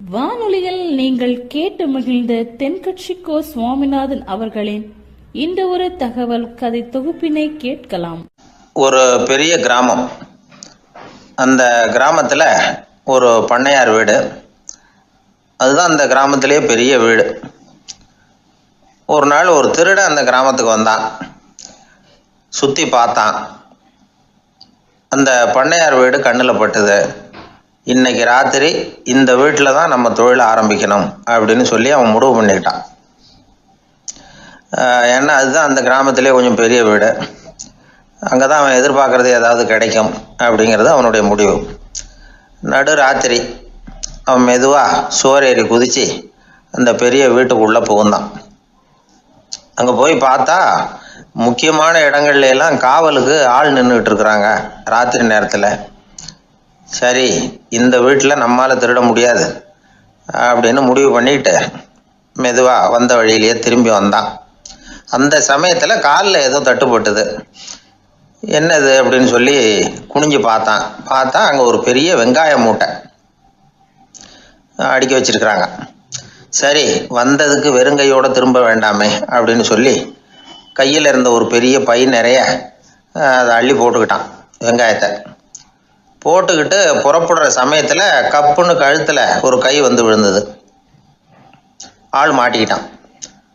வானொலியில் நீங்கள் கேட்டு மகிழ்ந்த தென்கட்சிக்கோ சுவாமிநாதன் அவர்களின் இந்த ஒரு தகவல் கதை தொகுப்பினை கேட்கலாம். ஒரு பெரிய கிராமம். அந்த கிராமத்தில் ஒரு பண்ணையார் வீடு. அதுதான் அந்த கிராமத்திலேயே பெரிய வீடு. ஒரு நாள் ஒரு திருடன் அந்த கிராமத்துக்கு வந்தான். சுற்றி பார்த்தான். அந்த பண்ணையார் வீடு கண்ணில் பட்டுது. இன்னைக்கு ராத்திரி இந்த வீட்டில் தான் நம்ம தொழில் ஆரம்பிக்கணும் அப்படின்னு சொல்லி அவன் முடிவு பண்ணிக்கிட்டான். ஏன்னா அதுதான் அந்த கிராமத்திலே கொஞ்சம் பெரிய வீடு. அங்கே தான் அவன் எதிர்பார்க்குறது ஏதாவது கிடைக்கும் அப்படிங்கிறது அவனுடைய முடிவு. நடு ராத்திரி அவன் மெதுவாக சுவரேறி குதித்து அந்த பெரிய வீட்டுக்குள்ளே புகுந்தான். அங்கே போய் பார்த்தா முக்கியமான இடங்கள்ல எல்லாம் காவலுக்கு ஆள் நின்றுக்கிட்டு இருக்கிறாங்க ராத்திரி நேரத்தில். சரி, இந்த வீட்டில் நம்மால் திருட முடியாது அப்படின்னு முடிவு பண்ணிட்டு மெதுவாக வந்த வழியிலேயே திரும்பி வந்தான். அந்த சமயத்தில் காலில் ஏதோ தட்டுப்பட்டுது. என்னது அப்படின்னு சொல்லி குனிஞ்சு பார்த்தா அங்கே ஒரு பெரிய வெங்காய மூட்டை அடுக்கி வச்சிருக்கிறாங்க. சரி, வந்ததுக்கு வெறுங்கையோடு திரும்ப வேண்டாமே அப்படின்னு சொல்லி கையில் இருந்த ஒரு பெரிய பை நிறைய அதை அள்ளி போட்டுக்கிட்டான். வெங்காயத்தை போட்டுக்கிட்டு புறப்படுற சமயத்தில் கப்புன்னு கழுத்தில் ஒரு கை வந்து விழுந்தது. ஆள் மாட்டிக்கிட்டான்.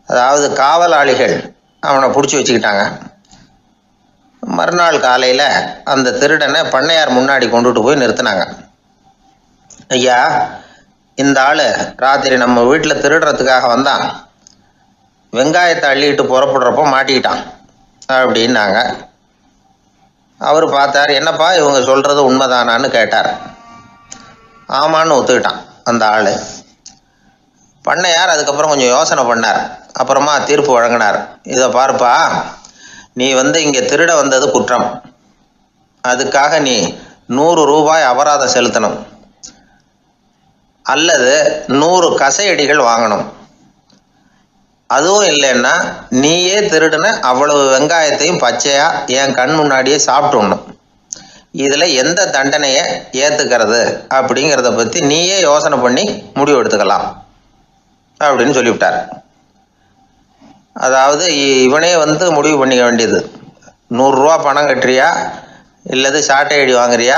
அதாவது காவலாளிகள் அவனை பிடிச்சி வச்சுக்கிட்டாங்க. மறுநாள் காலையில் அந்த திருடனை பண்ணையார் முன்னாடி கொண்டுட்டு போய் நிறுத்தினாங்க. ஐயா, இந்த ஆள் ராத்திரி நம்ம வீட்டில் திருடுறதுக்காக வந்தான். வெங்காயத்தை அள்ளிட்டு புறப்படுறப்போ மாட்டிக்கிட்டான் அப்படின்னாங்க. அவர் பார்த்தார். என்னப்பா இவங்க சொல்கிறது உண்மைதானான்னு கேட்டார். ஆமான்னு ஒத்துக்கிட்டான் அந்த ஆள். பண்ணையார் அதுக்கப்புறம் கொஞ்சம் யோசனை பண்ணார். அப்புறமா தீர்ப்பு வழங்கினார். இதை பாருப்பா, நீ இங்கே திருட வந்தது குற்றம். அதுக்காக நீ 100 ரூபாய் அபராதம் செலுத்தணும், அல்லது 100 கசையடிகள் வாங்கணும். அதுவும் இல்லைன்னா நீயே திருடுன அவ்வளவு வெங்காயத்தையும் பச்சையா என் கண் முன்னாடியே சாப்பிட்டுடணும். இதில் எந்த தண்டனையை ஏற்றுக்கிறது அப்படிங்கிறத பற்றி நீயே யோசனை பண்ணி முடிவு எடுத்துக்கலாம் அப்படின்னு சொல்லிவிட்டார். அதாவது இவனே முடிவு பண்ணிக்க வேண்டியது. 100 ரூபா பணம் கட்டுறியா, இல்லது சாட்டை அடி வாங்குறியா,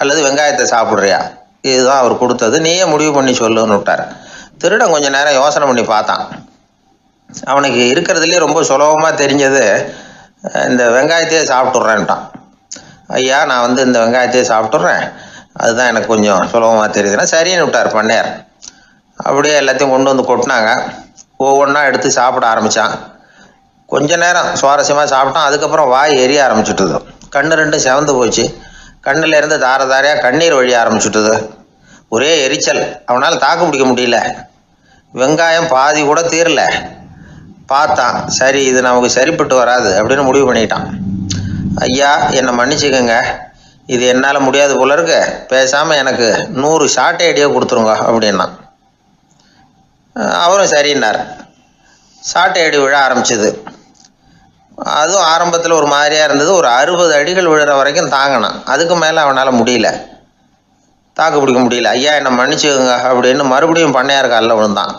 அல்லது வெங்காயத்தை சாப்பிட்றியா, இதுதான் அவர் கொடுத்தது. நீயே முடிவு பண்ணி சொல்லுன்னு விட்டார். திருடன் கொஞ்சம் நேரம் யோசனை பண்ணி பார்த்தான். அவனுக்கு இருக்கிறதுலே ரொம்ப சுலபமாக தெரிஞ்சது இந்த வெங்காயத்தையே சாப்பிட்டுட்றேன்ட்டான். ஐயா, நான் இந்த வெங்காயத்தையே சாப்பிட்டுட்றேன், அதுதான் எனக்கு கொஞ்சம் சுலபமாக தெரியுதுன்னா சரின்னு விட்டார் பண்ணையார். அப்படியே எல்லாத்தையும் கொண்டு கொட்டினாங்க. ஒவ்வொன்றா எடுத்து சாப்பிட ஆரம்பித்தான். கொஞ்ச நேரம் சுவாரஸ்யமாக சாப்பிட்டான். அதுக்கப்புறம் வாய் எரிய ஆரம்பிச்சுட்டுது. கண்ணு ரெண்டும் செவந்து போச்சு. கண்ணில் இருந்து தார தாரையாக கண்ணீர் வழிய ஆரம்பிச்சுட்டுது. ஒரே எரிச்சல். அவனால் தாக்கு பிடிக்க முடியல. வெங்காயம் பாதி கூட தீரல. பார்த்தான். சரி, இது நமக்கு சரிப்பட்டு வராது அப்படின்னு முடிவு பண்ணிட்டான். ஐயா, என்னை மன்னிச்சுக்கோங்க, இது என்னால் முடியாது போல இருக்கு, பேசாமல் எனக்கு 100 சாட்டை அடியே கொடுத்துருங்க அப்படின்னா. அவரும் சரின்னார். சாட்டை அடி விழ ஆரம்பிச்சிது. அதுவும் ஆரம்பத்தில் ஒரு மாதிரியாக இருந்தது. ஒரு 60 அடிகள் விழுற வரைக்கும் தாங்கினான். அதுக்கு மேலே அவனால் முடியல, தாக்கு பிடிக்க முடியல. ஐயா, என்னை மன்னிச்சுக்கோங்க அப்படின்னு மறுபடியும் பண்ணையார் காலில் விழுந்தான்.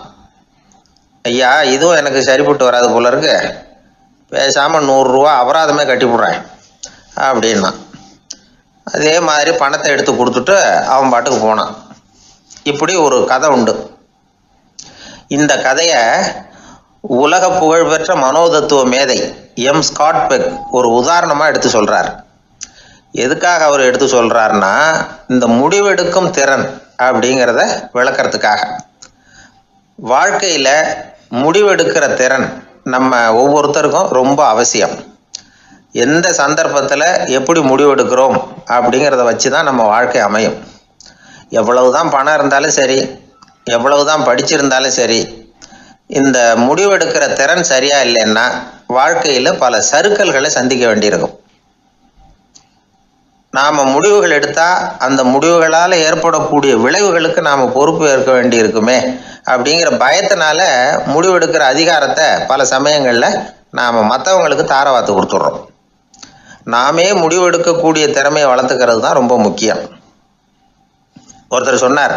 ஐயா, இதுவும் எனக்கு சரிப்பட்டு வராது போல இருக்கு, பேசாமல் 100 ரூபா அபராதமே கட்டிவிட்றேன் அப்படின்னா. அதே மாதிரி பணத்தை எடுத்து கொடுத்துட்டு அவன் பாட்டுக்கு போனான். இப்படி ஒரு கதை உண்டு. இந்த கதையை உலக புகழ்பெற்ற மனோதத்துவ மேதை எம் ஸ்காட் பெக் ஒரு உதாரணமாக எடுத்து சொல்கிறார். எதுக்காக அவர் எடுத்து சொல்கிறாருன்னா, இந்த முடிவெடுக்கும் திறன் அப்படிங்கிறத விளக்கிறதுக்காக. வாழ்க்கையில் முடிவெடுக்கிற திறன் நம்ம ஒவ்வொருத்தருக்கும் ரொம்ப அவசியம். எந்த சந்தர்ப்பத்தில் எப்படி முடிவெடுக்கிறோம் அப்படிங்கிறத வச்சு தான் நம்ம வாழ்க்கை அமையும். எவ்வளவு தான் பணம் இருந்தாலும் சரி, எவ்வளவு தான் படிச்சிருந்தாலும் சரி, இந்த முடிவெடுக்கிற திறன் சரியாக இல்லைன்னா வாழ்க்கையில் பல சறுக்கல்களை சந்திக்க வேண்டியிருக்கும். நாம் முடிவுகள் எடுத்தால் அந்த முடிவுகளால் ஏற்படக்கூடிய விளைவுகளுக்கு நாம் பொறுப்பு ஏற்க வேண்டியிருக்குமே அப்படிங்கிற பயத்தினால முடிவெடுக்கிற அதிகாரத்தை பல சமயங்களில் நாம் மற்றவங்களுக்கு தாரவாத்து கொடுத்துட்றோம். நாமே முடிவெடுக்கக்கூடிய திறமையை வளர்த்துக்கிறது தான் ரொம்ப முக்கியம். ஒருத்தர் சொன்னார்,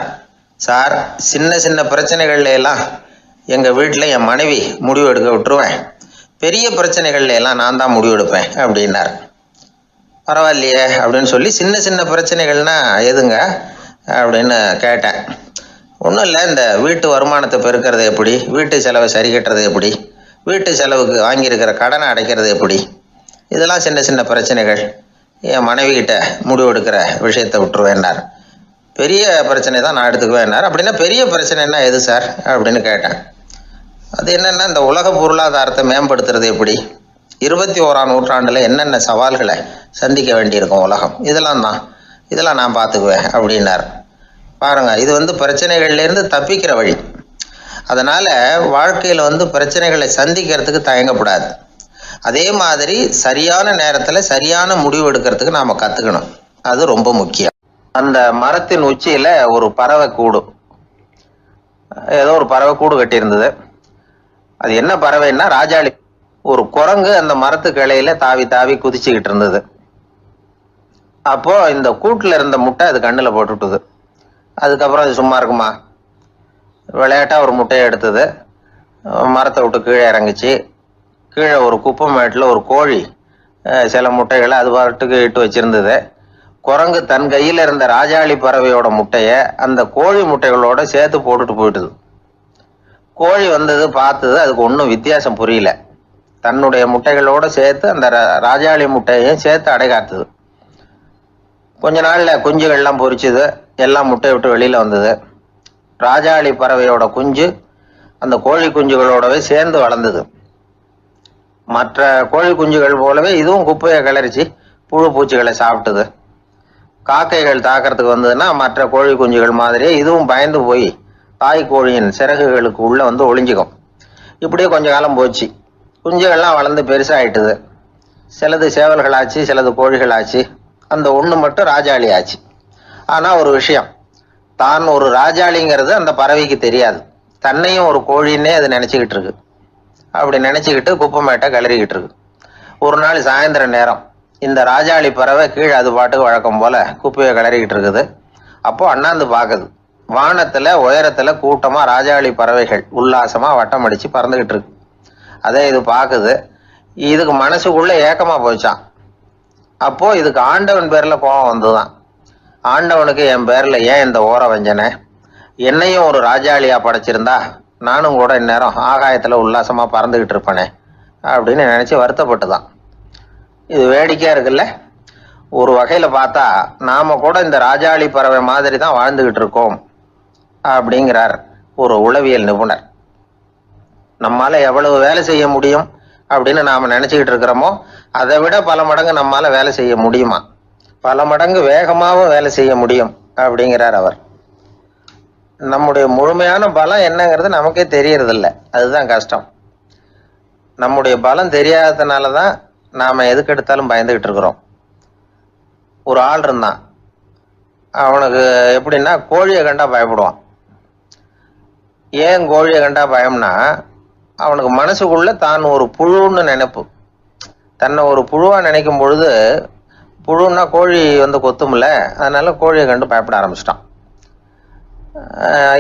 சார், சின்ன சின்ன பிரச்சனைகள்ல எல்லாம் எங்கள் வீட்டில் என் மனைவி முடிவு எடுக்க விட்டுருவேன், பெரிய பிரச்சனைகள்ல எல்லாம் நான் தான் முடிவு எடுப்பேன் அப்படின்னார். பரவாயில்லையே அப்படின்னு சொல்லி சின்ன சின்ன பிரச்சனைகள்னா எதுங்க அப்படின்னு கேட்டேன். ஒன்றும் இல்லை, இந்த வீட்டு வருமானத்தை பெருக்கிறது எப்படி, வீட்டு செலவை சரி கட்டுறது எப்படி, வீட்டு செலவுக்கு வாங்கியிருக்கிற கடனை அடைக்கிறது எப்படி, இதெல்லாம் சின்ன சின்ன பிரச்சனைகள், என் மனைவிகிட்ட முடிவு எடுக்கிற விஷயத்தை விட்டுருவேன்னார். பெரிய பிரச்சனை தான் நான் எடுத்துக்குவேன்னார். அப்படின்னா பெரிய பிரச்சனைன்னா எது சார் அப்படின்னு கேட்டேன். அது என்னென்னா, இந்த உலக பொருளாதாரத்தை மேம்படுத்துறது எப்படி, 21ஆம் நூற்றாண்டில் என்னென்ன சவால்களை சந்திக்க வேண்டியிருக்கும் உலகம், இதெல்லாம் நான் பார்த்துக்குவேன் அப்படின்னார். பாருங்கள், இது பிரச்சனைகள்லேருந்து தப்பிக்கிற வழி. அதனால் வாழ்க்கையில் பிரச்சனைகளை சந்திக்கிறதுக்கு தயங்கக்கூடாது. அதே மாதிரி சரியான நேரத்தில் சரியான முடிவு எடுக்கிறதுக்கு நாம் கற்றுக்கணும். அது ரொம்ப முக்கியம். அந்த மரத்தின் உச்சியில் ஒரு பறவை கூடு, ஏதோ ஒரு பறவை கூடு கட்டியிருந்தது. அது என்ன பறவைன்னா ராஜாளி. ஒரு குரங்கு அந்த மரத்து கிளையில தாவி தாவி குதிச்சுக்கிட்டு இருந்தது. அப்போ இந்த கூட்டில் இருந்த முட்டை அது கண்ணில் போட்டுவிட்டுது. அதுக்கப்புறம் அது சும்மா இருக்குமா, விளையாட்டாக ஒரு முட்டையை எடுத்தது, மரத்தை விட்டு கீழே இறங்குச்சு. கீழே ஒரு குப்பை மேட்டில் ஒரு கோழி சில முட்டைகளை அது பாட்டுக்கு இட்டு வச்சிருந்தது. குரங்கு தன் கையில் இருந்த ராஜாளி பறவையோட முட்டையை அந்த கோழி முட்டைகளோட சேர்த்து போட்டுட்டு போயிட்டுது. கோழி வந்தது, பார்த்தது, அதுக்கு ஒன்றும் வித்தியாசம் புரியல. தன்னுடைய முட்டைகளோடு சேர்த்து அந்த ராஜாளி முட்டையையும் சேர்த்து அடைகாத்துது. கொஞ்ச நாளில் குஞ்சுகள்லாம் பொரிச்சுது, எல்லாம் முட்டையை விட்டு வெளியில் வந்தது. ராஜாளி பறவையோட குஞ்சு அந்த கோழி குஞ்சுகளோடவே சேர்ந்து வளர்ந்தது. மற்ற கோழி குஞ்சுகள் போலவே இதுவும் குப்பையை கிளறிச்சு புழு பூச்சிகளை சாப்பிட்டுது. காக்கைகள் தாக்கிறதுக்கு வந்ததுன்னா மற்ற கோழி குஞ்சுகள் மாதிரியே இதுவும் பயந்து போய் தாய் கோழியின் சிறகுகளுக்கு உள்ளே ஒளிஞ்சிக்கும். இப்படியே கொஞ்ச காலம் போச்சு. குஞ்சுகள்லாம் வளர்ந்து பெருசாகிட்டுது. சிலது சேவல்களாச்சு, சிலது கோழிகளாச்சு. அந்த ஒன்று மட்டும் ராஜாளி ஆச்சு. ஆனால் ஒரு விஷயம், தான் ஒரு ராஜாளிங்கிறது அந்த பறவைக்கு தெரியாது. தன்னையும் ஒரு கோழின்னே அது நினச்சிக்கிட்டு இருக்கு. அப்படி நினச்சிக்கிட்டு குப்பை மேட்டை கிளறிக்கிட்டு இருக்கு. ஒரு நாள் சாயந்தர நேரம் இந்த ராஜாளி பறவை கீழே அது பாட்டுக்கு வழக்கம் போல் குப்பையை கிளறிக்கிட்டு இருக்குது. அப்போது அண்ணாந்து பார்க்குது. வானத்தில் உயரத்தில் கூட்டமாக ராஜாளி பறவைகள் உல்லாசமாக வட்டம் அடித்து பறந்துக்கிட்டு இருக்கு. அதே இது பார்க்குது. இதுக்கு மனசுக்குள்ளே ஏக்கமாக போச்சான். அப்போது இதுக்கு ஆண்டவன் பேரில் கோபம் வந்துதான். ஆண்டவனுக்கு என் பேரில் ஏன் இந்த ஓர வஞ்சனை, என்னையும் ஒரு ராஜாளியாக படைச்சிருந்தா நானும் கூட இந்நேரம் ஆகாயத்தில் உல்லாசமாக பறந்துக்கிட்டு இருப்பேனே அப்படின்னு நினச்சி வருத்தப்பட்டு தான். இது வேடிக்கையாக இருக்குல்ல. ஒரு வகையில் பார்த்தா நாம் கூட இந்த ராஜாளி பறவை மாதிரி தான் வாழ்ந்துக்கிட்டு இருக்கோம் அப்படிங்கிறார் ஒரு உளவியல் நிபுணர். நம்மால் எவ்வளவு வேலை செய்ய முடியும் அப்படின்னு நாம் நினச்சிக்கிட்டு இருக்கிறோமோ அதை விட பல மடங்கு நம்மால் வேலை செய்ய முடியுமா, பல மடங்கு வேகமாகவும் வேலை செய்ய முடியும் அப்படிங்கிறார் அவர். நம்முடைய முழுமையான பலம் என்னங்கிறது நமக்கே தெரியறதில்ல, அதுதான் கஷ்டம். நம்முடைய பலம் தெரியாததுனால தான் நாம் எதுக்கு எடுத்தாலும் பயந்துக்கிட்டு இருக்கிறோம். ஒரு ஆள் இருந்தான், அவனுக்கு எப்படின்னா கோழியை கண்டா பயப்படுவான். ஏன் கோழியை கண்டா பயம்னா, அவனுக்கு மனசுக்குள்ள தான் ஒரு புழுன்னு நினைப்பு. தன்னை ஒரு புழுவாக நினைக்கும் பொழுது, புழுன்னா கோழி கொத்துமில்ல, அதனால கோழியை கண்டு பயப்பட ஆரம்பிச்சிட்டான்.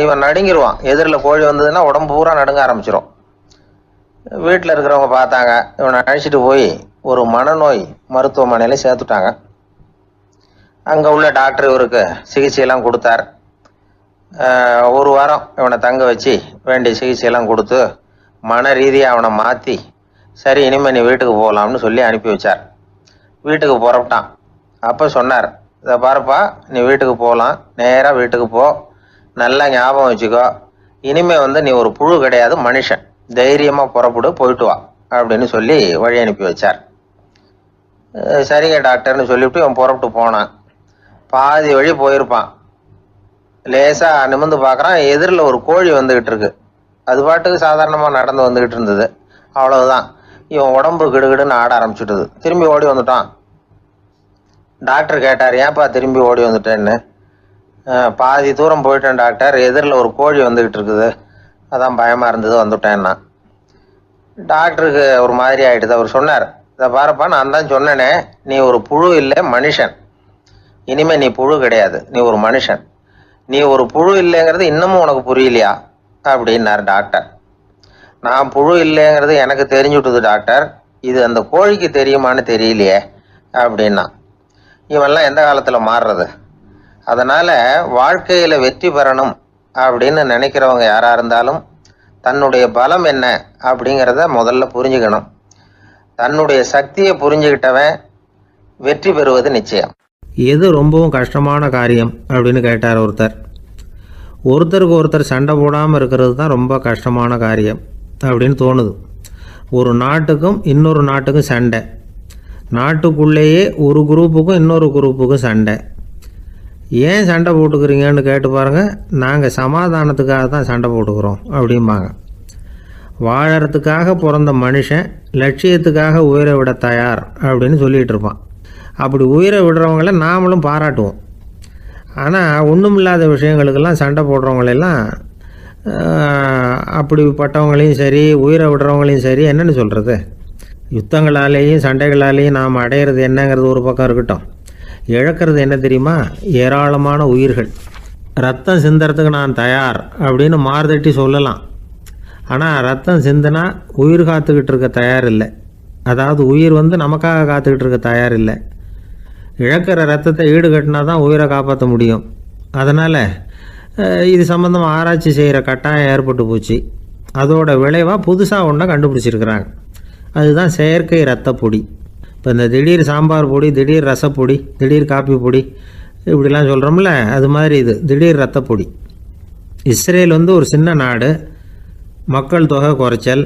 இவன் நடுங்கிடுவான். எதிரில் கோழி வந்ததுன்னா உடம்பு பூரா நடுங்க ஆரம்பிச்சிடும். வீட்டில் இருக்கிறவங்க பார்த்தாங்க. இவனை அழைச்சிட்டு போய் ஒரு மனநோய் மருத்துவமனையில் சேர்த்துட்டாங்க. அங்கே உள்ள டாக்டர் இவருக்கு சிகிச்சையெல்லாம் கொடுத்தார். ஒரு வாரம் இவனை தங்க வச்சு வேண்டிய சிகிச்சையெல்லாம் கொடுத்து மன ரீதியாக அவனை மாற்றி, சரி இனிமேல் நீ வீட்டுக்கு போகலாம்னு சொல்லி அனுப்பி வச்சார். வீட்டுக்கு புறப்பட்டான். அப்போ சொன்னார், இதை பாருப்பா, நீ வீட்டுக்கு போகலாம், நேராக வீட்டுக்கு போ, நல்லா ஞாபகம் வச்சுக்கோ, இனிமே நீ ஒரு புழு கிடையாது, மனுஷன், தைரியமாக புறப்படு, போயிட்டு வா அப்படின்னு சொல்லி வழி அனுப்பி வச்சார். சரிங்க டாக்டர்னு சொல்லிவிட்டு இவன் புறப்பட்டு போனான். பாதி வழி போயிருப்பான். லேசாக நிமிர்ந்து பார்க்குறான், எதிரில் ஒரு கோழி வந்துக்கிட்டு இருக்கு. அது பாட்டுக்கு சாதாரணமாக நடந்து வந்துக்கிட்டு இருந்தது. அவ்வளவுதான், இவன் உடம்பு கிடுகிடுன்னு ஆட ஆரம்பிச்சுட்டுது. திரும்பி ஓடி வந்துட்டான். டாக்டர் கேட்டார், ஏன்ப்பா திரும்பி ஓடி வந்துட்டேன்னு. பாதி தூரம் போயிட்டேன் டாக்டர், எதிரில் ஒரு கோழி வந்துக்கிட்டு இருக்குது, அதான் பயமாக இருந்தது, வந்துட்டேன்னா. டாக்டருக்கு ஒரு மாதிரி ஆகிடுது. அவர் சொன்னார், இதை பாருப்பா, நான் தான் சொன்னேனே, நீ ஒரு புழு இல்லை, மனுஷன். இனிமேல் நீ புழு கிடையாது, நீ ஒரு மனுஷன். நீ ஒரு புழு இல்லைங்கிறது இன்னமும் உனக்கு புரியலையா அப்படின்னார் டாக்டர். நான் புழு இல்லைங்கிறது எனக்கு தெரிஞ்சுட்டுது டாக்டர், இது அந்த கோழிக்கு தெரியுமான்னு தெரியலையே அப்படின்னா. இவெல்லாம் எந்த காலத்தில் மாறுறது? அதனால் வாழ்க்கையில் வெற்றி பெறணும் அப்படின்னு நினைக்கிறவங்க யாராக இருந்தாலும் தன்னுடைய பலம் என்ன அப்படிங்கிறத முதல்ல புரிஞ்சுக்கணும். தன்னுடைய சக்தியை புரிஞ்சுக்கிட்டவன் வெற்றி பெறுவது நிச்சயம். எது ரொம்பவும் கஷ்டமான காரியம் அப்படின்னு கேட்டார் ஒருத்தர். ஒருத்தருக்கு ஒருத்தர் சண்டை போடாமல் இருக்கிறது தான் ரொம்ப கஷ்டமான காரியம் அப்படின்னு தோணுது. ஒரு நாட்டுக்கும் இன்னொரு நாட்டுக்கும் சண்டை, நாட்டுக்குள்ளேயே ஒரு குரூப்புக்கும் இன்னொரு குரூப்புக்கும் சண்டை. ஏன் சண்டை போட்டுக்கிறீங்கன்னு கேட்டு பாருங்கள். நாங்கள் சமாதானத்துக்காக தான் சண்டை போட்டுக்கிறோம் அப்படிம்பாங்க. வாழறதுக்காக பிறந்த மனுஷன் லட்சியத்துக்காக உயிரை விட தயார் அப்படின்னு சொல்லிகிட்டு இருப்பான். அப்படி உயிரை விடுறவங்கள நாமளும் பாராட்டுவோம். ஆனால் ஒன்றும் இல்லாத விஷயங்களுக்கெல்லாம் சண்டை போடுறவங்களெல்லாம் அப்படிப்பட்டவங்களையும் சரி உயிரை விடுறவங்களையும் சரி என்னென்னு சொல்கிறது? யுத்தங்களாலேயும் சண்டைகளாலேயும் நாம் அடையிறது என்னங்கிறது ஒரு பக்கம் இருக்கட்டும், இழக்கிறது என்ன தெரியுமா? ஏராளமான உயிர்கள். ரத்தம் சிந்துறதுக்கு நான் தயார் அப்படின்னு மார்தட்டி சொல்லலாம். ஆனால் ரத்தம் சிந்தினா உயிர் காத்துக்கிட்டு இருக்க தயார் இல்லை. அதாவது உயிர் நமக்காக காத்துக்கிட்டு இருக்க தயார் இல்லை. இழக்கிற ரத்தத்தை ஈடுகட்டினா தான் உயிரை காப்பாற்ற முடியும். அதனால் இது சம்மந்தமாக ஆராய்ச்சி செய்கிற கட்டாயம் ஏற்பட்டு போச்சு. அதோட விளைவாக புதுசாக ஒன்றை கண்டுபிடிச்சிருக்கிறாங்க. அதுதான் செயற்கை ரத்த பொடி. இப்போ இந்த திடீர் சாம்பார் பொடி, திடீர் ரசப்பொடி, திடீர் காப்பி பொடி இப்படிலாம் சொல்கிறோம்ல, அது மாதிரி இது திடீர் ரத்த பொடி. இஸ்ரேல் ஒரு சின்ன நாடு, மக்கள் தொகை குறைச்சல்,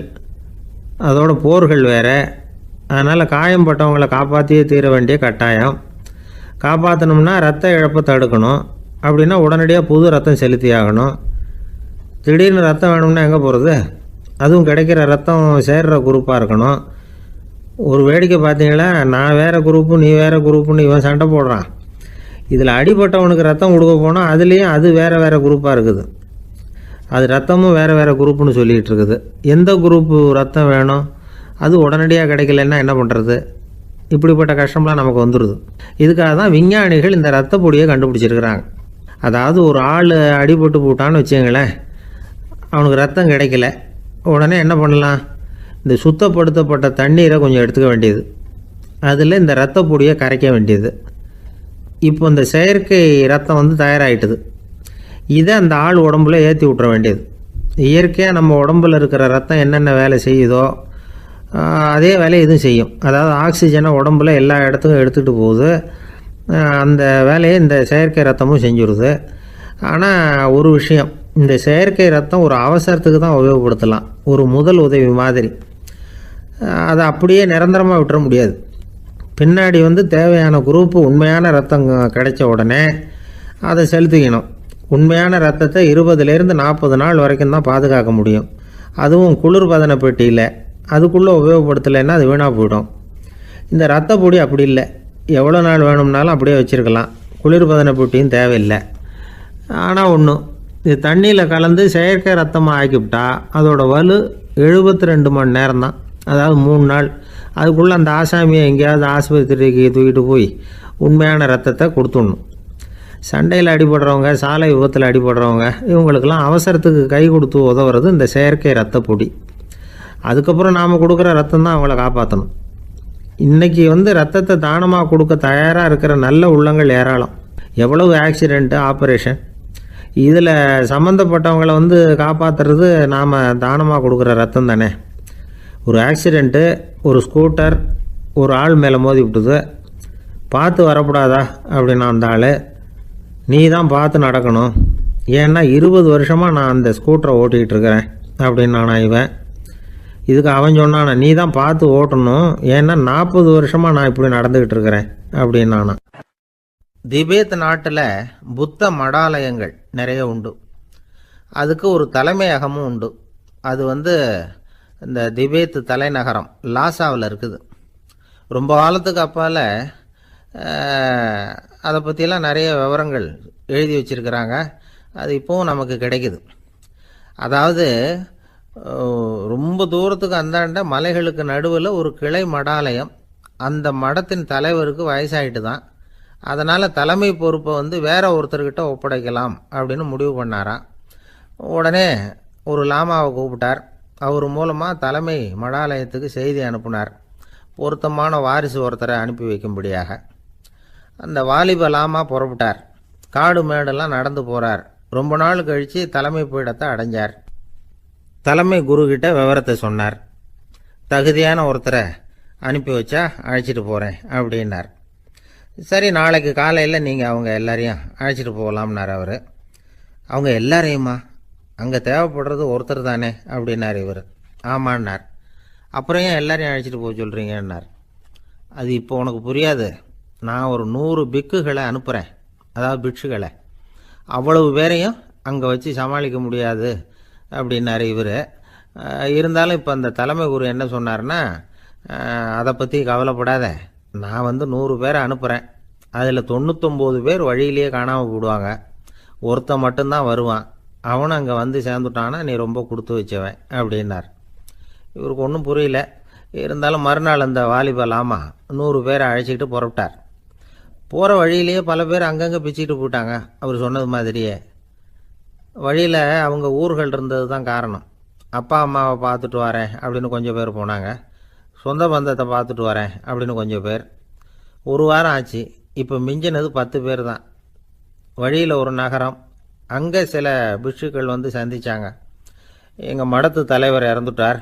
அதோட போர்கள் வேறு. அதனால் காயம்பட்டவங்களை காப்பாற்றியே தீர வேண்டிய கட்டாயம். காப்பாற்றணும்னா ரத்த இழப்பை தடுக்கணும். அப்படின்னா உடனடியாக புது ரத்தம் செலுத்தி ஆகணும். திடீர்னு ரத்தம் வேணும்னா எங்கே போகிறது? அதுவும் கிடைக்கிற ரத்தம் சேர்கிற குரூப்பாக இருக்கணும். ஒரு வேடிக்கை பார்த்தீங்களா, நான் வேறு குரூப்பு நீ வேறு குரூப்புன்னு இவன் சண்டை போடுறான். இதில் அடிபட்டவனுக்கு ரத்தம் கொடுக்க போனால் அதுலேயும் அது வேறு வேறு குரூப்பாக இருக்குது. அது ரத்தமும் வேறு வேறு குரூப்புன்னு சொல்லிகிட்டு இருக்குது. எந்த குரூப்பு ரத்தம் வேணும்? அது உடனடியாக கிடைக்கலன்னா என்ன பண்ணுறது? இப்படிப்பட்ட கஷ்டம்லாம் நமக்கு வந்துடுது. இதுக்காக தான் விஞ்ஞானிகள் இந்த ரத்த பொடியை கண்டுபிடிச்சிருக்கிறாங்க. அதாவது ஒரு ஆள் அடிபட்டு போட்டான்னு வச்சுங்களேன், அவனுக்கு ரத்தம் கிடைக்கல, உடனே என்ன பண்ணலாம்? இந்த சுத்தப்படுத்தப்பட்ட தண்ணீரை கொஞ்சம் எடுத்துக்க வேண்டியது, அதில் இந்த ரத்த பொடியை கரைக்க வேண்டியது. இப்போ இந்த செயற்கை ரத்தம் தயாராகிட்டுது. இதை அந்த ஆள் உடம்புல ஏற்றி விட்டுற வேண்டியது. இயற்கையாக நம்ம உடம்புல இருக்கிற ரத்தம் என்னென்ன வேலை செய்யுதோ அதே வேலையை இதுவும் செய்யும். அதாவது ஆக்சிஜனை உடம்புல எல்லா இடத்துக்கும் எடுத்துகிட்டு போகுது. அந்த வேலையை இந்த செயற்கை ரத்தமும் செஞ்சுருது. ஆனால் ஒரு விஷயம், இந்த செயற்கை ரத்தம் ஒரு அவசரத்துக்கு தான் உபயோகப்படுத்தலாம், ஒரு முதல் உதவி மாதிரி. அதை அப்படியே நிரந்தரமாக விட்டுற முடியாது. பின்னாடி தேவையான குரூப்பு உண்மையான ரத்தம் கிடைச்ச உடனே அதை செலுத்திக்கணும். உண்மையான ரத்தத்தை 20லேருந்து 40 நாள் வரைக்கும் தான் பாதுகாக்க முடியும். அதுவும் குளிர்பதன பெட்டியில். அதுக்குள்ளே உபயோகப்படுத்தலைன்னா அது வீணாக போயிடும். இந்த ரத்த பொடி அப்படி இல்லை, எவ்வளோ நாள் வேணும்னாலும் அப்படியே வச்சுருக்கலாம். குளிர்பதன பெட்டியும் தேவையில்லை. ஆனால் ஒன்று, இது தண்ணியில் கலந்து செயற்கை ரத்தமாக ஆக்கிவிட்டா அதோட வலு 72 மணி நேரம் தான். அதாவது 3 நாள். அதுக்குள்ளே அந்த ஆசாமியை எங்கேயாவது ஆஸ்பத்திரிக்கு தூக்கிட்டு போய் உண்மையான ரத்தத்தை கொடுத்துடணும். சண்டையில் அடிபடுறவங்க, சாலை விபத்தில் அடிபடுறவங்க, இவங்களுக்கெல்லாம் அவசரத்துக்கு கை கொடுத்து உதவுறது இந்த செயற்கை ரத்த பொடி. அதுக்கப்புறம் நாம் கொடுக்குற ரத்தம் தான் அவங்கள காப்பாற்றணும். இன்றைக்கி ரத்தத்தை தானமாக கொடுக்க தயாராக இருக்கிற நல்ல உள்ளங்கள் ஏராளம். எவ்வளவு ஆக்சிடெண்ட்டு, ஆப்ரேஷன், இதில் சம்மந்தப்பட்டவங்களை காப்பாற்றுறது நாம் தானமாக கொடுக்குற ரத்தம் தானே. ஒரு ஆக்சிடெண்ட்டு, ஒரு ஸ்கூட்டர் ஒரு ஆள் மேலே மோதி விட்டுது, பார்த்து வரக்கூடாதா அப்படின்னா அந்த ஆள், நீ தான் பார்த்து நடக்கணும், ஏன்னா 20 வருஷமாக நான் அந்த ஸ்கூட்டரை ஓட்டிகிட்டு இருக்கிறேன் அப்படின்னு நானா இவன். இதுக்கு அவன் சொன்னானா, நீ தான் பார்த்து ஓட்டணும், ஏன்னா 40 வருஷமாக நான் இப்படி நடந்துக்கிட்டு இருக்கிறேன் அப்படின்னு நானா. திபேத் நாட்டில் புத்த மடாலயங்கள் நிறைய உண்டு. அதுக்கு ஒரு தலைமையகமும் உண்டு. அது இந்த திபேத் தலைநகரம் லாசாவில் இருக்குது. ரொம்ப காலத்துக்கு அப்பால் அதை பற்றியெல்லாம் நிறைய விவரங்கள் எழுதி வச்சுருக்கிறாங்க. அது இப்போவும் நமக்கு கிடைக்குது. அதாவது ரொம்ப தூரத்துக்கு அந்தாண்ட மலைகளுக்கு நடுவில் ஒரு கிளை மடாலயம். அந்த மடத்தின் தலைவருக்கு வயசாகிட்டு தான். அதனால் தலைமை பொறுப்பை வந்து வேற ஒருத்தர்கிட்ட ஒப்படைக்கலாம் அப்படின்னு முடிவு பண்ணாராம். உடனே ஒரு லாமாவை கூப்பிட்டார். அவர் மூலமாக தலைமை மடாலயத்துக்கு செய்தி அனுப்புனார், பொருத்தமான வாரிசு ஒருத்தரை அனுப்பி வைக்கும்படியாக. அந்த வாலிப லாமா புறப்பட்டார். காடு மேடெல்லாம் நடந்து போகிறார். ரொம்ப நாள் கழித்து தலைமை பீடத்தை அடைஞ்சார். தலைமை குருக்கிட்ட விவரத்தை சொன்னார். தகுதியான ஒருத்தரை அனுப்பி வச்சா அழைச்சிட்டு போகிறேன் அப்படின்னார். சரி, நாளைக்கு காலையில் நீங்கள் அவங்க எல்லாரையும் அழைச்சிட்டு போகலாம்னார் அவர். அவங்க எல்லாரையுமா? அங்கே தேவைப்படுறது ஒருத்தர் தானே அப்படின்னார் இவர். ஆமான்னார். அப்புறம் ஏன் எல்லாரையும் அழைச்சிட்டு போக சொல்கிறீங்கன்னார். அது இப்போ உனக்கு புரியாது. நான் ஒரு 100 பிக்குகளை அனுப்புகிறேன், அதாவது பிட்சுகளை. அவ்வளவு பேரையும் அங்கே வச்சு சமாளிக்க முடியாது அப்படின்னார் இவர். இருந்தாலும் இப்போ அந்த தலைமை குரு என்ன சொன்னார்னா, அதை பற்றி கவலைப்படாத, நான் வந்து 100 பேரை அனுப்புகிறேன். அதில் 99 பேர் வழியிலேயே காணாமல் போடுவாங்க, ஒருத்தன் மட்டும்தான் வருவான். அவனும் அங்கே வந்து சேர்ந்துட்டானா நீ ரொம்ப கொடுத்து வச்சவன் அப்படின்னார். இவருக்கு ஒன்றும் புரியல. இருந்தாலும் மறுநாள் அந்த வாலிபலாமா 100 பேரை அழைச்சிக்கிட்டு புறப்பட்டார். போகிற வழியிலேயே பல பேர் அங்கங்கே பிச்சுக்கிட்டு போயிட்டாங்க. அவர் சொன்னது மாதிரியே வழியில் அவங்க ஊர்கள் இருந்தது தான் காரணம். அப்பா அம்மாவை பார்த்துட்டு வரேன் அப்படின்னு கொஞ்சம் பேர் போனாங்க. சொந்த பந்தத்தை பார்த்துட்டு வரேன் அப்படின்னு கொஞ்சம் பேர். ஒரு வாரம் ஆச்சு. இப்போ மிஞ்சினது 10 பேர் தான். வழியில் ஒரு நகரம். அங்கே சில பிட்சுக்கள் வந்து சந்தித்தாங்க. எங்கள் மடத்து தலைவர் இறந்துட்டார்,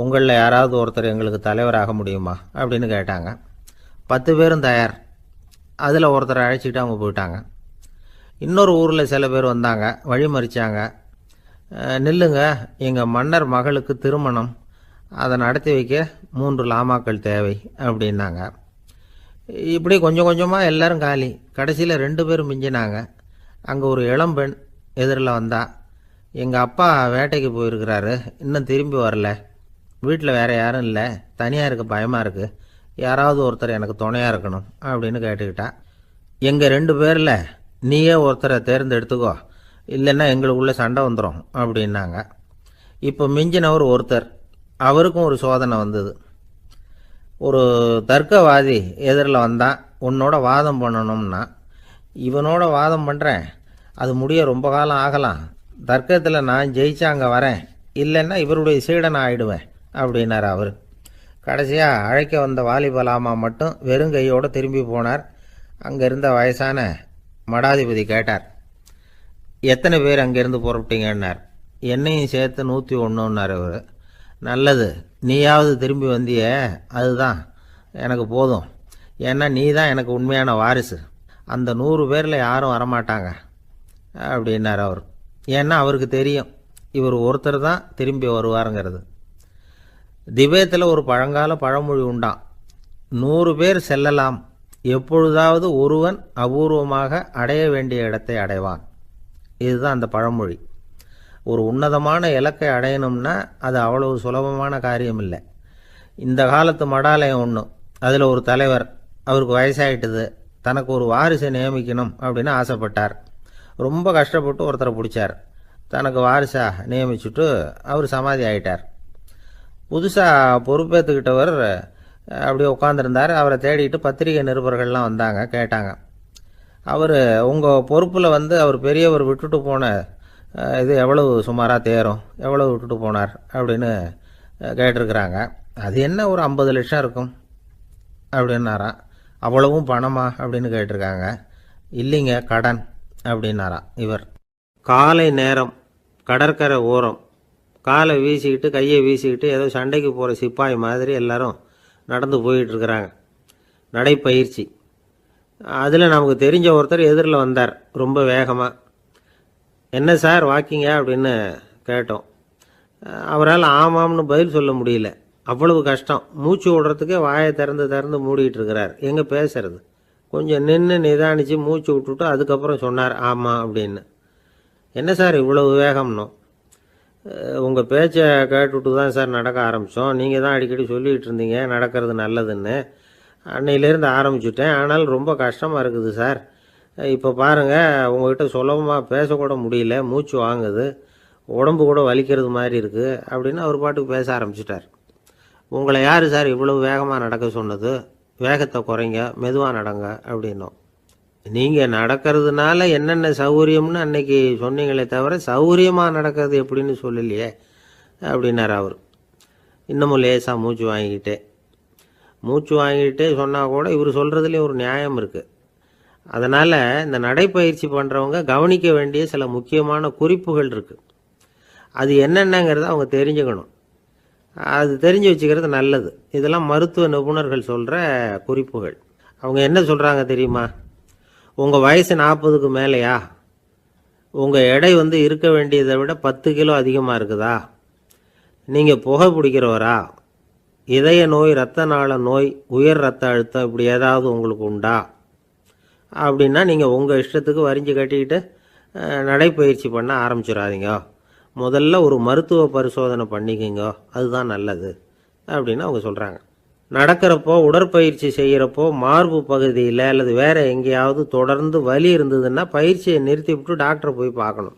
உங்களில் யாராவது ஒருத்தர் எங்களுக்கு தலைவராக முடியுமா அப்படின்னு கேட்டாங்க. 10 பேரும் தயார். அதில் ஒருத்தரை அழைச்சிக்கிட்டு அவங்க போயிட்டாங்க. இன்னொரு ஊரில் சில பேர் வந்தாங்க, வழி மறிச்சாங்க. நில்லுங்க, எங்கள் மன்னர் மகளுக்கு திருமணம், அதை நடத்தி வைக்க 3 லாமாக்கள் தேவை அப்படின்னாங்க. இப்படி கொஞ்சம் கொஞ்சமாக எல்லாரும் காலி. கடைசியில் 2 பேரும் மிஞ்சினாங்க. அங்கே ஒரு இளம்பெண் எதிரில் வந்தா. எங்கள் அப்பா வேட்டைக்கு போயிருக்கிறாரு, இன்னும் திரும்பி வரல. வீட்டில் வேறு யாரும் இல்லை, தனியாக இருக்க பயமாக இருக்குது, யாராவது ஒருத்தர் எனக்கு துணையாக இருக்கணும் அப்படின்னு கேட்டுக்கிட்டா. எங்கள் 2 பேரில் நீயே ஒருத்தரை தேர்ந்தெடுத்துக்கோ, இல்லைன்னா எங்களுக்குள்ளே சண்டை வந்துடும் அப்படின்னாங்க. இப்போ மிஞ்சினவர் ஒருத்தர். அவருக்கும் ஒரு சோதனை வந்தது. ஒரு தர்க்கவாதி எதிரில் வந்தான். உன்னோட வாதம் பண்ணணும்னா. இவனோட வாதம் பண்ணுறேன், அது முடிய ரொம்ப காலம் ஆகலாம். தர்க்கத்தில் நான் ஜெயிச்சா அங்கே வரேன், இல்லைன்னா இவருடைய சீடனை ஆயிடுவேன் அப்படின்னார் அவர். கடைசியாக அழைக்க வந்த வாலிபலாமா மட்டும் வெறுங்கையோடு திரும்பி போனார். அங்கே இருந்த வயசான மடாதிபதி கேட்டார், எத்தனை பேர் அங்கேருந்து புறப்பட்டீங்கன்னார். என்னையும் சேர்த்து 101ன்னார் அவர். நல்லது, நீயாவது திரும்பி வந்தியே, அதுதான் எனக்கு போதும். ஏன்னா நீ தான் எனக்கு உண்மையான வாரிசு. அந்த 100 பேரில் யாரும் வரமாட்டாங்க அப்படின்னார் அவர். ஏன்னா அவருக்கு தெரியும் இவர் ஒருத்தர் தான் திரும்பி வருவாருங்கிறது. திபேத்தில் ஒரு பழங்கால பழமொழி உண்டாம், 100 பேர் செல்லலாம், எப்பொழுதாவது ஒருவன் அபூர்வமாக அடைய வேண்டிய இடத்தை அடைவான். இதுதான் அந்த பழமொழி. ஒரு உன்னதமான இலக்கை அடையணும்னா அது அவ்வளவு சுலபமான காரியம் இல்லை. இந்த காலத்து மடாலயம் ஒன்று, அதில் ஒரு தலைவர், அவருக்கு வயசாகிட்டுது, தனக்கு ஒரு வாரிசை நியமிக்கணும் அப்படின்னு ஆசைப்பட்டார். ரொம்ப கஷ்டப்பட்டு ஒருத்தரை பிடிச்சார். தனக்கு வாரிசாக நியமிச்சுட்டு அவர் சமாதி ஆகிட்டார். புதுசாக பொறுப்பேற்றுக்கிட்டவர் அப்படியே உட்காந்துருந்தார். அவரை தேடிட்டு பத்திரிகை நிருபர்கள்லாம் வந்தாங்க, கேட்டாங்க. அவர் உங்கள் பொறுப்பில் வந்து அவர் பெரியவர் விட்டுட்டு போன இது எவ்வளவு சுமாராக தேரும், எவ்வளவு விட்டுட்டு போனார் அப்படின்னு கேட்டிருக்கிறாங்க. அது என்ன ஒரு 50 லட்சம் இருக்கும் அப்படின்னாராம். அவ்வளவும் பணமா அப்படின்னு கேட்டிருக்காங்க. இல்லைங்க, கடன் அப்படின்னாராம் இவர். காலை நேரம், கடற்கரை ஓரம், காலை வீசிக்கிட்டு கையை வீசிக்கிட்டு ஏதோ சண்டைக்கு போகிற சிப்பாய் மாதிரி எல்லாரும் நடந்து போயிட்டுருக்கிறாங்க. நடைப்பயிற்சி. அதில் நமக்கு தெரிஞ்ச ஒருத்தர் எதிரில் வந்தார் ரொம்ப வேகமாக. என்ன சார் வாக்கிங்க அப்படின்னு கேட்டோம். அவரால் ஆமாம்னு பதில் சொல்ல முடியல, அவ்வளவு கஷ்டம். மூச்சு விடுறதுக்கே வாயை திறந்து மூடிட்டு இருக்கிறார். எங்கே பேசுறது? கொஞ்சம் நின்று நிதானித்து மூச்சு விட்டுட்டு அதுக்கப்புறம் சொன்னார் ஆமாம் அப்படின்னு. என்ன சார் இவ்வளவு வேகம்னோ? உங்கள் பேச்சை கேட்டுவிட்டு தான் சார் நடக்க ஆரம்பித்தோம். நீங்கள் தான் அடிக்கடி சொல்லிகிட்டு இருந்தீங்க நடக்கிறது நல்லதுன்னு. அன்னையிலேருந்து ஆரம்பிச்சுட்டேன், ஆனால் ரொம்ப கஷ்டமாக இருக்குது சார். இப்போ பாருங்கள், உங்கள்கிட்ட சுலபமாக பேசக்கூட முடியல, மூச்சு வாங்குது, உடம்பு கூட வலிக்கிறது மாதிரி இருக்குது அப்படின்னு அவர் பாட்டுக்கு பேச ஆரம்பிச்சிட்டார். உங்களை யார் சார் இவ்வளவு வேகமாக நடக்க சொன்னது? வேகத்தை குறைங்க, மெதுவாக நடங்க அப்படின்னோம். நீங்கள் நடக்கிறதுனால என்னென்ன சௌகரியம்னு அன்னைக்கு சொன்னீங்களே தவிர சௌகரியமாக நடக்கிறது எப்படின்னு சொல்லலையே அப்படின்னார் அவர். இன்னமும் லேசாக மூச்சு வாங்கிக்கிட்டே சொன்னால் கூட இவர் சொல்கிறதுலேயும் ஒரு நியாயம் இருக்குது. அதனால் இந்த நடைப்பயிற்சி பண்ணுறவங்க கவனிக்க வேண்டிய சில முக்கியமான குறிப்புகள் இருக்குது. அது என்னென்னங்கிறத அவங்க தெரிஞ்சுக்கணும். அது தெரிஞ்சு வச்சுக்கிறது நல்லது. இதெல்லாம் மருத்துவ நிபுணர்கள் சொல்கிற குறிப்புகள். அவங்க என்ன சொல்கிறாங்க தெரியுமா? உங்கள் வயசு 40க்கு மேலேயா? உங்கள் எடை இருக்க வேண்டியதை விட 10 கிலோ அதிகமாக இருக்குதா? நீங்கள் புகை பிடிக்கிறவரா? இதய நோய், இரத்த நாள நோய், உயர் இரத்த அழுத்தம் இப்படி ஏதாவது உங்களுக்கு உண்டா? அப்படின்னா நீங்கள் உங்கள் இஷ்டத்துக்கு வரிஞ்சு கட்டிக்கிட்டு நடைப்பயிற்சி பண்ண ஆரம்பிச்சிடாதீங்க. முதல்ல ஒரு மருத்துவ பரிசோதனை பண்ணிக்கோங்க, அதுதான் நல்லது அப்படின்னு அவங்க சொல்கிறாங்க. நடக்கிறப்போ, உடற்பயிற்சி செய்கிறப்போ மார்பு பகுதியில் அல்லது வேறு எங்கேயாவது தொடர்ந்து வலி இருந்ததுன்னா பயிற்சியை நிறுத்தி விட்டு டாக்டரை போய் பார்க்கணும்.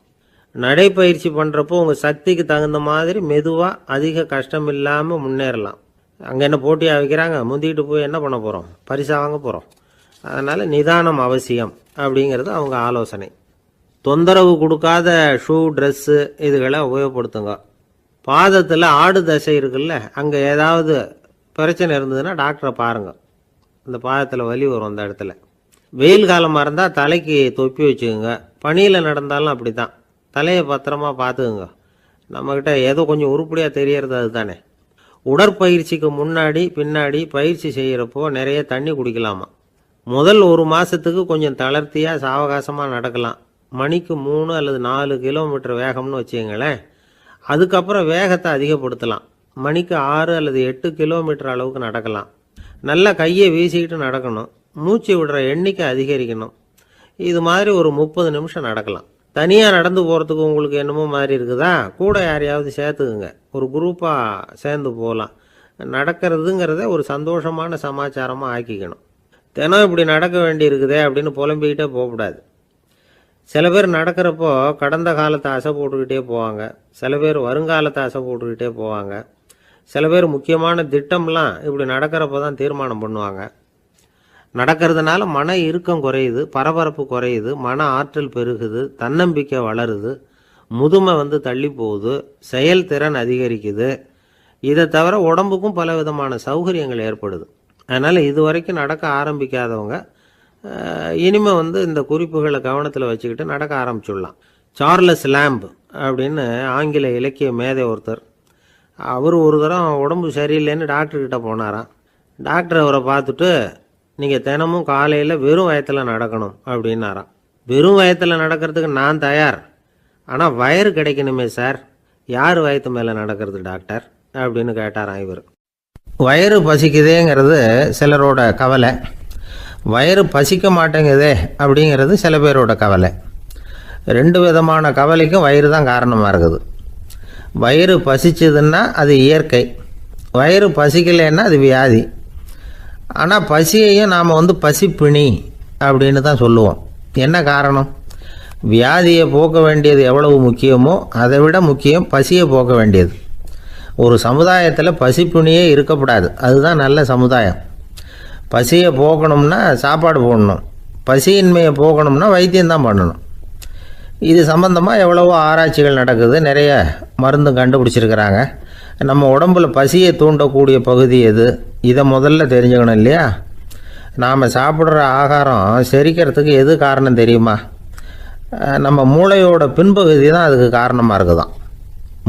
நடைப்பயிற்சி பண்ணுறப்போ உங்கள் சக்திக்கு தகுந்த மாதிரி மெதுவாக அதிக கஷ்டம் இல்லாமல் முன்னேறலாம். அங்கே என்ன போட்டியாக வைக்கிறாங்க? முந்திக்கிட்டு போய் என்ன பண்ண போகிறோம்? பரிசாக வாங்க போகிறோம். அதனால் நிதானம் அவசியம் அப்படிங்கிறது அவங்க ஆலோசனை. தொந்தரவு கொடுக்காத ஷூ, ட்ரெஸ்ஸு இதுகளை உபயோகப்படுத்துங்க. பாதத்தில் ஆடு தசை இருக்குல்ல, அங்கே ஏதாவது பிரச்சனை இருந்ததுன்னா டாக்டரை பாருங்கள். அந்த பாதத்தில் வலி வரும் அந்த இடத்துல. வெயில் காலமாக இருந்தால் தலைக்கு தொப்பி வச்சுக்கோங்க. பனியில் நடந்தாலும் அப்படி தான். தலையை பத்திரமா பார்த்துக்குங்க. நம்மக்கிட்ட ஏதோ கொஞ்சம் உருப்படியாக தெரியறது அதுதானே. உடற்பயிற்சிக்கு முன்னாடி பின்னாடி பயிற்சி செய்கிறப்போ நிறைய தண்ணி குடிக்கலாமா. முதல் 1 மாதத்துக்கு கொஞ்சம் தளர்த்தியாக சாவகாசமாக நடக்கலாம். மணிக்கு 3 அல்லது 4 கிலோமீட்டர் வேகம்னு வச்சுங்களேன். அதுக்கப்புறம் வேகத்தை அதிகப்படுத்தலாம். மணிக்கு 6 அல்லது 8 கிலோமீட்டர் அளவுக்கு நடக்கலாம். நல்லா கையை வீசிக்கிட்டு நடக்கணும். மூச்சு விடுற எண்ணிக்கை அதிகரிக்கணும். இது மாதிரி ஒரு 30 நிமிஷம் நடக்கலாம். தனியாக நடந்து போகிறதுக்கு உங்களுக்கு என்னமோ மாதிரி இருக்குதா? கூட யாரையாவது சேர்த்துக்குங்க. ஒரு குரூப்பாக சேர்ந்து போகலாம். நடக்கிறதுங்கிறத ஒரு சந்தோஷமான சமாச்சாரமாக ஆக்கிக்கணும். தினம் இப்படி நடக்க வேண்டி இருக்குதே அப்படின்னு புலம்பிக்கிட்டே போகக்கூடாது. சில பேர் நடக்கிறப்போ கடந்த காலத்தை ஆசை போட்டுக்கிட்டே போவாங்க. சில பேர் வருங்காலத்தை ஆசை போட்டுக்கிட்டே போவாங்க. சில பேர் முக்கியமான திட்டம்லாம் இப்படி நடக்கிறப்ப தான் தீர்மானம் பண்ணுவாங்க. நடக்கிறதுனால மன இறுக்கம் குறையுது, பரபரப்பு குறையுது, மன ஆற்றல் பெருகுது, தன்னம்பிக்கை வளருது, முதுமை தள்ளி போகுது, செயல்திறன் அதிகரிக்குது. இதை தவிர உடம்புக்கும் பல விதமான சௌகரியங்கள் ஏற்படுது. அதனால் இது வரைக்கும் நடக்க ஆரம்பிக்காதவங்க இனிமேல் இந்த குறிப்புகளை கவனத்தில் வச்சுக்கிட்டு நடக்க ஆரம்பிச்சுடலாம். சார்லஸ் லேம்ப் அப்படின்னு ஆங்கில இலக்கிய மேதை ஒருத்தர், அவர் ஒரு தரம் உடம்பு சரியில்லைன்னு டாக்டர்கிட்ட போனாராம். டாக்டர் அவரை பார்த்துட்டு, நீங்கள் தினமும் காலையில் வெறும் வயத்தில் நடக்கணும் அப்படின்னாராம். வெறும் வயத்தில் நடக்கிறதுக்கு நான் தயார், ஆனால் வயிறு கிடைக்கணுமே சார். யார் வயத்து மேலே நடக்கிறது டாக்டர் அப்படின்னு கேட்டாராம் இவர். வயிறு பசிக்குதேங்கிறது சிலரோட கவலை, வயிறு பசிக்க மாட்டேங்குதே அப்படிங்கிறது சில பேரோட கவலை. 2 விதமான கவலைக்கும் வயிறு தான் காரணமாக இருக்குது. வயிறு பசிச்சதுன்னா அது இயற்கை, வயிறு பசிக்கலைன்னா அது வியாதி. ஆனால் பசியையும் நாம் பசிப்பிணி அப்படின்னு தான் சொல்லுவோம். என்ன காரணம்? வியாதியை போக்க வேண்டியது எவ்வளவு முக்கியமோ அதை விட முக்கியம் பசியை போக்க வேண்டியது. ஒரு சமுதாயத்தில் பசிப்பிணியே இருக்கக்கூடாது, அதுதான் நல்ல சமுதாயம். பசியை போக்கணும்னா சாப்பாடு போடணும், பசியின்மையை போக்கணும்னா வைத்தியம்தான் பண்ணணும். இது சம்பந்தமாக எவ்வளவோ ஆராய்ச்சிகள் நடக்குது, நிறைய மருந்து கண்டுபிடிச்சிருக்கிறாங்க. நம்ம உடம்புல பசியை தூண்டக்கூடிய பகுதி எது, இதை முதல்ல தெரிஞ்சுக்கணும் இல்லையா? நாம் சாப்பிட்ற ஆகாரம் செரிக்கிறதுக்கு எது காரணம் தெரியுமா? நம்ம மூளையோட பின்பகுதி தான் அதுக்கு காரணமாக இருக்குதாம்.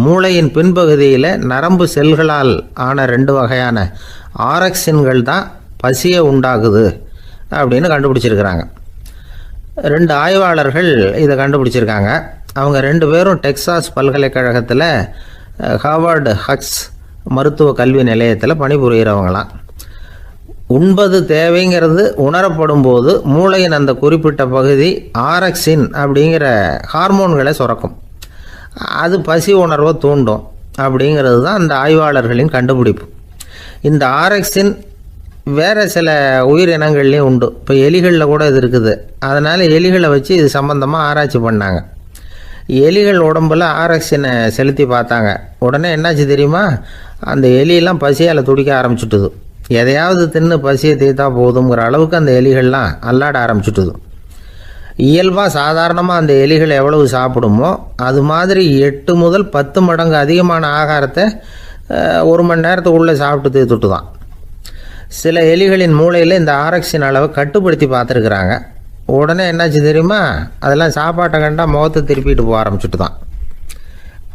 மூளையின் பின்பகுதியில் நரம்பு செல்களால் ஆன 2 வகையான ஆரக்சின்கள் தான் பசியை உண்டாக்குது அப்படின்னு கண்டுபிடிச்சிருக்கிறாங்க. 2 ஆய்வாளர்கள் இதை கண்டுபிடிச்சிருக்காங்க. அவங்க 2 பேரும் டெக்சாஸ் பல்கலைக்கழகத்தில் ஹார்வர்டு ஹக்ஸ் மருத்துவ கல்வி நிலையத்தில் பணிபுரிகிறவங்களாம். உண்பது தேவைங்கிறது உணரப்படும் போது மூளையின் அந்த குறிப்பிட்ட பகுதி ஆரக்சின் அப்படிங்கிற ஹார்மோன்களை சுரக்கும். அது பசி உணர்வை தூண்டும் அப்படிங்கிறது தான் அந்த ஆய்வாளர்களின் கண்டுபிடிப்பு. இந்த ஆரக்சின் வேறு சில உயிரினங்கள்லேயும் உண்டு. இப்போ எலிகளில் கூட இது இருக்குது. அதனால் எலிகளை வச்சு இது சம்பந்தமாக ஆராய்ச்சி பண்ணாங்க. எலிகள் உடம்பில் ஆரக்சினை செலுத்தி பார்த்தாங்க. உடனே என்னாச்சு தெரியுமா? அந்த எலியெல்லாம் பசியால் துடிக்க ஆரம்பிச்சுட்டுது. எதையாவது தின்னு பசியை தீர்த்தா போதுங்கிற அளவுக்கு அந்த எலிகள்லாம் அல்லாட ஆரம்பிச்சுட்டுது. இயல்பாக சாதாரணமாக அந்த எலிகள் எவ்வளவு சாப்பிடுமோ அது மாதிரி 8 முதல் 10 மடங்கு அதிகமான ஆகாரத்தை 1 மணி நேரத்துக்குள்ளே சாப்பிட்டு தீர்த்துட்டு தான். சில எலிகளின் மூளையில் இந்த ஆரக்சின் அளவை கட்டுப்படுத்தி பார்த்துருக்குறாங்க. உடனே என்னாச்சு தெரியுமா, அதெல்லாம் சாப்பாட்டை கண்டா முகத்தை திருப்பிட்டு போக ஆரம்பிச்சுட்டு தான்.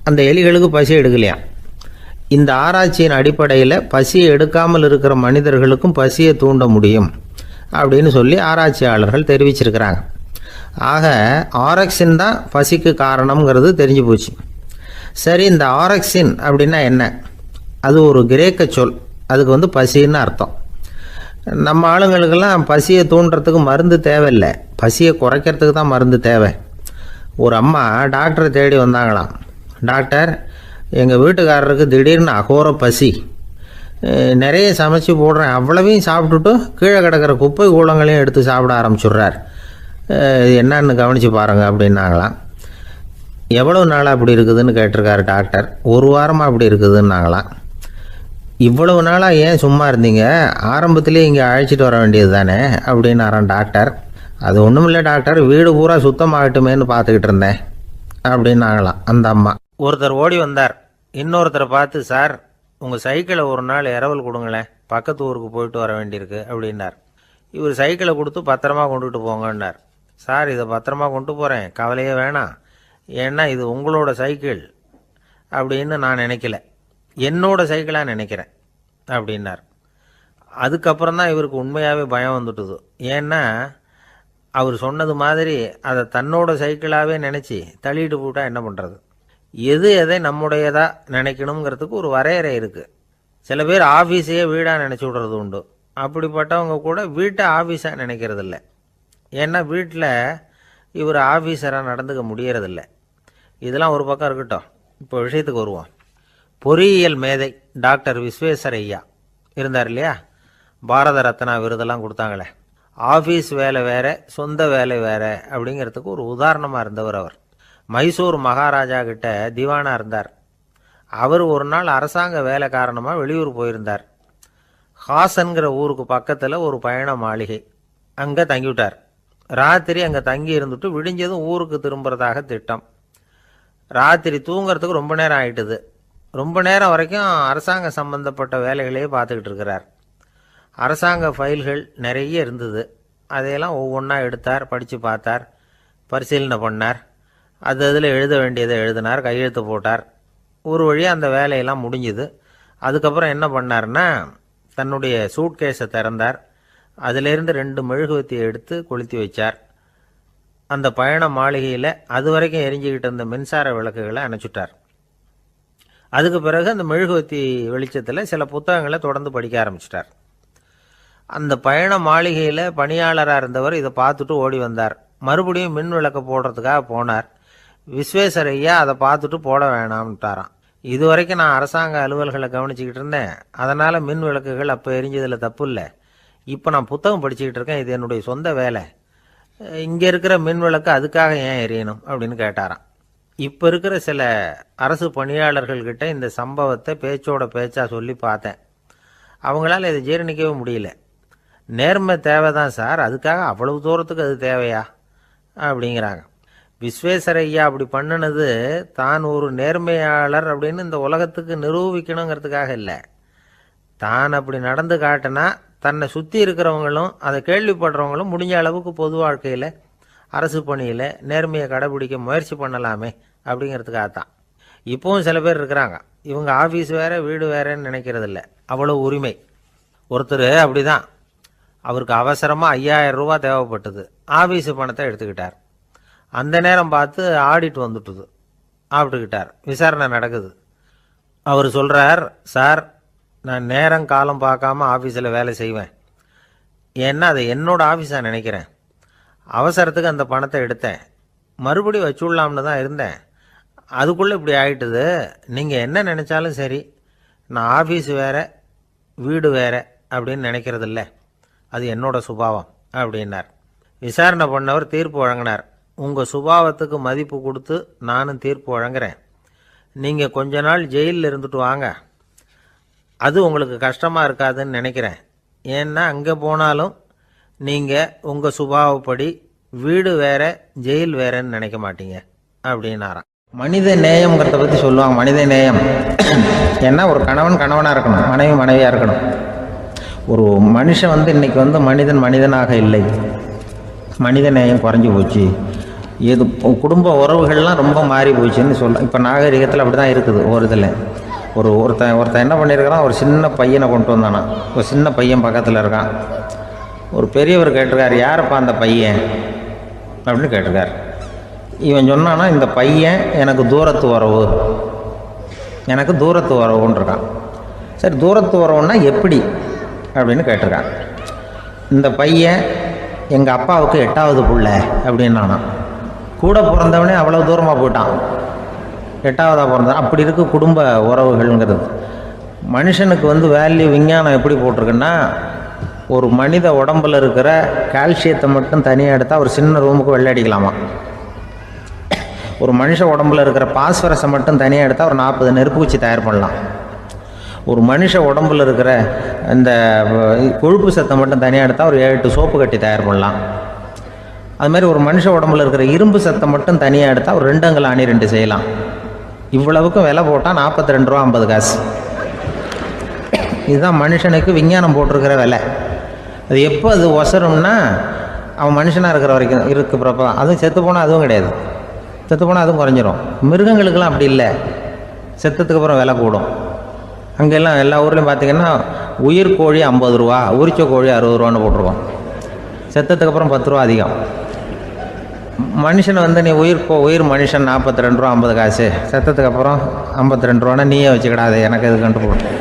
அந்த எலிகளுக்கு பசி எடுக்கலையாம். இந்த ஆராய்ச்சியின் அடிப்படையில் பசியை எடுக்காமல் இருக்கிற மனிதர்களுக்கும் பசியை தூண்ட முடியும் அப்படின்னு சொல்லி ஆராய்ச்சியாளர்கள் தெரிவிச்சிருக்கிறாங்க. ஆக ஆரக்சின் தான் பசிக்கு காரணம்ங்கிறது தெரிஞ்சு போச்சு. சரி, இந்த ஆரக்சின் அப்படின்னா என்ன? அது ஒரு கிரேக்க சொல். அதுக்கு பசின்னு அர்த்தம். நம்ம ஆளுங்களுக்கெல்லாம் பசியை தூண்டுறதுக்கு மருந்து தேவையில்லை, பசியை குறைக்கிறதுக்கு தான் மருந்து தேவை. ஒரு அம்மா டாக்டரை தேடி வந்தாங்களாம். டாக்டர், எங்கள் வீட்டுக்காரருக்கு திடீர்னு அகோர பசி, நிறைய சமைச்சு போடுறேன், அவ்வளவையும் சாப்பிட்டுட்டு கீழே கிடக்கிற குப்பை கூலங்களையும் எடுத்து சாப்பிட ஆரம்பிச்சுட்றார், என்னன்னு கவனித்து பாருங்கள் அப்படின்னாங்களாம். எவ்வளோ நாளாக அப்படி இருக்குதுன்னு கேட்டிருக்காரு டாக்டர். 1 வாரமாக அப்படி இருக்குதுன்னாங்களாம். இவ்வளவு நாளாக ஏன் சும்மா இருந்தீங்க, ஆரம்பத்திலே இங்கே அழைச்சிட்டு வர வேண்டியது தானே அப்படின்னாரான் டாக்டர். அது ஒன்றும் இல்லை டாக்டர், வீடு பூரா சுத்தமாகட்டுமேன்னு பார்த்துக்கிட்டு இருந்தேன் அப்படின்னாங்களாம் அந்த அம்மா. ஒருத்தர் ஓடி வந்தார். இன்னொருத்தரை பார்த்து, சார் உங்கள் சைக்கிளை ஒரு நாள் இரவல் கொடுங்களேன், பக்கத்து ஊருக்கு போயிட்டு வர வேண்டியிருக்கு அப்படின்னார். இவர் சைக்கிளை கொடுத்து பத்திரமா கொண்டுகிட்டு போங்கன்னார். சார் இதை பத்திரமா கொண்டு போகிறேன், கவலையே வேணாம், ஏன்னா இது உங்களோட சைக்கிள் அப்படின்னு நான் நினைக்கல, என்னோட சைக்கிளாக நினைக்கிறேன் அப்படின்னார். அதுக்கப்புறம் தான் இவருக்கு உண்மையாகவே பயம் வந்துட்டுது. ஏன்னா அவர் சொன்னது மாதிரி அதை தன்னோட சைக்கிளாகவே நினச்சி தள்ளிட்டு போட்டால் என்ன பண்ணுறது? எது எதை நம்முடையதாக நினைக்கணுங்கிறதுக்கு ஒரு வரையறை இருக்குது. சில பேர் ஆஃபீஸையே வீடாக நினச்சி விடுறது உண்டு. அப்படிப்பட்டவங்க கூட வீட்டை ஆஃபீஸாக நினைக்கிறதில்ல. ஏன்னா வீட்டில் இவர் ஆஃபீஸராக நடந்துக்க முடியறதில்ல. இதெல்லாம் ஒரு பக்கம் இருக்கட்டும், இப்போ விஷயத்துக்கு வருவோம். பொறியியல் மேதை டாக்டர் விஸ்வேஸ்வரய்யா இருந்தார் இல்லையா, பாரத ரத்னா விருதெல்லாம் கொடுத்தாங்களே. ஆஃபீஸ் வேலை வேற, சொந்த வேலை வேற அப்படிங்கிறதுக்கு ஒரு உதாரணமாக இருந்தவர் அவர். மைசூர் மகாராஜா கிட்ட திவானா இருந்தார். அவர் ஒரு நாள் அரசாங்க வேலை காரணமாக வெளியூர் போயிருந்தார். ஹாசன்கிற ஊருக்கு பக்கத்தில் ஒரு பயண மாளிகை, அங்கே தங்கிவிட்டார். ராத்திரி அங்கே தங்கி இருந்துட்டு விடிஞ்சதும் ஊருக்கு திரும்புறதாக திட்டம். ராத்திரி தூங்கிறதுக்கு ரொம்ப நேரம் ஆயிட்டுது. ரொம்ப நேரம் வரைக்கும் அரசாங்க சம்பந்தப்பட்ட வேலைகளையே பார்த்துக்கிட்டு இருக்கிறார். அரசாங்க ஃபைல்கள் நிறைய இருந்தது. அதையெல்லாம் ஒவ்வொன்றா எடுத்தார், படித்து பார்த்தார், பரிசீலனை பண்ணார். அதில் எழுத வேண்டியதை எழுதினார், கையெழுத்து போட்டார். ஒரு வழியாக அந்த வேலையெல்லாம் முடிஞ்சுது. அதுக்கப்புறம் என்ன பண்ணார்னா, தன்னுடைய சூட்கேஸை திறந்தார். அதிலிருந்து 2 மெழுகுவத்தியை எடுத்து கொளுத்தி வச்சார். அந்த பயண மாளிகையில் அது வரைக்கும் எரிஞ்சுக்கிட்டு இருந்த மின்சார விளக்குகளை அணைச்சிட்டார். அதுக்கு பிறகு அந்த மெழுகுவத்தி வெளிச்சத்தில் சில புத்தகங்களை தொடர்ந்து படிக்க ஆரம்பிச்சிட்டார். அந்த பயண மாளிகையில் பணியாளராக இருந்தவர் இதை பார்த்துட்டு ஓடி வந்தார். மறுபடியும் மின் விளக்க போடுறதுக்காக போனார். விஸ்வேஸ்வரய்யா அதை பார்த்துட்டு போட வேணாம்ட்டாராம். இது வரைக்கும் நான் அரசாங்க அலுவல்களை கவனிச்சுக்கிட்டு இருந்தேன், அதனால் மின் விளக்குகள் அப்போ எரிஞ்சதில் தப்பு இல்லை. இப்போ நான் புத்தகம் படிச்சுக்கிட்டு இருக்கேன், இது என்னுடைய சொந்த வேலை, இங்கே இருக்கிற மின் விளக்கு அதுக்காக ஏன் எரியணும் அப்படின்னு கேட்டாராம். இப்போ இருக்கிற சில அரசு பணியாளர்கள்கிட்ட இந்த சம்பவத்தை பேச்சோட பேச்சா சொல்லி பார்த்தேன். அவங்களால இதை ஜீரணிக்கவே முடியல. நேர்மை தேவைதான் சார், அதுக்காக அவ்வளவு தூரத்துக்கு அது தேவையா அப்படிங்கிறாங்க. விஸ்வேஸ்வரய்யா அப்படி பண்ணினது தான் ஒரு நேர்மையாளர் அப்படின்னு இந்த உலகத்துக்கு நிரூபிக்கணுங்கிறதுக்காக இல்லை. தான் அப்படி நடந்து காட்டினா தன்னை சுற்றி இருக்கிறவங்களும் அதை கேள்விப்படுறவங்களும் முடிஞ்ச அளவுக்கு பொது வாழ்க்கையில் அரசு பணியில் நேர்மையை கடைபிடிக்க முயற்சி பண்ணலாமே அப்படிங்கிறதுக்காகத்தான். இப்போவும் சில பேர் இருக்கிறாங்க, இவங்க ஆஃபீஸ் வேறு வீடு வேறேன்னு நினைக்கிறதில்ல, அவ்வளோ உரிமை. ஒருத்தர் அப்படிதான், அவருக்கு அவசரமாக 5000 ரூபா தேவைப்பட்டது. ஆஃபீஸு பணத்தை எடுத்துக்கிட்டார். அந்த நேரம் பார்த்து ஆடிட் வந்துட்டுது, ஆப்பிட்டுக்கிட்டார். விசாரணை நடக்குது. அவர் சொல்கிறார், சார் நான் நேரம் காலம் பார்க்காம ஆஃபீஸில் வேலை செய்வேன், ஏன்னா அதை என்னோட ஆஃபீஸாக நினைக்கிறேன். அவசரத்துக்கு அந்த பணத்தை எடுத்தேன், மறுபடியும் வச்சுடலாம்னு தான் இருந்தேன், அதுக்குள்ளே இப்படி ஆகிட்டுது. நீங்கள் என்ன நினச்சாலும் சரி, நான் ஆஃபீஸ் வேறு வீடு வேறு அப்படின்னு நினைக்கிறதில்ல, அது என்னோட சுபாவம் அப்படின்னார். விசாரணை பண்ணவர் தீர்ப்பு வழங்கினார். உங்கள் சுபாவத்துக்கு மதிப்பு கொடுத்து நானும் தீர்ப்பு வழங்குறேன். நீங்கள் கொஞ்ச நாள் ஜெயிலில் இருந்துட்டு வாங்க, அது உங்களுக்கு கஷ்டமாக இருக்காதுன்னு நினைக்கிறேன். ஏன்னா அங்கே போனாலும் நீங்கள் உங்கள் சுபாவப்படி வீடு வேற ஜெயில் வேறன்னு நினைக்க மாட்டீங்க அப்படின்னாராம். மனித நேயம்ங்கிறத பற்றி சொல்லுவாங்க. மனித நேயம் ஏன்னா ஒரு கணவன் கணவனாக இருக்கணும், மனைவி மனைவியாக இருக்கணும். ஒரு மனுஷன் இன்றைக்கி மனிதன் மனிதனாக இல்லை, மனித நேயம் குறைஞ்சி போச்சு, குடும்ப உறவுகள்லாம் ரொம்ப மாறி போச்சுன்னு சொல்லலாம். இப்போ நாகரிகத்தில் அப்படி தான் இருக்குது. ஒரு இதில் ஒருத்தன் என்ன பண்ணியிருக்கிறான், ஒரு சின்ன பையனை கொண்டு வந்தானா. ஒரு சின்ன பையன் பக்கத்தில் இருக்கான். ஒரு பெரியவர் கேட்டிருக்கார், யாரப்பா அந்த பையன் அப்படின்னு கேட்டிருக்கார். இவன் சொன்னான்னா, இந்த பையன் எனக்கு தூரத்து உறவுன்னு இருக்கான். சரி, தூரத்து உறவுன்னா எப்படி அப்படின்னு கேட்டிருக்கான். இந்த பையன் எங்கள் அப்பாவுக்கு 8வது பிள்ளை அப்படின்னானா. கூட பிறந்தவனே அவ்வளோ தூரமாக போயிட்டான், 8வதாக பிறந்தான். அப்படி இருக்குது குடும்ப உறவுகள்ங்கிறது. மனுஷனுக்கு வேல்யூ விஞ்ஞானம் எப்படி போட்டிருக்குன்னா, ஒரு மனித உடம்பில் இருக்கிற கால்சியத்தை மட்டும் தனியாக எடுத்தால் ஒரு சின்ன ரூமுக்கு வெள்ளை அடிக்கலாமா. ஒரு மனுஷ உடம்பில் இருக்கிற பாஸ்பரஸை மட்டும் தனியாக எடுத்தால் ஒரு 40 நெருப்பு வச்சு தயார் பண்ணலாம். ஒரு மனுஷ உடம்பில் இருக்கிற இந்த கொழுப்பு சத்தை மட்டும் தனியாக எடுத்தால் ஒரு 7-8 சோப்பு கட்டி தயார் பண்ணலாம். அதுமாதிரி ஒரு மனுஷ உடம்புல இருக்கிற இரும்பு சத்தை மட்டும் தனியாக எடுத்தால் ஒரு 2 அங்குல ஆணி 2 செய்யலாம். இவ்வளவுக்கும் விலை போட்டால் 42 ரூபா 50 காசு. இதுதான் மனுஷனுக்கு விஞ்ஞானம் போட்டிருக்கிற விலை. அது எப்போ அது ஒசரும்னா, அவன் மனுஷனாக இருக்கிற வரைக்கும் இருக்கிறப்ப. அதுவும் செத்து போனால் அதுவும் கிடையாது, செத்து போனால் அதுவும் குறைஞ்சிரும். மிருகங்களுக்கெல்லாம் அப்படி இல்லை, செத்ததுக்கு அப்புறம் விலை கூடும். அங்கெல்லாம் எல்லா ஊர்லேயும் பார்த்திங்கன்னா உயிர் கோழி 50 ரூபா, உரிச்ச கோழி 60 ரூபான்னு போட்டிருக்கோம். செத்ததுக்கு அப்புறம் 10 ரூபா அதிகம். மனுஷன் நீ உயிர் மனுஷன் 42 ரூபா 50 காசு, செத்ததுக்கு அப்புறம் 52 ரூபான்னா நீயே வச்சுக்கிடாது, எனக்கு இது கண்டு போடும்.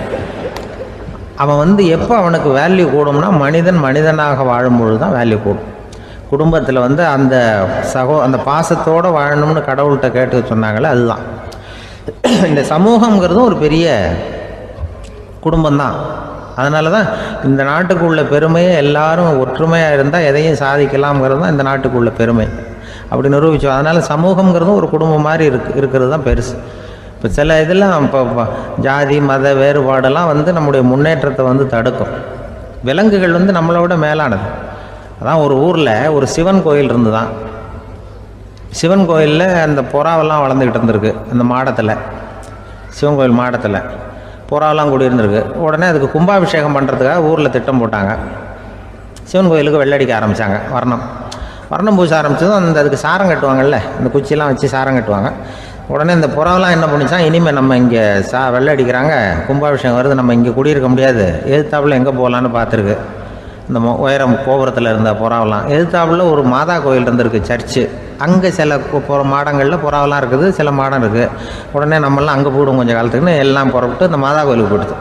அவன் எப்போ அவனுக்கு வேல்யூ கூடும்னா, மனிதன் மனிதனாக வாழும்பொழுது தான் வேல்யூ கூடும். குடும்பத்தில் அந்த அந்த பாசத்தோடு வாழணும்னு கடவுள்கிட்ட கேட்டு சொன்னாங்களே, அதுதான். இந்த சமூகங்கிறதும் ஒரு பெரிய குடும்பம்தான். அதனால தான் இந்த நாட்டுக்கு உள்ள பெருமையை எல்லாரும் ஒற்றுமையாக இருந்தால் எதையும் சாதிக்கலாம்ங்கிறது தான் இந்த நாட்டுக்கு உள்ள பெருமை. அப்படி நிரூபித்தோம். அதனால் சமூகங்கிறதும் ஒரு குடும்பம் மாதிரி இருக்கிறது தான் பெருசு. இப்போ சில இதெல்லாம் இப்போ ஜாதி மத வேறுபாடெல்லாம் நம்முடைய முன்னேற்றத்தை தடுக்கும். விலங்குகள் நம்மளை மேலானது. அதான் ஒரு ஊரில் ஒரு சிவன் கோயில் இருந்து தான். சிவன் கோயிலில் அந்த புறாவெல்லாம் வளர்ந்துக்கிட்டு இருந்திருக்கு. அந்த மாடத்தில், சிவன் கோயில் மாடத்தில் புறாவெல்லாம் கூடியிருந்திருக்கு. உடனே அதுக்கு கும்பாபிஷேகம் பண்ணுறதுக்காக ஊரில் திட்டம் போட்டாங்க. சிவன் கோயிலுக்கு வெள்ளடிக்க ஆரம்பித்தாங்க. வர்ணம் பூச ஆரம்பித்ததும் அதுக்கு சாரம் கட்டுவாங்கள்ல, இந்த குச்சியெல்லாம் வச்சு சாரம் கட்டுவாங்க. உடனே இந்த புறாவெல்லாம் என்ன பண்ணிச்சான், இனிமேல் நம்ம இங்கே வெள்ளை அடிக்கிறாங்க, கும்பாபிஷேகம் வருது, நம்ம இங்கே குடியிருக்க முடியாது, எதிர்த்தாப்புல எங்கே போகலான்னு பார்த்துருக்கு. இந்த உயரம் கோபுரத்தில் இருந்த புறாவெல்லாம் எதிர்த்தாப்புல ஒரு மாதா கோயில் இருந்திருக்கு, சர்ச்சு. அங்கே சில மாடங்களில் புறாவெல்லாம் இருக்குது, சில மாடம் இருக்குது. உடனே நம்மளாம் அங்கே போய்டும் கொஞ்சம் காலத்துக்குன்னு எல்லாம் புறப்பட்டு இந்த மாதா கோயிலுக்கு போயிடுது.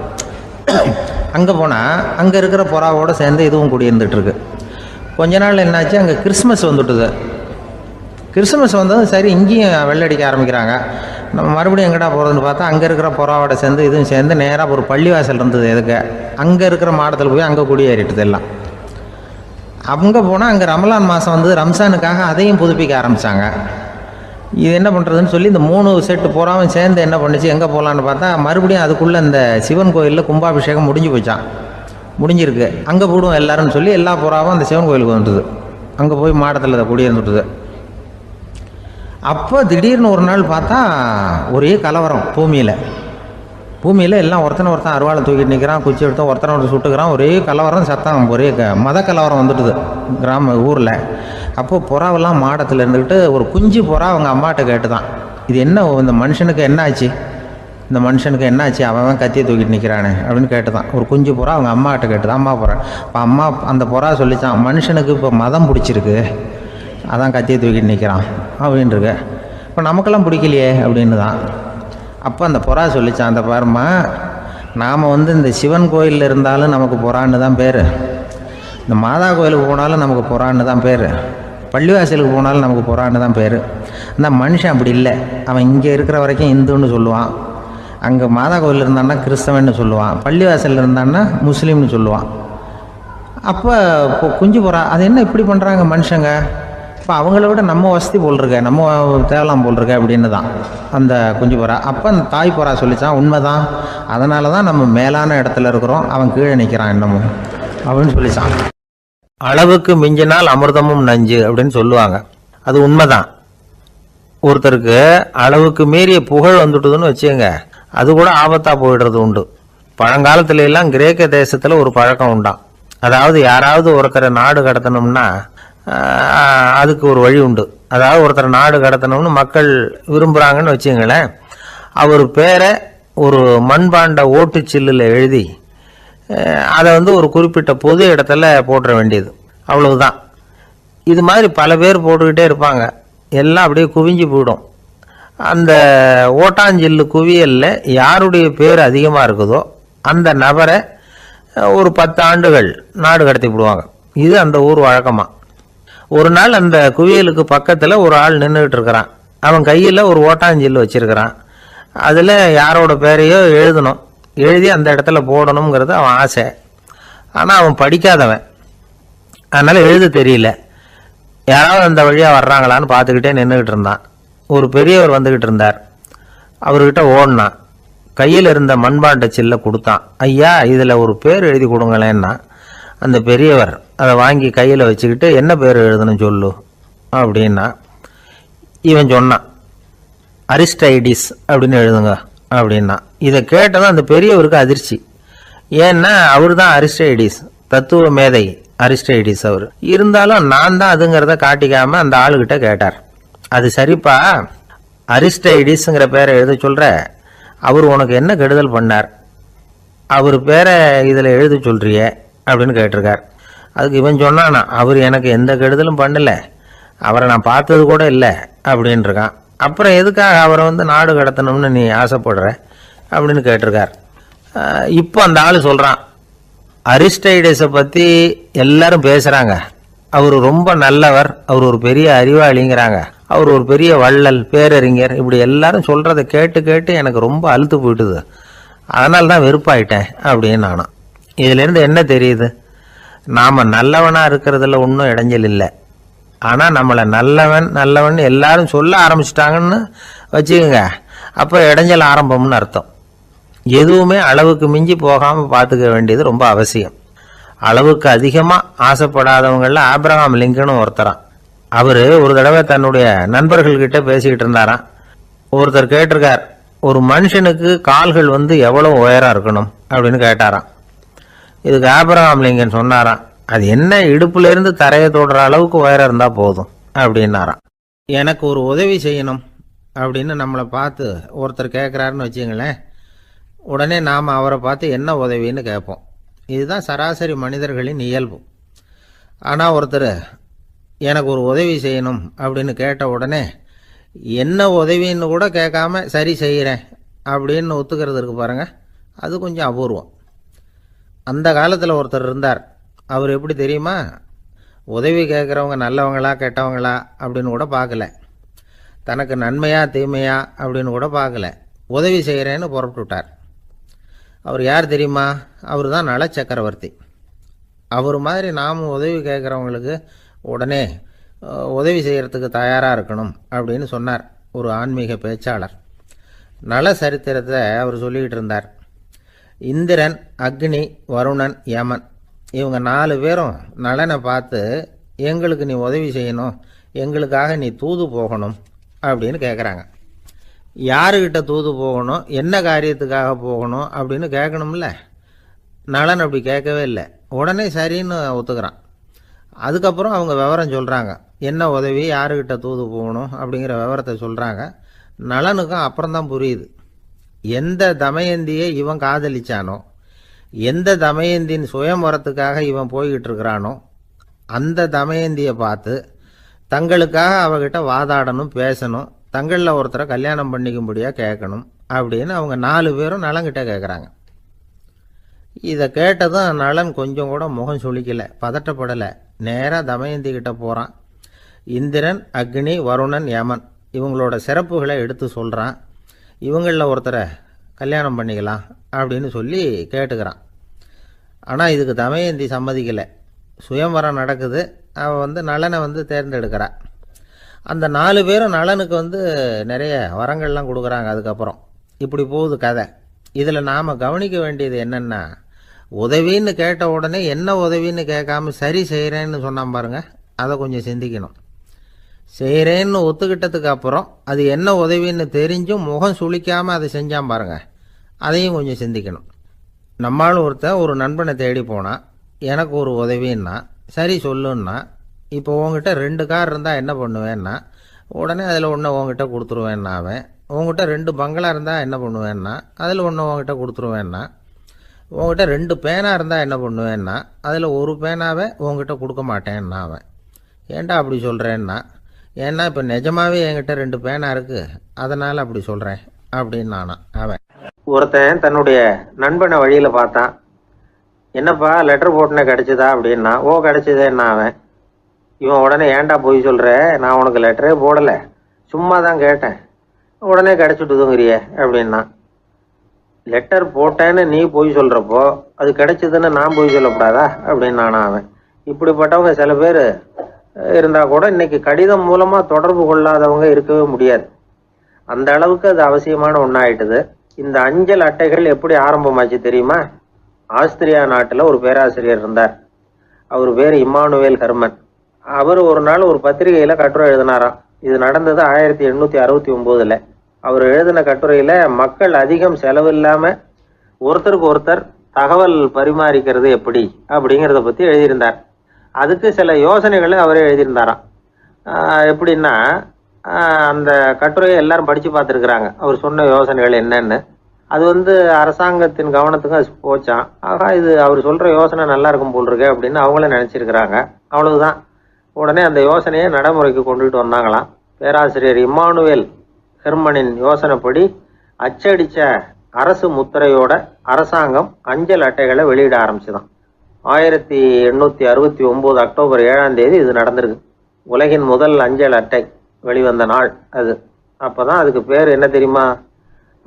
அங்கே போனால் அங்கே இருக்கிற புறாவோடு சேர்ந்து இதுவும் குடியிருந்துட்டுருக்கு. கொஞ்ச நாள் என்னாச்சு, அங்கே கிறிஸ்மஸ் வந்துட்டுது. கிறிஸ்மஸ் வந்ததும் சரி இங்கேயும் வெள்ளடிக்க ஆரம்பிக்கிறாங்க. நம்ம மறுபடியும் எங்கடா போகிறதுன்னு பார்த்தா அங்கே இருக்கிற புறாவோட சேர்ந்து இதுவும் சேர்ந்து நேராக ஒரு பள்ளிவாசல் இருந்தது. எதுக்கு அங்கே இருக்கிற மாடத்தில் போய் அங்கே குடியேறிட்டுது எல்லாம். அங்கே போனால் அங்கே ரமலான் மாதம் ரம்ஜானுக்காக அதையும் புதுப்பிக்க ஆரம்பித்தாங்க. இது என்ன பண்ணுறதுன்னு சொல்லி இந்த 3 செட்டு புறாவும் சேர்ந்து என்ன பண்ணிச்சு, எங்கே போகலான்னு பார்த்தா மறுபடியும் அதுக்குள்ளே இந்த சிவன் கோயிலில் கும்பாபிஷேகம் முடிஞ்சிருக்கு. அங்கே போடுவோம் எல்லாருன்னு சொல்லி எல்லா புறாவும் அந்த சிவன் கோயிலுக்கு வந்துட்டுது. அங்கே போய் மாடத்தில் அதை குடியிருந்துட்டுது. அப்போ திடீர்னு ஒரு நாள் பார்த்தா ஒரே கலவரம் பூமியில் எல்லாம் ஒருத்தன் அருவாளை தூக்கிட்டு நிற்கிறான், குச்சி எடுத்து ஒருத்தனை சுட்டுக்கிறான். ஒரே கலவரம், சத்தம், ஒரே மத கலவரம் வந்துட்டுது ஊரில். அப்போது புறாவெல்லாம் மாடத்தில் இருந்துக்கிட்டு ஒரு குஞ்சு புறா அவங்க அம்மாட்ட கேட்டு தான், இது என்ன, இந்த மனுஷனுக்கு என்ன ஆச்சு, அவன் கத்தியை தூக்கிட்டு நிற்கிறானே அப்படின்னு கேட்டு தான். ஒரு குஞ்சு புறா அவங்க அம்மாட்ட கேட்டுதான், அம்மா புறா. இப்போ அம்மா அந்த புறா சொல்லித்தான், மனுஷனுக்கு இப்போ மதம் பிடிச்சிருக்கு, அதான் கத்தியை தூக்கிட்டு நிற்கிறான் அப்படின்ருக்கு. இப்போ நமக்கெல்லாம் பிடிக்கலையே அப்படின்னு தான். அப்போ அந்த புறா சொல்லித்தான், அந்த பாருமா, நாம் இந்த சிவன் கோயிலில் இருந்தாலும் நமக்கு புறான்னு தான் பேர், இந்த மாதா கோயிலுக்கு போனாலும் நமக்கு புறான்னு தான் பேர், பள்ளிவாசலுக்கு போனாலும் நமக்கு புறான்னு தான் பேர். அந்த மனுஷன் அப்படி இல்லை. அவன் இங்கே இருக்கிற வரைக்கும் இந்துன்னு சொல்லுவான், அங்கே மாதா கோயில் இருந்தான்னா கிறிஸ்தவன்னு சொல்லுவான், பள்ளிவாசலில் இருந்தான்னா முஸ்லீம்னு சொல்லுவான். அப்போ குஞ்சு புறா அது என்ன இப்படி பண்ணுறாங்க மனுஷங்க, இப்போ அவங்கள விட நம்ம வசதி போல் இருக்க, நம்ம தேவலாம் போல் இருக்க அப்படின்னு தான் அந்த குஞ்சு புறா. அப்போ அந்த தாய் புறா சொல்லித்தான், உண்மைதான், அதனால தான் நம்ம மேலான இடத்துல இருக்கிறோம், அவன் கீழே நிற்கிறான் இன்னமும் அப்படின்னு சொல்லித்தான். அளவுக்கு மிஞ்சினால் அமிர்தமும் நஞ்சு அப்படின்னு சொல்லுவாங்க. அது உண்மைதான். ஒருத்தருக்கு அளவுக்கு மீறிய புகழ் வந்துட்டுதுன்னு வச்சுங்க, அது கூட ஆபத்தா போயிடுறது உண்டு. பழங்காலத்துல எல்லாம் கிரேக்க தேசத்துல ஒரு பழக்கம் உண்டாம். அதாவது யாராவது ஒருத்தரை நாடு கடத்தணும்னா அதுக்கு ஒரு வழி உண்டு. அதாவது ஒருத்தரை நாடு கடத்தணும்னு மக்கள் விரும்புகிறாங்கன்னு வச்சுங்களேன், அவர் பேரை ஒரு மண்பாண்ட ஓட்டுச்சில்லில் எழுதி அதை ஒரு குறிப்பிட்ட பொது இடத்துல போட்டுற வேண்டியது, அவ்வளவுதான். இது மாதிரி பல பேர் போட்டுக்கிட்டே இருப்பாங்க, எல்லாம் அப்படியே குவிஞ்சு போயிடும். அந்த ஓட்டாஞ்சில்லு குவியலில் யாருடைய பேர் அதிகமாக இருக்குதோ அந்த நபரை ஒரு 10 ஆண்டுகள் நாடு கடத்தி விடுவாங்க. இது அந்த ஊர் வழக்கமாக. ஒரு நாள் அந்த குவியலுக்கு பக்கத்தில் ஒரு ஆள் நின்றுக்கிட்டு இருக்கிறான். அவன் கையில் ஒரு ஓட்டாஞ்சில்லு வச்சிருக்கிறான். அதில் யாரோட பேரையோ எழுதணும், எழுதி அந்த இடத்துல போடணுங்கிறது அவன் ஆசை. ஆனால் அவன் படிக்காதவன், அதனால் எழுத தெரியல. யாராவது அந்த வழியாக வர்றாங்களான்னு பார்த்துக்கிட்டே நின்றுக்கிட்டு இருந்தான். ஒரு பெரியவர் வந்துக்கிட்டு இருந்தார். அவர்கிட்ட ஓடினான். கையில் இருந்த மண்பாண்ட சில்லை கொடுத்தான். ஐயா, இதில் ஒரு பேர் எழுதி கொடுங்களேன்னா அந்த பெரியவர் அதை வாங்கி கையில் வச்சுக்கிட்டு, என்ன பேர் எழுதணும் சொல்லு அப்படின்னா இவன் சொன்னான், அரிஸ்டைடிஸ் அப்படின்னு எழுதுங்க அப்படின்னா. இதை கேட்டதும் அந்த பெரியவருக்கு அதிர்ச்சி. ஏன்னா அவர் தான் அரிஸ்டைடிஸ், தத்துவ மேதை அரிஸ்டைடிஸ் அவர். இருந்தாலும் நான் தான் அதுங்கிறத காட்டிக்காம அந்த ஆளுகிட்ட கேட்டார். அது சரிப்பா, அரிஸ்டைடிஸ்ங்கிற பேரை எழுத சொல்ற, அவர் உனக்கு என்ன கெடுதல் பண்ணார், அவர் பேரை இதில் எழுத சொல்றியே அப்படின்னு கேட்டிருக்கார். அதுக்கு இவன் சொன்னானா, அவர் எனக்கு எந்த கெடுதலும் பண்ணலை, அவரை நான் பார்த்தது கூட இல்லை அப்படின்ட்டுருக்கான். அப்புறம் எதுக்காக அவரை நாடு கடத்தணும்னு நீ ஆசைப்படுற அப்படின்னு கேட்டிருக்கார். இப்போ அந்த ஆள் சொல்கிறான், அரிஸ்டைடஸை பற்றி எல்லாரும் பேசுகிறாங்க, அவர் ரொம்ப நல்லவர், அவர் ஒரு பெரிய அறிவாளிங்கிறாங்க, அவர் ஒரு பெரிய வள்ளல், பேரறிஞர், இப்படி எல்லாரும் சொல்கிறத கேட்டு கேட்டு எனக்கு ரொம்ப அழுத்து போயிட்டுது, அதனால தான் வெறுப்பாயிட்டேன் அப்படின்னு நானும். இதிலேருந்து என்ன தெரியுது, நாம் நல்லவனாக இருக்கிறதுல ஒன்றும் இடைஞ்சல் இல்லை. ஆனால் நம்மளை நல்லவன் நல்லவன் எல்லாரும் சொல்ல ஆரம்பிச்சிட்டாங்கன்னு வச்சுக்கோங்க, அப்போ இடைஞ்சல் ஆரம்பம்னு அர்த்தம். எதுவுமே அளவுக்கு மிஞ்சி போகாமல் பார்த்துக்க வேண்டியது ரொம்ப அவசியம். அளவுக்கு அதிகமாக ஆசைப்படாதவங்களில் ஆப்ரஹாம் லிங்கனும் ஒருத்தரான். அவர் ஒரு தடவை தன்னுடைய நண்பர்கள்கிட்ட பேசிக்கிட்டு இருந்தாராம். ஒருத்தர் கேட்டிருக்கார், ஒரு மனுஷனுக்கு கால்கள் எவ்வளோ உயரம் இருக்கணும் அப்படின்னு கேட்டாராம். இதுக்கு ஆப்ரஹாம் லிங்கன் சொன்னாராம், அது என்ன, இடுப்புலேருந்து தரையை தொடுற அளவுக்கு உயரம் இருந்தால் போதும் அப்படின்னாராம். எனக்கு ஒரு உதவி செய்யணும் அப்படின்னு நம்மளை பார்த்து ஒருத்தர் கேட்குறாருன்னு வச்சுங்களேன், உடனே நாம் அவரை பார்த்து என்ன உதவின்னு கேட்போம். இதுதான் சராசரி மனிதர்களின் இயல்பு. ஆனால் ஒருத்தர் எனக்கு ஒரு உதவி செய்யணும் அப்படின்னு கேட்ட உடனே என்ன உதவின்னு கூட கேட்காம சரி செய்கிறேன் அப்படின்னு ஒத்துக்கிறது இருக்கு பாருங்க, அது கொஞ்சம் அபூர்வம். அந்த காலத்தில் ஒருத்தர் இருந்தார். அவர் எப்படி தெரியுமா, உதவி கேட்குறவங்க நல்லவங்களா கெட்டவங்களா அப்படின்னு கூட பார்க்கல, தனக்கு நன்மையா தீமையா அப்படின்னு கூட பார்க்கல, உதவி செய்கிறேன்னு புறப்பட்டுட்டார். அவர் யார் தெரியுமா, அவர் தான் நல சக்கரவர்த்தி. அவர் மாதிரி நாமும் உதவி கேட்குறவங்களுக்கு உடனே உதவி செய்கிறதுக்கு தயாராக இருக்கணும் அப்படின்னு சொன்னார் ஒரு ஆன்மீக பேச்சாளர். நல சரித்திரத்தை அவர் சொல்லிக்கிட்டு இருந்தார். இந்திரன், அக்னி, வருணன், யமன், இவங்க 4 பேரும் நலனை பார்த்து, எங்களுக்கு நீ உதவி செய்யணும், எங்களுக்காக நீ தூது போகணும் அப்படின்னு கேட்குறாங்க. யாருக்கிட்ட தூது போகணும், என்ன காரியத்துக்காக போகணும் அப்படின்னு கேட்கணும்ல. நலன் அப்படி கேட்கவே இல்லை, உடனே சரின்னு ஒத்துக்கிறான். அதுக்கப்புறம் அவங்க விவரம் சொல்கிறாங்க, என்ன உதவி, யாருக்கிட்ட தூது போகணும் அப்படிங்கிற விவரத்தை சொல்கிறாங்க. நலனுக்கும் அப்புறம்தான் புரியுது, எந்த தமயந்தியை இவன் காதலிச்சானோ, எந்த தமயந்தின் சுயம்பரத்துக்காக இவன் போய்கிட்டு இருக்கிறானோ, அந்த தமயந்தியை பார்த்து தங்களுக்காக அவகிட்ட வாதாடணும், பேசணும், தங்களில் ஒருத்தரை கல்யாணம் பண்ணிக்கும்படியாக கேட்கணும் அப்படின்னு அவங்க 4 பேரும் நலன்கிட்ட கேட்குறாங்க. இதை கேட்டதும் நலன் கொஞ்சம் கூட முகம் சுளிக்கலை, பதட்டப்படலை. நேராக தமயந்தி கிட்ட போகிறான். இந்திரன், அக்னி, வருணன், யமன் இவங்களோட சிறப்புகளை எடுத்து சொல்கிறான். இவங்களில் ஒருத்தரை கல்யாணம் பண்ணிக்கலாம் அப்படின்னு சொல்லி கேட்டுக்கிறான். ஆனால் இதுக்கு தமயந்தி சம்மதிக்கலை. சுயம்வரம் நடக்குது, அவள் நலனை தேர்ந்தெடுக்கிறாள். அந்த 4 பேரும் நலனுக்கு நிறைய வரங்கள்லாம் கொடுக்குறாங்க. அதுக்கப்புறம் இப்படி போகுது கதை. இதில் நாம் கவனிக்க வேண்டியது என்னென்னா, உதவின்னு கேட்ட உடனே என்ன உதவின்னு கேட்காம சரி செய்கிறேன்னு சொன்னான் பாருங்க, அதை கொஞ்சம் சிந்திக்கணும். செய்கிறேன்னு ஒத்துக்கிட்டதுக்கு அப்புறம் அது என்ன உதவின்னு தெரிஞ்சும் முகம் சுளிக்காமல் அதை செஞ்சான் பாருங்க, அதையும் கொஞ்சம் சிந்திக்கணும். நம்மளும் ஒரு நண்பனை தேடி போனான், எனக்கு ஒரு உதவின்னா சரி சொல்லுன்னா, இப்போ உங்ககிட்ட 2 கார் இருந்தால் என்ன பண்ணுவேன்னா உடனே அதில் ஒன்று உங்ககிட்ட கொடுத்துருவேன்னா, அவன் உங்ககிட்ட 2 பங்களா இருந்தால் என்ன பண்ணுவேன்னா அதில் ஒன்று உங்ககிட்ட கொடுத்துருவேன்னா, உங்ககிட்ட 2 பேனா இருந்தால் என்ன பண்ணுவேன்னா அதில் ஒரு பேனாவை உங்ககிட்ட கொடுக்க மாட்டேன்னா, அவன் ஏன்டா அப்படி சொல்கிறேன்னா, ஏன்னா இப்போ நிஜமாவே என்கிட்ட 2 பேனா இருக்குது, அதனால் அப்படி சொல்கிறேன் அப்படின்னு நானான். அவன் ஒருத்தன் தன்னுடைய நண்பனை வழியில் பார்த்தான். என்னப்பா லெட்டர் போட்டுனே கிடச்சிதா அப்படின்னா, ஓ கிடச்சிதேன்னா அவன். இவன் உடனே ஏன்டா போய் சொல்கிற, நான் உனக்கு லெட்டரே போடலை, சும்மா தான் கேட்டேன், உடனே கிடச்சிட்டுதுங்கிறியே அப்படின்னா. லெட்டர் போட்டேன்னு நீ போய் சொல்கிறப்போ அது கிடைச்சதுன்னு நான் போய் சொல்லக்கூடாதா அப்படின்னு நானா அவன். இப்படிப்பட்டவங்க சில பேர் இருந்தால் கூட இன்னைக்கு கடிதம் மூலமாக தொடர்பு கொள்ளாதவங்க இருக்கவே முடியாது. அந்த அளவுக்கு அது அவசியமான ஒன்றாயிட்டுது. இந்த அஞ்சல் அட்டைகள் எப்படி ஆரம்பமாச்சு தெரியுமா? ஆஸ்திரியா நாட்டில் ஒரு பேராசிரியர் இருந்தார். அவர் பேர் இம்மானுவேல் ஹெர்மன். அவர் ஒரு நாள் ஒரு பத்திரிகையில் கட்டுரை எழுதினாராம். இது நடந்தது 1869. அவர் எழுதின கட்டுரையில் மக்கள் அதிகம் செலவு இல்லாமல் ஒருத்தருக்கு ஒருத்தர் தகவல் பரிமாறிக்கிறது எப்படி அப்படிங்கிறத பற்றி எழுதியிருந்தார். அதுக்கு சில யோசனைகளை அவரே எழுதியிருந்தாராம். எப்படின்னா, அந்த கட்டுரையை எல்லாரும் படித்து பார்த்துருக்குறாங்க, அவர் சொன்ன யோசனைகள் என்னன்னு. அது அரசாங்கத்தின் கவனத்துக்கும் அது போச்சான். ஆகா, இது அவர் சொல்கிற யோசனை நல்லா இருக்கும் போல் இருக்கு அப்படின்னு அவங்களே நினச்சிருக்கிறாங்க. அவ்வளவுதான். உடனே அந்த யோசனையை நடைமுறைக்கு கொண்டுகிட்டு வந்தாங்களாம். பேராசிரியர் இம்மானுவேல் ஹெர்மனின் யோசனைப்படி அச்சடித்த அரசு முத்திரையோட அரசாங்கம் அஞ்சல் அட்டைகளை வெளியிட ஆரம்பிச்சுதான். 1869 அக்டோபர் 7ஆம் தேதி இது நடந்திருக்கு. உலகின் முதல் அஞ்சல் அட்டை வெளிவந்த நாள் அது. அப்போதான் அதுக்கு பேர் என்ன தெரியுமா?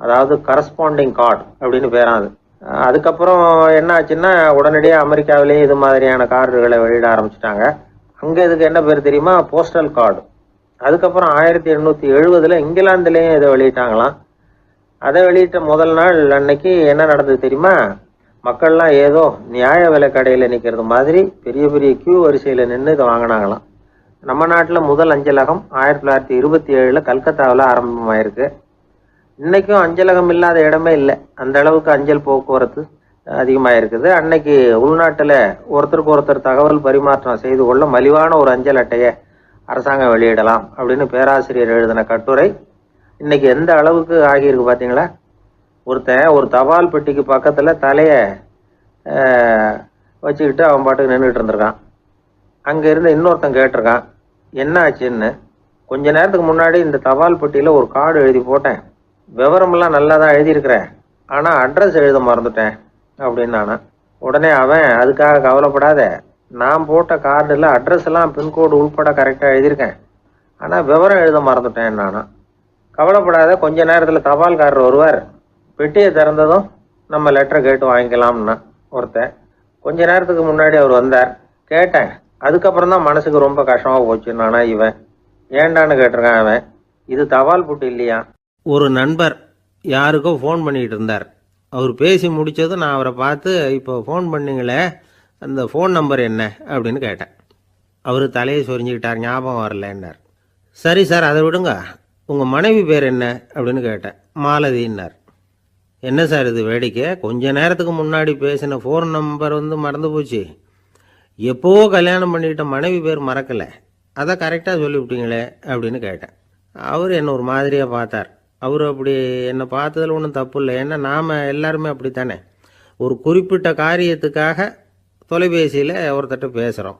அதாவது கரஸ்பாண்டிங் கார்டு அப்படின்னு பேராது. அதுக்கப்புறம் என்ன ஆச்சுன்னா, உடனடியாக அமெரிக்காவிலேயே இது மாதிரியான கார்டுகளை வெளியிட ஆரம்பிச்சிட்டாங்க. அங்கே இதுக்கு என்ன பேர் தெரியுமா? Postal card. அதுக்கப்புறம் 1870 இங்கிலாந்துலேயும் இதை வெளியிட்டாங்களாம். அதை வெளியிட்ட முதல் நாள் அன்னைக்கு என்ன நடந்தது தெரியுமா? மக்கள்லாம் ஏதோ நியாய விலை கடையில் நிற்கிறது மாதிரி பெரிய பெரிய கியூ வரிசையில் நின்று இதை வாங்கினாங்களாம். நம்ம நாட்டில் முதல் அஞ்சலகம் 1927 கல்கத்தாவில் ஆரம்பமாயிருக்கு. இன்னைக்கும் அஞ்சலகம் இல்லாத இடமே இல்லை. அந்த அளவுக்கு அஞ்சல் போக்குவரத்து அதிகமாக இருக்குது. அன்னைக்கு உள்நாட்டில் ஒருத்தருக்கு ஒருத்தர் தகவல் பரிமாற்றம் செய்து கொள்ள மலிவான ஒரு அஞ்சல் அட்டையை அரசாங்கம் வெளியிடலாம் அப்படின்னு பேராசிரியர் எழுதின கட்டுரை இன்னைக்கு எந்த அளவுக்கு ஆகியிருக்கு பார்த்தீங்களா? ஒருத்தன் ஒரு தபால் பெட்டிக்கு பக்கத்தில் தலையை வச்சுக்கிட்டு அவன் பாட்டுக்கு நின்றுட்டு இருந்திருக்கான். அங்கே இருந்து இன்னொருத்தன் கேட்டிருக்கான், என்ன ஆச்சுன்னு. கொஞ்ச நேரத்துக்கு முன்னாடி இந்த தபால் பெட்டியில் ஒரு கார்டு எழுதி போட்டேன், விவரமெல்லாம் நல்லா தான் எழுதியிருக்கிறேன், ஆனால் அட்ரஸ் எழுத மறந்துட்டேன் அப்படின்னு நானா. உடனே அவன், அதுக்காக கவலைப்படாத, நான் போட்ட கார்டில் அட்ரஸ் எல்லாம் பின்கோடு உள்பட கரெக்டாக எழுதியிருக்கேன், ஆனால் விவரம் எழுத மறந்துட்டேன் நானா. கவலைப்படாத, கொஞ்ச நேரத்தில் தபால்காரர் வருவார், பெட்டியை திறந்ததும் நம்ம லெட்டரை கேட்டு வாங்கிக்கலாம்னா ஒருத்தன். கொஞ்ச நேரத்துக்கு முன்னாடி அவர் வந்தார், கேட்டேன், அதுக்கப்புறம் தான் மனசுக்கு ரொம்ப கஷ்டமாக போச்சு நானா. இவன் ஏண்டான்னு கேட்டிருக்கான். அவன், இது தபால் புட்டு இல்லையா? ஒரு நண்பர் யாருக்கோ ஃபோன் பண்ணிகிட்டு இருந்தார். அவர் பேசி முடித்ததும் நான் அவரை பார்த்து, இப்போ ஃபோன் பண்ணிங்களே, அந்த ஃபோன் நம்பர் என்ன அப்படின்னு கேட்டேன். அவர் தலையை சொரிஞ்சுக்கிட்டார், ஞாபகம் வரலன்னார். சரி சார், அதை விடுங்க, உங்கள் மனைவி பேர் என்ன அப்படின்னு கேட்டேன். மாலதின்னார். என்ன சார் இது வேடிக்கை, கொஞ்ச நேரத்துக்கு முன்னாடி பேசின ஃபோன் நம்பர் மறந்து போச்சு, எப்போவோ கல்யாணம் பண்ணிக்கிட்ட மனைவி பேர் மறக்கலை, அதை கரெக்டாக சொல்லிவிட்டீங்களே அப்படின்னு கேட்டேன். அவர் என்ன ஒரு மாதிரியாக பார்த்தார். அவர் அப்படி என்னை பார்த்ததில் ஒன்றும் தப்பு இல்லை, ஏன்னா நாம் எல்லாருமே அப்படித்தானே, ஒரு குறிப்பிட்ட காரியத்துக்காக தொலைபேசியில் ஒருத்தட்ட பேசுகிறோம்,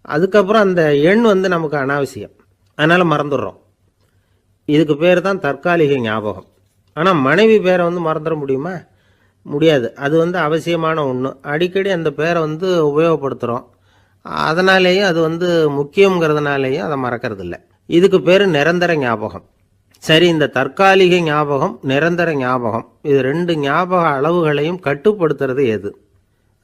அதுக்கப்புறம் அந்த எண் நமக்கு அனாவசியம், அதனால் மறந்துடுறோம். இதுக்கு பேர் தான் தற்காலிக ஞாபகம். ஆனால் மனைவி பேரை மறந்துட முடியுமா? முடியாது. அது அவசியமான ஒன்று. அடிக்கடி அந்த பேரை உபயோகப்படுத்துகிறோம், அதனாலேயும் அது முக்கியங்கிறதுனாலேயும் அதை மறக்கறதில்லை. இதுக்கு பேர் நிரந்தர ஞாபகம். சரி, இந்த தற்காலிக ஞாபகம், நிரந்தர ஞாபகம், இது 2 ஞாபக அளவுகளையும் கட்டுப்படுத்துறது எது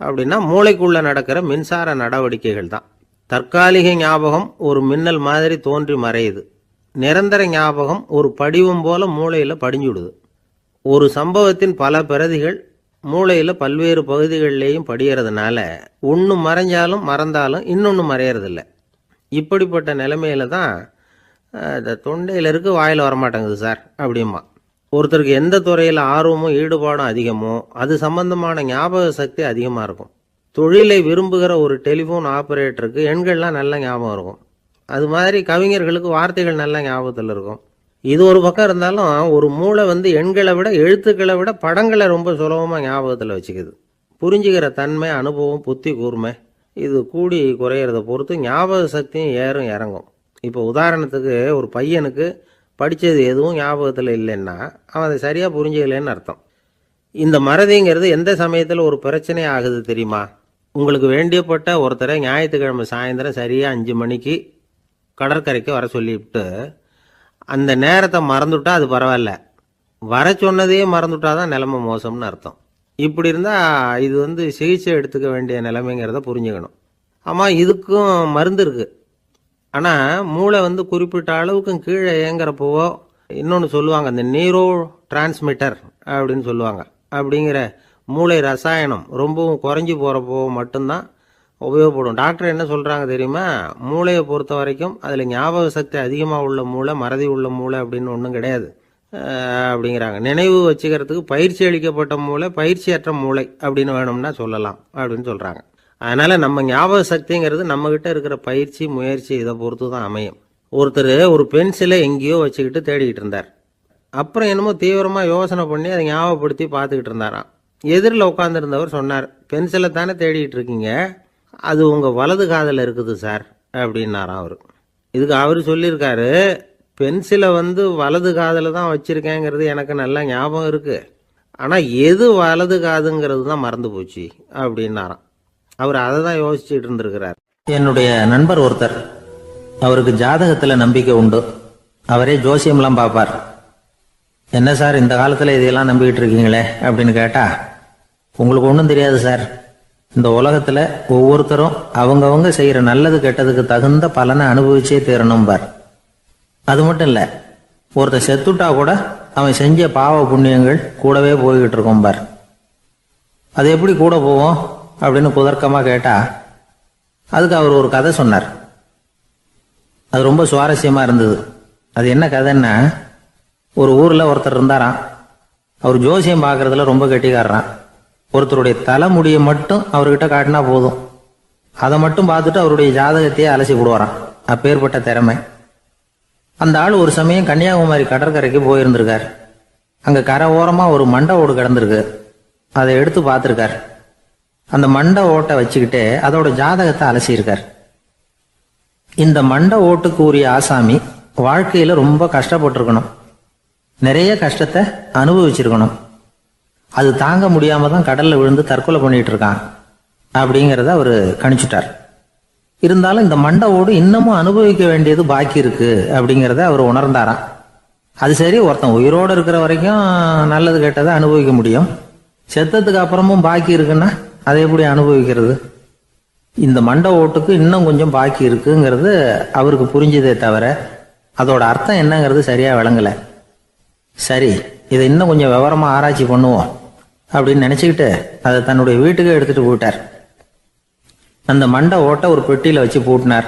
அப்படின்னா மூளைக்குள்ளே நடக்கிற மின்சார நடவடிக்கைகள் தான். தற்காலிக ஞாபகம் ஒரு மின்னல் மாதிரி தோன்றி மறையுது. நிரந்தர ஞாபகம் ஒரு படிவம் போல மூளையில் படிஞ்சுடுது. ஒரு சம்பவத்தின் பல பிரதிகள் மூளையில் பல்வேறு பகுதிகளிலேயும் படிகிறதுனால ஒன்று மறைஞ்சாலும் மறந்தாலும் இன்னொன்று மறையறதில்ல. இப்படிப்பட்ட நிலைமையில தான் இந்த தொண்டையில் இருக்கு வாயில் வரமாட்டேங்குது சார் அப்படிமா. ஒருத்தருக்கு எந்த துறையில் ஆர்வமும் ஈடுபாடும் அதிகமோ அது சம்பந்தமான ஞாபக சக்தி அதிகமாக இருக்கும். தொழிலை விரும்புகிற ஒரு டெலிஃபோன் ஆப்ரேட்டருக்கு எண்கள்லாம் நல்ல ஞாபகம் இருக்கும். அது மாதிரி கவிஞர்களுக்கு வார்த்தைகள் நல்ல ஞாபகத்தில் இருக்கும். இது ஒரு பக்கம் இருந்தாலும் ஒரு மூளை எண்களை விட எழுத்துக்களை விட படங்களை ரொம்ப சுலபமாக ஞாபகத்தில் வச்சுக்குது. புரிஞ்சுக்கிற தன்மை, அனுபவம், புத்தி கூர்மை இது கூடி குறையிறத பொறுத்து ஞாபக சக்தியும் ஏறும் இறங்கும். இப்போ உதாரணத்துக்கு ஒரு பையனுக்கு படித்தது எதுவும் ஞாபகத்தில் இல்லைன்னா அவன் அதை சரியாக புரிஞ்சுக்கலன்னு அர்த்தம். இந்த மறதிங்கிறது எந்த சமயத்தில் ஒரு பிரச்சனை ஆகுது தெரியுமா? உங்களுக்கு வேண்டியப்பட்ட ஒருத்தரை ஞாயிற்றுக்கிழமை சாயந்தரம் சரியாக 5 மணிக்கு கடற்கரைக்கு வர சொல்லிவிட்டு அந்த நேரத்தை மறந்துட்டா அது பரவாயில்ல, வர சொன்னதையே மறந்துட்டா தான் நிலைமை மோசம்னு அர்த்தம். இப்படி இருந்தால் இது சிகிச்சை எடுத்துக்க வேண்டிய நிலைமைங்கிறத புரிஞ்சுக்கணும். ஆமாம், இதுக்கும் மருந்து இருக்குது. ஆனால் மூளை குறிப்பிட்ட அளவுக்கும் கீழே இயங்குறப்போவோ இன்னொன்று சொல்லுவாங்க, இந்த நியூரோ டிரான்ஸ்மிட்டர் அப்படின்னு சொல்லுவாங்க. அப்படிங்கிற மூளை ரசாயனம் ரொம்பவும் குறைஞ்சி போகிறப்போ மட்டும்தான் உபயோகப்படும். டாக்டர் என்ன சொல்கிறாங்க தெரியுமா? மூளையை பொறுத்த வரைக்கும் அதில் ஞாபக சக்தி அதிகமாக உள்ள மூளை, மறதி உள்ள மூளை அப்படின்னு ஒன்றும் கிடையாது அப்படிங்கிறாங்க. நினைவு வச்சுக்கிறதுக்கு பயிற்சி அளிக்கப்பட்ட மூளை, பயிற்சியற்ற மூளை அப்படின்னு வேணும்னா சொல்லலாம் அப்படின்னு சொல்கிறாங்க. அதனால் நம்ம ஞாபக சக்திங்கிறது நம்மக்கிட்ட இருக்கிற பயிற்சி, முயற்சி இதை பொறுத்து தான் அமையும். ஒருத்தர் ஒரு பென்சிலை எங்கேயோ வச்சுக்கிட்டு தேடிக்கிட்டு இருந்தார். அப்புறம் என்னமோ தீவிரமாக யோசனை பண்ணி அதை ஞாபகப்படுத்தி பார்த்துக்கிட்டு இருந்தாராம். எதிரில் உட்காந்துருந்தவர் சொன்னார், பென்சிலை தானே தேடிக்கிட்டு இருக்கீங்க, அது உங்கள் வலது காதில் இருக்குது சார் அப்படின்னாராம் அவர். இதுக்கு அவர் சொல்லியிருக்காரு, பென்சிலை வலது காதில் தான் வச்சுருக்கேங்கிறது எனக்கு நல்லா ஞாபகம் இருக்குது, ஆனால் எது வலது காதுங்கிறது தான் மறந்து போச்சு அப்படின்னாராம். அவர் அதை தான் யோசிச்சுட்டு இருந்திருக்கிறார். என்னுடைய நண்பர் ஒருத்தர், அவருக்கு ஜாதகத்தில் நம்பிக்கை உண்டு. அவரே ஜோசியம்லாம் பார்ப்பார். என்ன சார் இந்த காலத்தில் இதையெல்லாம் நம்பிக்கிட்டு இருக்கீங்களே அப்படின்னு கேட்டால், உங்களுக்கு ஒன்றும் தெரியாது சார், இந்த உலகத்தில் ஒவ்வொருத்தரும் அவங்கவங்க செய்கிற நல்லது கெட்டதுக்கு தகுந்த பலனை அனுபவிச்சே தீரணும்பார். அது மட்டும் இல்லை, ஒருத்தர் செத்துட்டா கூட அவன் செஞ்ச பாவ புண்ணியங்கள் கூடவே போய்கிட்டு இருக்கோம்பார். அது எப்படி கூட போவோம் அப்படின்னு குதர்க்கமாக கேட்டால் அதுக்கு அவர் ஒரு கதை சொன்னார். அது ரொம்ப சுவாரஸ்யமாக இருந்தது. அது என்ன கதைன்னா, ஒரு ஊரில் ஒருத்தர் இருந்தாராம். அவர் ஜோசியம் பார்க்குறதுல ரொம்ப கெட்டிக்காரரான். ஒருத்தருடைய தலைமுடியை மட்டும் அவர்கிட்ட காட்டினா போதும், அதை மட்டும் பார்த்துட்டு அவருடைய ஜாதகத்தையே அலசி விடுவாராம். அப்பேற்பட்ட திறமை. அந்த ஆள் ஒரு சமயம் கன்னியாகுமரி கடற்கரைக்கு போயிருந்திருக்கார். அங்கே கரை ஓரமாக ஒரு மண்டை ஓடு கிடந்திருக்கு. அதை எடுத்து பார்த்துருக்கார். அந்த மண்டை ஓட்டை வச்சுக்கிட்டே அதோட ஜாதகத்தை அலசியிருக்கார். இந்த மண்டை ஓட்டுக்கு உரிய ஆசாமி வாழ்க்கையில் ரொம்ப கஷ்டப்பட்டிருக்கணும், நிறைய கஷ்டத்தை அனுபவிச்சிருக்கணும். அது தாங்க முடியாம தான் கடல்ல விழுந்து தற்கொலை பண்ணிட்டு இருக்கான் அப்படிங்கிறத அவர் கணிச்சுட்டார். இருந்தாலும் இந்த மண்டை ஓடு இன்னமும் அனுபவிக்க வேண்டியது பாக்கி இருக்கு அப்படிங்கிறத அவர் உணர்ந்தாராம். அது சரி, ஒருத்தன் உயிரோடு இருக்கிற வரைக்கும் நல்லது கெட்டதை அனுபவிக்க முடியும், செத்ததுக்கு அப்புறமும் பாக்கி இருக்குன்னா அதை எப்படி அனுபவிக்கிறது? இந்த மண்டை ஓட்டுக்கு இன்னும் கொஞ்சம் பாக்கி இருக்குங்கிறது அவருக்கு புரிஞ்சதே தவிர அதோட அர்த்தம் என்னங்கிறது சரியா விளங்கலை. சரி, இதை இன்னும் கொஞ்சம் விவரமாக ஆராய்ச்சி பண்ணுவோம் அப்படின்னு நினச்சிக்கிட்டு அதை தன்னுடைய வீட்டுக்கு எடுத்துகிட்டு போயிட்டார். அந்த மண்டை ஓட்டை ஒரு பெட்டியில் வச்சு பூட்டினார்.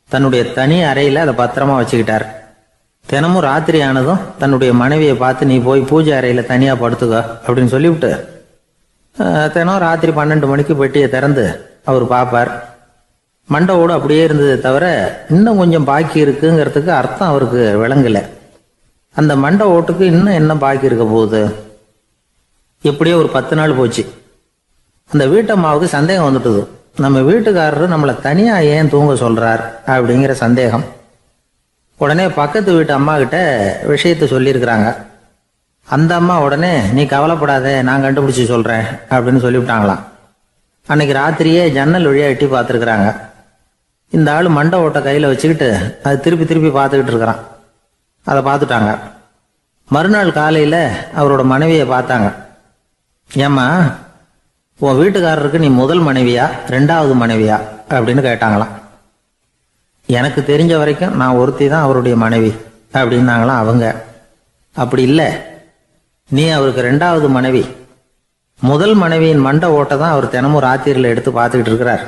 தன்னுடைய தனி அறையில் அதை பத்திரமா வச்சுக்கிட்டார். தினமும் ராத்திரி ஆனதும் தன்னுடைய மனைவியை பார்த்து, நீ போய் பூஜை அறையில் தனியாக படுத்துக்க அப்படின்னு சொல்லிவிட்டு தினம் ராத்திரி 12 மணிக்கு பெட்டியை திறந்து அவர் பார்ப்பார். மண்டை ஓடு அப்படியே இருந்ததே தவிர இன்னும் கொஞ்சம் பாக்கி இருக்குங்கிறதுக்கு அர்த்தம் அவருக்கு விளங்கலை. அந்த மண்டை ஓட்டுக்கு இன்னும் என்ன பாக்கி இருக்க போகுது? எப்படியோ ஒரு 10 நாள் போச்சு. அந்த வீட்டம்மாவுக்கு சந்தேகம் வந்துட்டுது. நம்ம வீட்டுக்காரரு நம்மளை தனியாக ஏன் தூங்க சொல்றார் அப்படிங்கிற சந்தேகம். உடனே பக்கத்து வீட்டு அம்மா கிட்ட விஷயத்த சொல்லியிருக்கிறாங்க. அந்த அம்மா உடனே, நீ கவலைப்படாத, நான் கண்டுபிடிச்சி சொல்றேன் அப்படின்னு சொல்லிவிட்டாங்களாம். அன்னைக்கு ராத்திரியே ஜன்னல் வழியாக எட்டி பார்த்துருக்குறாங்க. இந்த ஆள் மண்டை ஓட்டை கையில் வச்சுக்கிட்டு அது திருப்பி திருப்பி பார்த்துக்கிட்டு இருக்கிறான். அதை பார்த்துட்டாங்க. மறுநாள் காலையில் அவரோட மனைவியை பார்த்தாங்க. ஏம்மா, உன் வீட்டுக்காரருக்கு நீ முதல் மனைவியா 2வது மனைவியா அப்படின்னு கேட்டாங்களாம். எனக்கு தெரிஞ்ச வரைக்கும் நான் ஒருத்தி தான் அவருடைய மனைவி அப்படின்னாங்களாம் அவங்க. அப்படி இல்லை, நீ அவருக்கு 2வது மனைவி. முதல் மனைவியின் மண்டை ஓட்டை தான் அவர் தினமும் ராத்திரியில் எடுத்து பார்த்துக்கிட்டு இருக்கிறார்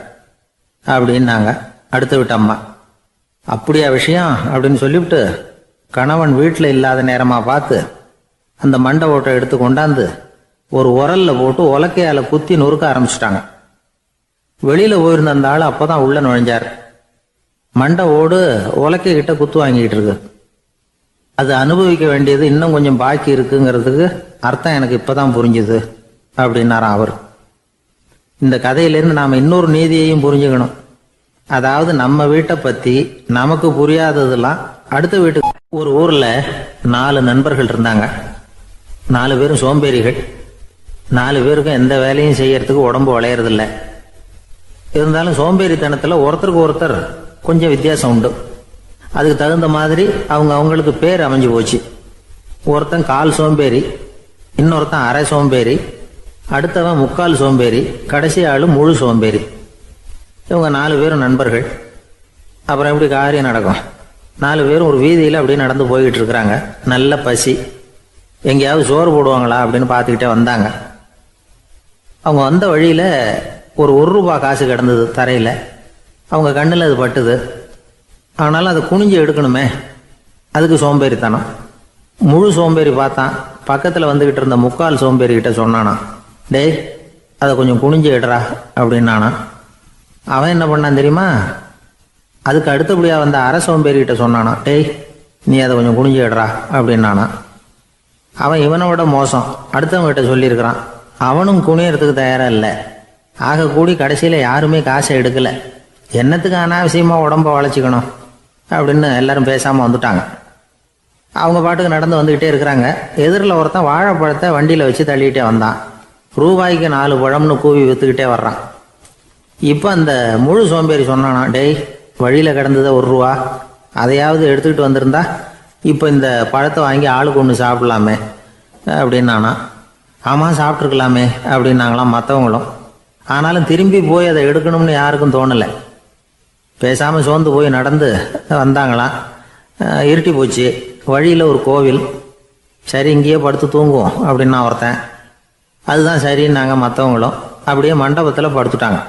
அப்படின்னாங்க அடுத்த வீட்டு அம்மா. அப்படியா விஷயம் அப்படின்னு சொல்லிவிட்டு கணவன் வீட்டில் இல்லாத நேரமாக பார்த்து அந்த மண்டை ஓட்டை எடுத்து கொண்டாந்து ஒரு உரல்ல போட்டு உலக்கையால் குத்தி நொறுக்க ஆரம்பிச்சிட்டாங்க. வெளியில் போயிருந்த அந்த ஆள் அப்போ தான் உள்ளே நுழைஞ்சார். மண்டை ஓடு உலக்கை கிட்ட குத்து வாங்கிக்கிட்டு இருக்கு. அது அனுபவிக்க வேண்டியது இன்னும் கொஞ்சம் பாக்கி இருக்குங்கிறதுக்கு அர்த்தம் எனக்கு இப்போ தான் புரிஞ்சுது அப்படின்னாராம் அவர். இந்த கதையிலேருந்து நாம் இன்னொரு நீதியையும் புரிஞ்சுக்கணும். அதாவது நம்ம வீட்டை பற்றி நமக்கு புரியாததெல்லாம் அடுத்த வீட்டுக்கு. ஒரு ஊரில் 4 நண்பர்கள் இருந்தாங்க. 4 பேரும் சோம்பேறிகள். 4 பேருக்கும் எந்த வேலையும் செய்யறதுக்கு உடம்பு வளையறதில்லை. இருந்தாலும் சோம்பேறித்தனத்தில் ஒருத்தருக்கு ஒருத்தர் கொஞ்சம் வித்தியாசம் உண்டு. அதுக்கு தகுந்த மாதிரி அவங்களுக்கு பேர் அமைஞ்சு போச்சு. ஒருத்தன் கால் சோம்பேறி, இன்னொருத்தன் அரை சோம்பேறி, அடுத்தவன் முக்கால் சோம்பேறி, கடைசி ஆளு முழு சோம்பேறி. இவங்க 4 பேரும் நண்பர்கள். அப்புறம் எப்படி காரியம் நடக்கும்? 4 பேரும் ஒரு வீதியில் அப்படியே நடந்து போய்கிட்டு இருக்கிறாங்க. நல்ல பசி. எங்கேயாவது சோறு போடுவாங்களா அப்படின்னு பார்த்துக்கிட்டே வந்தாங்க. அவங்க வந்த வழியில் ஒரு ரூபா காசு கிடந்தது தரையில். அவங்க கண்ணில் அது பட்டுது. ஆனாலும் அதை குனிஞ்சு எடுக்கணுமே, அதுக்கு சோம்பேறித்தனம். முழு சோம்பேறி பார்த்தான். பக்கத்தில் வந்துக்கிட்டு இருந்த முக்கால் சோம்பேறிக்கிட்ட சொன்னானா, டேய் அதை கொஞ்சம் குனிஞ்சு எடுறா அப்படின்னானா. அவன் என்ன பண்ணான் தெரியுமா? அதுக்கு அடுத்தபடியாக வந்த அரை சோம்பேறிக்கிட்ட சொன்னானா, டேய் நீ அதை கொஞ்சம் குனிஞ்சு எடுறா அப்படின்னானா. அவன் இவனை விட மோசம். அடுத்தவங்ககிட்ட சொல்லியிருக்கிறான். அவனும் குனியறதுக்கு தயாராக இல்லை. ஆக கூடி கடைசியில் யாருமே காசை எடுக்கலை. என்னத்துக்கு அனாவசியமாக உடம்ப வளைச்சிக்கணும் அப்படின்னு எல்லாரும் பேசாமல் வந்துட்டாங்க. அவங்க பாட்டுக்கு நடந்து வந்துக்கிட்டே இருக்கிறாங்க. எதிரில் ஒருத்தன் வாழைப்பழத்தை வண்டியில் வச்சு தள்ளிக்கிட்டே வந்தான். ரூபாய்க்கு 4 பழம்னு கூவி விற்றுக்கிட்டே வர்றான். இப்போ அந்த முழு சோம்பேறி சொன்னானா, டேய் வழியில் கிடந்ததை 1 ரூபா, அதையாவது எடுத்துக்கிட்டு வந்திருந்தா இப்போ இந்த பழத்தை வாங்கி ஆளுக்கு ஒன்று சாப்பிடலாமே அப்படின்னானா. ஆமாம் சாப்பிட்ருக்கலாமே அப்படின்னாங்களாம் மற்றவங்களும். ஆனாலும் திரும்பி போய் அதை எடுக்கணும்னு யாருக்கும் தோணலை. பேசாமல் சோர்ந்து போய் நடந்து வந்தாங்களாம். இருட்டி போச்சு. வழியில் ஒரு கோவில். சரி இங்கேயே படுத்து தூங்குவோம் அப்படின்னா ஒருத்தன். அதுதான் சரின்னாங்க மற்றவங்களும். அப்படியே மண்டபத்தில் படுத்துட்டாங்க.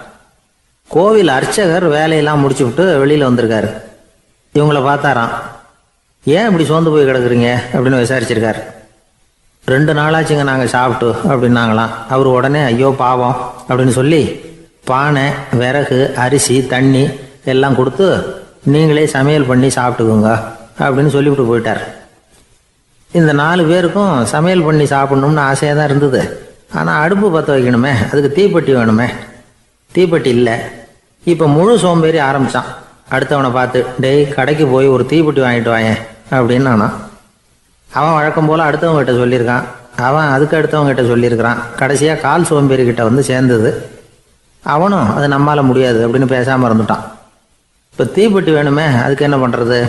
கோவில் அர்ச்சகர் வேலையெல்லாம் முடிச்சு விட்டு வெளியில் வந்திருக்காரு. இவங்கள பார்த்தாராம். ஏன் இப்படி சோர்ந்து போய் கிடக்குறீங்க அப்படின்னு விசாரிச்சிருக்காரு. 2 நாளாச்சுங்க நாங்கள் சாப்பிட்டு அப்படின்னாங்களாம். அவர் உடனே ஐயோ பாவம் அப்படின்னு சொல்லி பானை, விறகு, அரிசி, தண்ணி எல்லாம் கொடுத்து நீங்களே சமையல் பண்ணி சாப்பிட்டுக்குங்க அப்படின்னு சொல்லிவிட்டு போயிட்டார். இந்த 4 பேருக்கும் சமையல் பண்ணி சாப்பிட்ணும்னு ஆசையாக தான் இருந்தது. ஆனால் அடுப்பு பற்ற வைக்கணுமே, அதுக்கு தீப்பெட்டி வேணுமே. தீப்பெட்டி இல்லை. இப்போ முழு சோம்பேறி ஆரம்பித்தான். அடுத்தவனை பார்த்து, டேய் கடைக்கு போய் ஒரு தீப்பெட்டி வாங்கிட்டு வாயேன் அப்படின்னு நானா. அவன் வழக்கம் போல் அடுத்தவங்ககிட்ட சொல்லியிருக்கான். அவன் அதுக்கு அடுத்தவங்ககிட்ட சொல்லியிருக்கிறான். கடைசியாக கால் சோம்பேறிக்கிட்ட வந்து சேர்ந்தது. அவனும் அது நம்மால் முடியாது அப்படின்னு பேசாமல் இருந்துட்டான். இப்போ தீப்பெட்டி வேணுமே, அதுக்கு என்ன பண்ணுறது?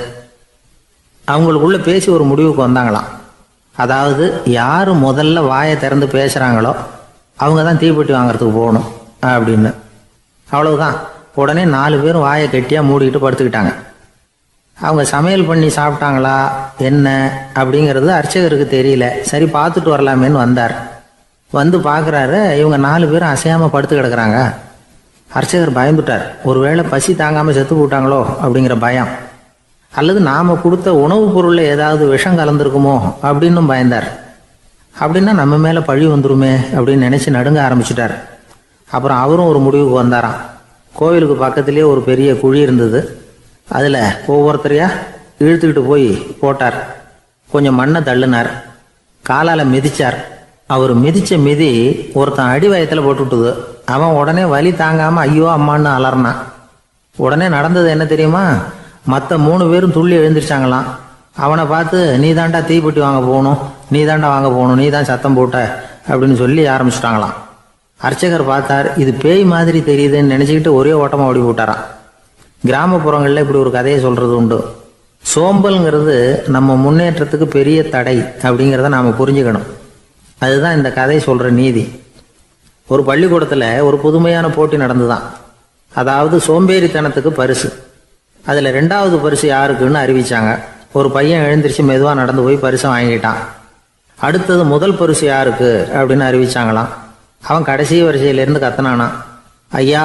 அவங்களுக்குள்ளே பேசி ஒரு முடிவுக்கு வந்தாங்களாம். அதாவது யார் முதல்ல வாயை திறந்து பேசுகிறாங்களோ அவங்க தான் தீப்பெட்டி வாங்கிறதுக்கு போகணும் அப்படின்னு. அவ்வளவுதான். உடனே 4 பேரும் வாயை கெட்டியாக மூடிக்கிட்டு படுத்துக்கிட்டாங்க. அவங்க சமையல் பண்ணி சாப்பிட்டாங்களா என்ன அப்படிங்கிறது அர்ச்சகருக்கு தெரியல. சரி பார்த்துட்டு வரலாமேன்னு வந்தார். வந்து பார்க்குறாரு, இவங்க 4 பேரும் அசையாமல் படுத்து கிடக்குறாங்க. அர்ச்சகர் பயந்துட்டார். ஒருவேளை பசி தாங்காமல் செத்து போட்டாங்களோ அப்படிங்கிற பயம், அல்லது நாம் கொடுத்த உணவுப் பொருளில் ஏதாவது விஷம் கலந்துருக்குமோ அப்படின்னும் பயந்தார். அப்படின்னா நம்ம மேலே பழி வந்துருமே அப்படின்னு நினச்சி நடுங்க ஆரம்பிச்சிட்டார். அப்புறம் அவரும் ஒரு முடிவுக்கு வந்தாராம். கோவிலுக்கு பக்கத்துலேயே ஒரு பெரிய குழி இருந்தது. அதில் ஒவ்வொருத்தரையா இழுத்துக்கிட்டு போய் போட்டார். கொஞ்சம் மண்ணை தள்ளினார். காலால் மிதிச்சார். அவர் மிதித்த மிதி ஒருத்தன் அடி வயத்தில் போட்டுவிட்டுது. அவன் உடனே வலி தாங்காமல் ஐயோ அம்மான்னு அலறினான். உடனே நடந்தது என்ன தெரியுமா? மற்ற 3 பேரும் துள்ளி எழுந்திரிச்சாங்களாம். அவனை பார்த்து நீ தாண்டா தீப்பெட்டி வாங்க போகணும், நீ தாண்டா வாங்க போகணும், நீ தான் சத்தம் போட்ட அப்படின்னு சொல்லி ஆரம்பிச்சிட்டாங்களாம். அர்ச்சகர் பார்த்தார். இது பேய் மாதிரி தெரியுதுன்னு நினச்சிக்கிட்டு ஒரே ஓட்டமாக ஓடி போட்டாரான். கிராமப்புறங்களில் இப்படி ஒரு கதையை சொல்கிறது உண்டு. சோம்பல்ங்கிறது நம்ம முன்னேற்றத்துக்கு பெரிய தடை அப்படிங்கிறத நாம் புரிஞ்சுக்கணும். அதுதான் இந்த கதை சொல்கிற நீதி. ஒரு பள்ளிக்கூடத்தில் ஒரு புதுமையான போட்டி நடந்துதான். அதாவது சோம்பேறித்தனத்துக்கு பரிசு. அதில் 2வது பரிசு யாருக்குன்னு அறிவிச்சாங்க. ஒரு பையன் எழுந்திரிச்சு மெதுவாக நடந்து போய் பரிசை வாங்கிட்டான். அடுத்தது முதல் பரிசு யாருக்கு அப்படின்னு அறிவிச்சாங்களாம். அவன் கடைசி வரிசையிலேருந்து கத்தனானா, ஐயா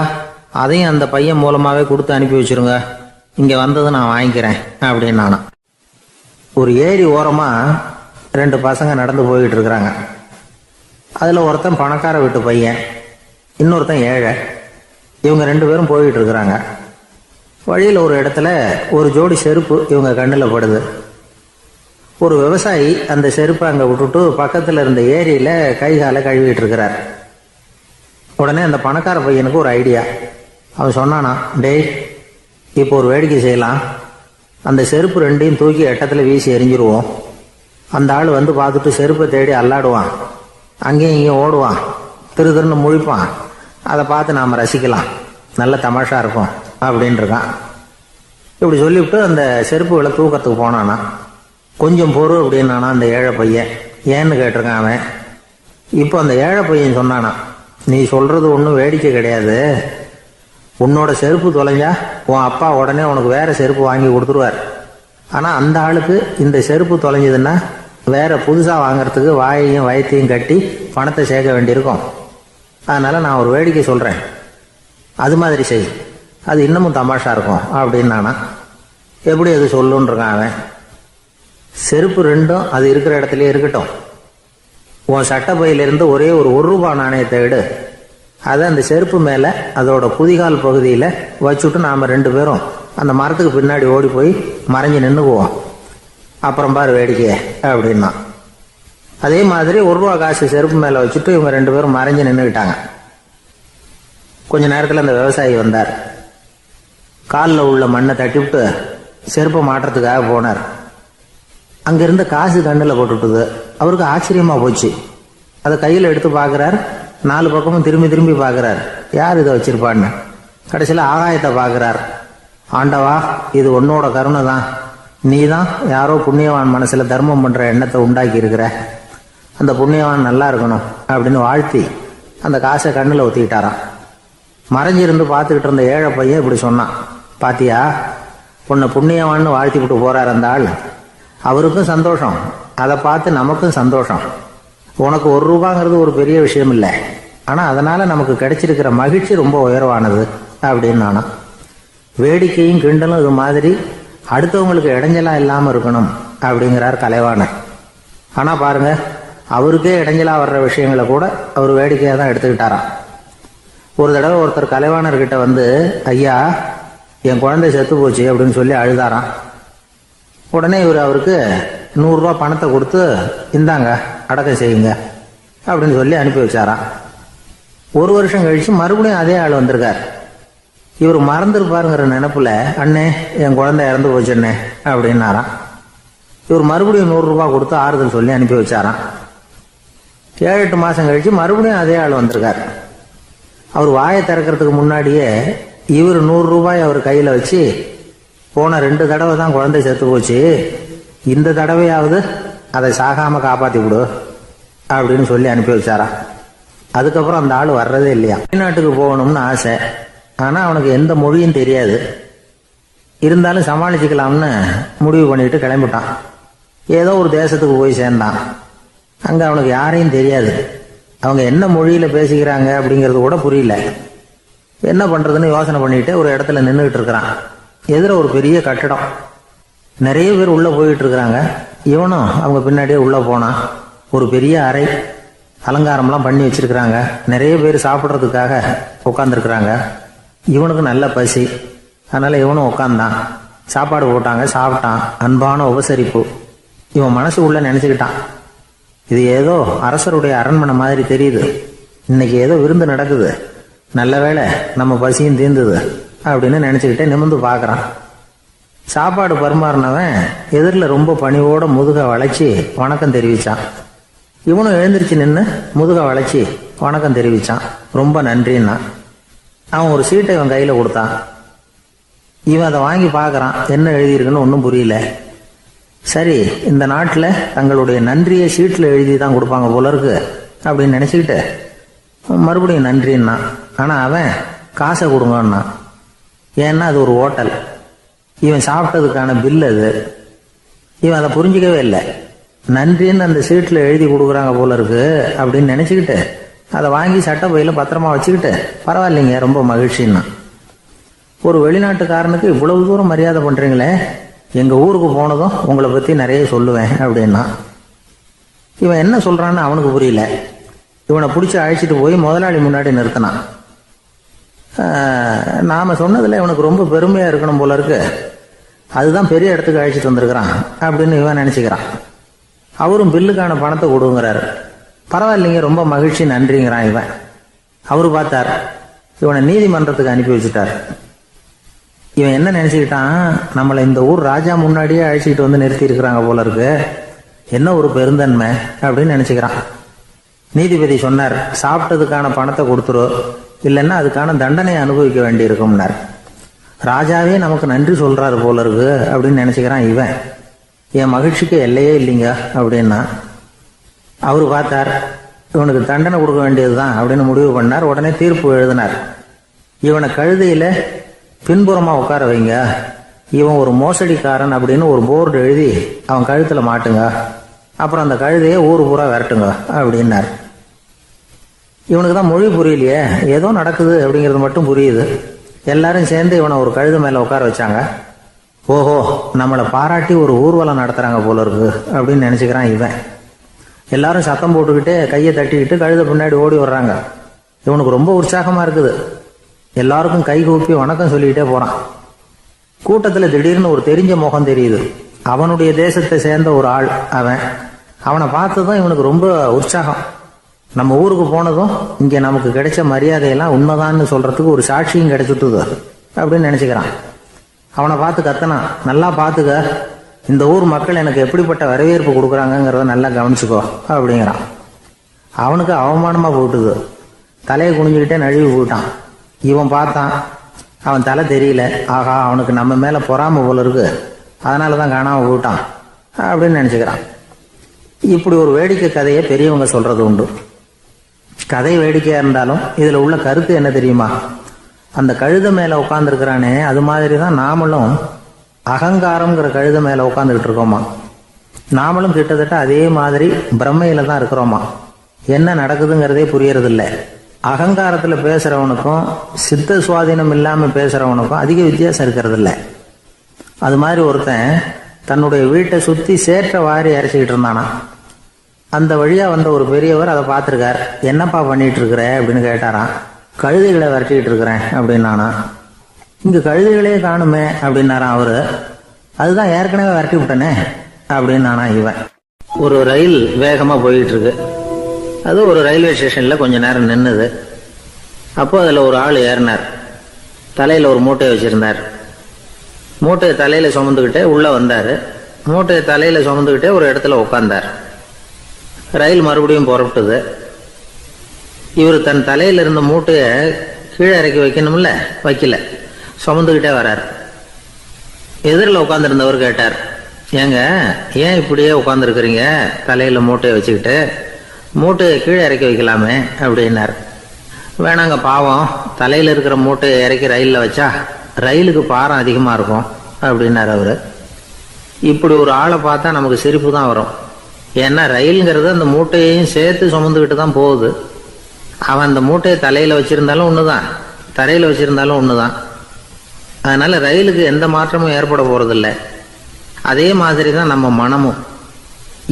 அதையும் அந்த பையன் மூலமாகவே கொடுத்து அனுப்பி வச்சுருங்க, இங்கே வந்தது நான் வாங்கிக்கிறேன் அப்படின்னு நானா. ஒரு ஏரி ஓரமாக 2 பசங்க நடந்து போய்கிட்டு இருக்கிறாங்க. அதில் ஒருத்தன் பணக்கார வீட்டு பையன், இன்னொருத்தன் ஏழை. இவங்க 2 பேரும் போய்கிட்டு இருக்கிறாங்க. வழியில் ஒரு இடத்துல ஒரு ஜோடி செருப்பு இவங்க கண்ணில் படுது. ஒரு விவசாயி அந்த செருப்பை அங்கே விட்டுட்டு பக்கத்தில் இருந்த ஏரியில் கை காலை கழுவிட்டு இருக்கிறார். உடனே அந்த பணக்கார பையனுக்கு ஒரு ஐடியா. அவன் சொன்னானா, டேய் இப்போ ஒரு வேடிக்கை செய்யலாம், அந்த செருப்பு 2ஐயும் தூக்கி எட்டத்தில் வீசி எரிஞ்சிருவோம். அந்த ஆள் வந்து பார்த்துட்டு செருப்பை தேடி அல்லாடுவான், அங்கேயும் இங்கேயும் ஓடுவான், திருன்னு முழிப்பான். அதை பார்த்து நாம் ரசிக்கலாம், நல்ல தமாஷா இருக்கும் அப்படின்னு இருக்கான். இப்படி சொல்லிவிட்டு அந்த செருப்புகளை தூக்கத்துக்கு போனானா. கொஞ்சம் பொறு அப்படின்னானா அந்த ஏழை பையன். ஏன்னு கேட்டிருக்கான் அவன். இப்போ அந்த ஏழை பையன் சொன்னானா, நீ சொல்றது ஒன்றும் வேடிக்கை கிடையாது, உன்னோட செருப்பு தொலைஞ்சா உன் அப்பா உடனே உனக்கு வேற செருப்பு வாங்கி கொடுத்துருவார். ஆனால் அந்த ஆளுக்கு இந்த செருப்பு தொலைஞ்சதுன்னா வேற புதுசாக வாங்கிறதுக்கு வாயையும் வயத்தையும் கட்டி பணத்தை சேர்க்க வேண்டியிருக்கும். அதனால் நான் ஒரு வேடிக்கை சொல்கிறேன், அது மாதிரி செய், அது இன்னமும் தமாஷா இருக்கும் அப்படின்னு நானா. எப்படி அது சொல்லுன்னு இருக்கான் அவன். செருப்பு 2ம் அது இருக்கிற இடத்துலயே இருக்கட்டும், உன் சட்டை பையிலிருந்து ஒரே ஒரு ரூபாய் நாணயத்தை எடு, அதை அந்த செருப்பு மேலே அதோட குதிகால் பகுதியில் வச்சுட்டு நாம் 2 பேரும் அந்த மரத்துக்கு பின்னாடி ஓடி போய் மறைஞ்சு நின்றுக்குவோம், அப்புறம் பாரு வேடிக்கை அப்படின்னா. அதே மாதிரி ₹1 காசு செருப்பு மேலே வச்சுட்டு இவங்க 2 பேரும் மறைஞ்சு நின்றுக்கிட்டாங்க. கொஞ்ச நேரத்தில் அந்த விவசாயி வந்தார். காலில் உள்ள மண்ணை தட்டிவிட்டு செருப்பை மாட்டுறதுக்காக போனார். அங்கிருந்த காசு கண்ணில் போட்டுட்டுது. அவருக்கு ஆச்சரியமாக போச்சு. அதை கையில் எடுத்து பார்க்குறார். 4 பக்கமும் திரும்பி திரும்பி பார்க்குறார், யார் இதை வச்சிருப்பான்னு. கடைசியில் ஆகாயத்தை பார்க்குறார். ஆண்டவா, இது உன்னோட கருணை தான், நீ தான் யாரோ புண்ணியவான் மனசில் தர்மம் பண்ணுற எண்ணத்தை உண்டாக்கி இருக்கிற, அந்த புண்ணியவான் நல்லா இருக்கணும் அப்படின்னு வாழ்த்தி அந்த காசை கண்ணில் ஒத்திக்கிட்டாராம். மறைஞ்சிருந்து பார்த்துக்கிட்டு இருந்த ஏழை பையன் இப்படி சொன்னான், பாத்தியா, உன்னை புண்ணியவான்னு வாழ்த்தி விட்டு போறார் அந்த ஆள், அவருக்கும் சந்தோஷம், அதை பார்த்து நமக்கும் சந்தோஷம். உனக்கு ₹1 ஒரு பெரிய விஷயம் இல்லை, ஆனால் அதனால் நமக்கு கிடைச்சிருக்கிற மகிழ்ச்சி ரொம்ப உயர்வானது அப்படின்னு நானா. வேடிக்கையும் கிண்டலும் இது மாதிரி அடுத்தவங்களுக்கு இடைஞ்சலாக இல்லாமல் இருக்கணும் அப்படிங்கிறார் கலைவாணர். ஆனால் பாருங்க, அவருக்கே இடைஞ்சலாக வர்ற விஷயங்களை கூட அவர் வேடிக்கையாக தான் எடுத்துக்கிட்டாராம். ஒரு தடவை ஒருத்தர் கலைவாணர்கிட்ட வந்து, ஐயா என் குழந்தை செத்து போச்சு அப்படின்னு சொல்லி அழுதாராம். உடனே இவர் அவருக்கு ₹100 பணத்தை கொடுத்து, இந்தாங்க அடக்கம் செய்யுங்க அப்படின்னு சொல்லி அனுப்பி வச்சாராம். 1 வருஷம் கழிச்சு மறுபடியும் அதே ஆள் வந்திருக்கார். இவர் மறந்துருப்பாருங்கிற நினைப்புல, அண்ணே என் குழந்தை இறந்து போச்சுண்ணே அப்படின்னாராம். இவர் மறுபடியும் ₹100 கொடுத்து ஆறுதல் சொல்லி அனுப்பி வச்சாராம். 7-8 மாசம் கழிச்சு மறுபடியும் அதே ஆள் வந்திருக்கார். அவர் வாயை திறக்கிறதுக்கு முன்னாடியே இவர் ₹100 அவர் கையில வச்சு, போன 2 தடவை தான் குழந்தை செத்து போச்சு, இந்த தடவையாவது அதை சாகாம காப்பாத்தி விடு அப்படின்னு சொல்லி அனுப்பி வச்சாராம். அதுக்கப்புறம் அந்த ஆள் வர்றதே இல்லையா. வெளிநாட்டுக்கு போகணும்னு ஆசை, ஆனா அவனுக்கு எந்த மொழியும் தெரியாது. இருந்தாலும் சமாளிச்சுக்கலாம்னு முடிவு பண்ணிட்டு கிளம்பிட்டான். ஏதோ ஒரு தேசத்துக்கு போய் சேர்ந்தான். அங்க அவனுக்கு யாரையும் தெரியாது. அவங்க என்ன மொழியில பேசிக்கிறாங்க அப்படிங்கிறது கூட புரியல. என்ன பண்றதுன்னு யோசனை பண்ணிட்டு ஒரு இடத்துல நின்றுகிட்டு இருக்கிறான். எதிர ஒரு பெரிய கட்டடம், நிறைய பேர் உள்ள போயிட்டு இருக்கிறாங்க. இவனும் அவங்க பின்னாடியே உள்ள போனான். ஒரு பெரிய அறை, அலங்காரம்லாம் பண்ணி வச்சிருக்கிறாங்க. நிறைய பேர் சாப்பிட்றதுக்காக உட்காந்துருக்குறாங்க. இவனுக்கு நல்ல பசி, அதனால இவனும் உட்காந்தான். சாப்பாடு போட்டாங்க, சாப்பிட்டான். அன்பான உபசரிப்பு. இவன் மனசு உள்ள நினைச்சுக்கிட்டான், இது ஏதோ அரசருடைய அரண்மனை மாதிரி தெரியுது, இன்னைக்கு ஏதோ விருந்து நடக்குது, நல்ல வேளை நம்ம பசியும் தீர்ந்தது அப்படின்னு நினைச்சுக்கிட்டே நிமிர்ந்து பார்க்கறான். சாப்பாடு பரிமாறினவன் எதிரில் ரொம்ப பணிவோட முதுக வளைச்சி வணக்கம் தெரிவிச்சான். இவனும் எழுந்திருச்சு நின்று முதுக வளைச்சி வணக்கம் தெரிவிச்சான். ரொம்ப நன்றின்னா. அவன் ஒரு சீட்டை இவன் கையில கொடுத்தான். இவன் அதை வாங்கி பார்க்கறான். என்ன எழுதியிருக்குன்னு ஒன்றும் புரியல. சரி, இந்த நாட்டில் தங்களுடைய நன்றியை சீட்டில் எழுதி தான் கொடுப்பாங்க போல இருக்கு அப்படின்னு நினைச்சுக்கிட்டு மறுபடியும் நன்றின்னா. ஆனால் அவன் காசை கொடுங்கன்னா. ஏன்னா அது ஒரு ஹோட்டல், இவன் சாப்பிட்டதுக்கான பில் அது. இவன் அதை புரிஞ்சிக்கவே இல்லை. நன்றின்னு அந்த சீட்டில் எழுதி கொடுக்குறாங்க போல இருக்கு அப்படின்னு நினைச்சுக்கிட்டு அதை வாங்கி சட்டை பையில் பத்திரமா வச்சுக்கிட்டு பரவாயில்லைங்க ரொம்ப மகிழ்ச்சின்னா. ஒரு வெளிநாட்டுக்காரனுக்கு இவ்வளவு தூரம் மரியாதை பண்ணுறீங்களே, எங்கள் ஊருக்கு போனதும் உங்களை பற்றி நிறைய சொல்லுவேன் அப்படின்னா. இவன் என்ன சொல்கிறான்னு அவனுக்கு புரியல. இவனை பிடிச்சி அழைச்சிட்டு போய் முதலாளி முன்னாடி நிறுத்தினான். நாம் சொன்னதில் இவனுக்கு ரொம்ப பெருமையாக இருக்கணும் போல இருக்கு, அதுதான் பெரிய இடத்துக்கு அழைச்சிட்டு வந்திருக்கிறான் அப்படின்னு இவன் நினச்சிக்கிறான். அவரும் பில்லுக்கான பணத்தை கொடுங்கிறாரு. பரவாயில்லைங்க ரொம்ப மகிழ்ச்சி நன்றிங்கிறான் இவன். அவரு பார்த்தார், இவனை நீதிமன்றத்துக்கு அனுப்பி வச்சுட்டார். இவன் என்ன நினச்சிக்கிட்டான், நம்மளை இந்த ஊர் ராஜா முன்னாடியே அழைச்சிக்கிட்டு வந்து நிறுத்தி இருக்கிறாங்க போல இருக்கு, என்ன ஒரு பெருந்தன்மை அப்படின்னு நினச்சிக்கிறான். நீதிபதி சொன்னார், சாப்பிட்டதுக்கான பணத்தை கொடுத்துரு, இல்லைன்னா அதுக்கான தண்டனையை அனுபவிக்க வேண்டி இருக்கும்னார். ராஜாவே நமக்கு நன்றி சொல்றாரு போல இருக்கு அப்படின்னு நினைச்சுக்கிறான் இவன். என் மகிழ்ச்சிக்கு எல்லையே இல்லைங்க அப்படின்னா. அவரு பார்த்தார், இவனுக்கு தண்டனை கொடுக்க வேண்டியதுதான் அப்படின்னு முடிவு பண்ணார். உடனே தீர்ப்பு எழுதினார். இவனை கழுதையில பின்புறமா உட்கார வைங்க, இவன் ஒரு மோசடிக்காரன் அப்படின்னு ஒரு போர்டு எழுதி அவன் கழுத்துல மாட்டுங்க, அப்புறம் அந்த கழுதையை ஊரு பூரா விரட்டுங்க அப்படின்னார். இவனுக்கு தான் மொழி புரியலையே, ஏதோ நடக்குது அப்படிங்கிறது மட்டும் புரியுது. எல்லாரும் சேர்ந்து இவனை ஒரு கழுதை மேல உட்கார வச்சாங்க. ஓஹோ, நம்மளை பாராட்டி ஒரு ஊர்வலம் நடத்துறாங்க போல இருக்கு அப்படின்னு நினைச்சுக்கிறான் இவன். எல்லாரும் சத்தம் போட்டுக்கிட்டே கையை தட்டிக்கிட்டு கழுதை பின்னாடி ஓடி வர்றாங்க. இவனுக்கு ரொம்ப உற்சாகமா இருக்குது. எல்லாருக்கும் கை கூப்பி வணக்கம் சொல்லிக்கிட்டே போறான். கூட்டத்தில் திடீர்னு ஒரு தெரிஞ்ச முகம் தெரியுது. அவனுடைய தேசத்தை சேர்ந்த ஒரு ஆள் அவன். அவனை பார்த்ததும் இவனுக்கு ரொம்ப உற்சாகம். நம்ம ஊருக்கு போனதும் இங்க நமக்கு கிடைச்ச மரியாதையெல்லாம் உண்மைதான்னு சொல்றதுக்கு ஒரு சாட்சியும் கிடைச்சிட்டுது அப்படின்னு நினைச்சுக்கிறான். அவனை பார்த்து கத்தனான், நல்லா பார்த்துக்க, இந்த ஊர் மக்கள் எனக்கு எப்படிப்பட்ட வரவேற்பு கொடுக்குறாங்கிறத நல்லா கவனிச்சுக்கோ அப்படிங்கிறான். அவனுக்கு அவமானமா போட்டுது. தலையை குனிஞ்சுக்கிட்டே நழுவி போயிட்டான். இவன் பார்த்தான், அவன் தலை தெரியல. ஆகா, அவனுக்கு நம்ம மேல பொறாம போல இருக்கு, அதனாலதான் காணாம போயிட்டான் அப்படின்னு நினைச்சுக்கிறான். இப்படி ஒரு வேடிக்கை கதையை பெரியவங்க சொல்றது உண்டு. கதை வேடிக்கையா இருந்தாலும் இதுல உள்ள கருத்து என்ன தெரியுமா? அந்த கழுதை மேல உட்கார்ந்துருக்கிறானே, அது மாதிரிதான் நாமளும் அகங்காரம்ங்கிற கழுதை மேல உட்காந்துக்கிட்டு இருக்கோமா. நாமளும் கிட்டத்தட்ட அதே மாதிரி பிரம்மையில தான் இருக்கிறோமா. என்ன நடக்குதுங்கிறதே புரியறது இல்லை. அகங்காரத்துல பேசுறவனுக்கும் சித்த சுவாதீனம் இல்லாம பேசுறவனுக்கும் அதிக வித்தியாசம் இருக்கிறது இல்லை. அது மாதிரி ஒருத்தன் தன்னுடைய வீட்டை சுத்தி சேற்ற வாரி அரைச்சிக்கிட்டு இருந்தானா. அந்த வழியா வந்த ஒரு பெரியவர் அதை பார்த்துருக்கார். என்னப்பா பண்ணிட்டு இருக்கிற அப்படின்னு கேட்டாராம். கழுதைகளை விரட்டிக்கிட்டு இருக்கிறேன் அப்படின்னானா. இங்க கழுதைகளே காணுமே அப்படின்னாராம் அவரு. அதுதான் ஏற்கனவே விரட்டி விட்டனே அப்படின்னானா இவன். ஒரு ரயில் வேகமா போயிட்டு இருக்கு. அது ஒரு ரயில்வே ஸ்டேஷன்ல கொஞ்ச நேரம் நின்னுது. அப்போ அதுல ஒரு ஆள் ஏறினார். தலையில ஒரு மூட்டையை வச்சிருந்தார். மூட்டையை தலையில சுமந்துக்கிட்டே உள்ள வந்தாரு. மூட்டையை தலையில சுமந்துக்கிட்டே ஒரு இடத்துல உட்கார்ந்தார். ரயில் மறுபடியும் புறப்பட்டது. இவர் தன் தலையில இருந்த மூட்டையை கீழே இறக்கி வைக்கணும்ல, வைக்கல, சுமந்துக்கிட்டே வர்றார். எதிரில் உட்காந்துருந்தவர் கேட்டார், ஏங்க ஏன் இப்படியே உட்காந்துருக்குறீங்க தலையில மூட்டையை வச்சுக்கிட்டு, மூட்டையை கீழே இறக்கி வைக்கலாமே அப்படின்னார். வேணாங்க, பாவம், தலையில இருக்கிற மூட்டையை இறக்கி ரயிலில் வச்சா ரயிலுக்கு பாரம் அதிகமா இருக்கும் அப்படின்னார் அவரு. இப்படி ஒரு ஆளை பார்த்தா நமக்கு சிரிப்பு தான் வரும். ஏன்னா ரயிலுங்கிறது அந்த மூட்டையையும் சேர்த்து சுமந்துக்கிட்டு தான் போகுது. அவன் அந்த மூட்டையை தலையில வச்சிருந்தாலும் ஒண்ணுதான், தரையில வச்சிருந்தாலும் ஒண்ணுதான். அதனால ரயிலுக்கு எந்த மாற்றமும் ஏற்பட போறதில்லை. அதே மாதிரி தான் நம்ம மனமும்.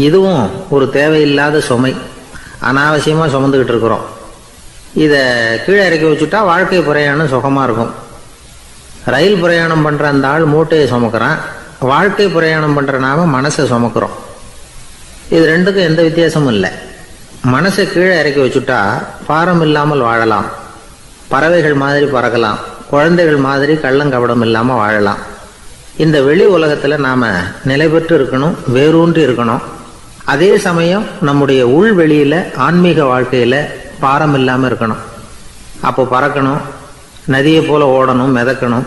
இதுவும் ஒரு தேவையில்லாத சுமை, அனாவசியமா சுமந்துக்கிட்டு இருக்கிறோம். இதை கீழே இறக்கி வச்சுட்டா வாழ்க்கை பிரயாணம் சுகமா இருக்கும். ரயில் பிரயாணம் பண்ற அந்த ஆள் மூட்டையை சுமக்கிறான், வாழ்க்கை பிரயாணம் பண்ற நாம மனசை சுமக்கிறோம். இது ரெண்டுக்கும் எந்த வித்தியாசமும் இல்லை. மனசை கீழே இறக்கி வச்சுட்டா பாரம் இல்லாமல் வாழலாம், பறவைகள் மாதிரி பறக்கலாம், குழந்தைகள் மாதிரி கள்ளங்கபடம் இல்லாம வாழலாம். இந்த வெளி உலகத்துல நாம நிலை பெற்று இருக்கணும், வேரூன்றி இருக்கணும். அதே சமயம் நம்முடைய உள் வெளியில ஆன்மீக வாழ்க்கையில பாரம் இல்லாம இருக்கணும். அப்போ பறக்கணும், நதியை போல ஓடணும், மிதக்கணும்.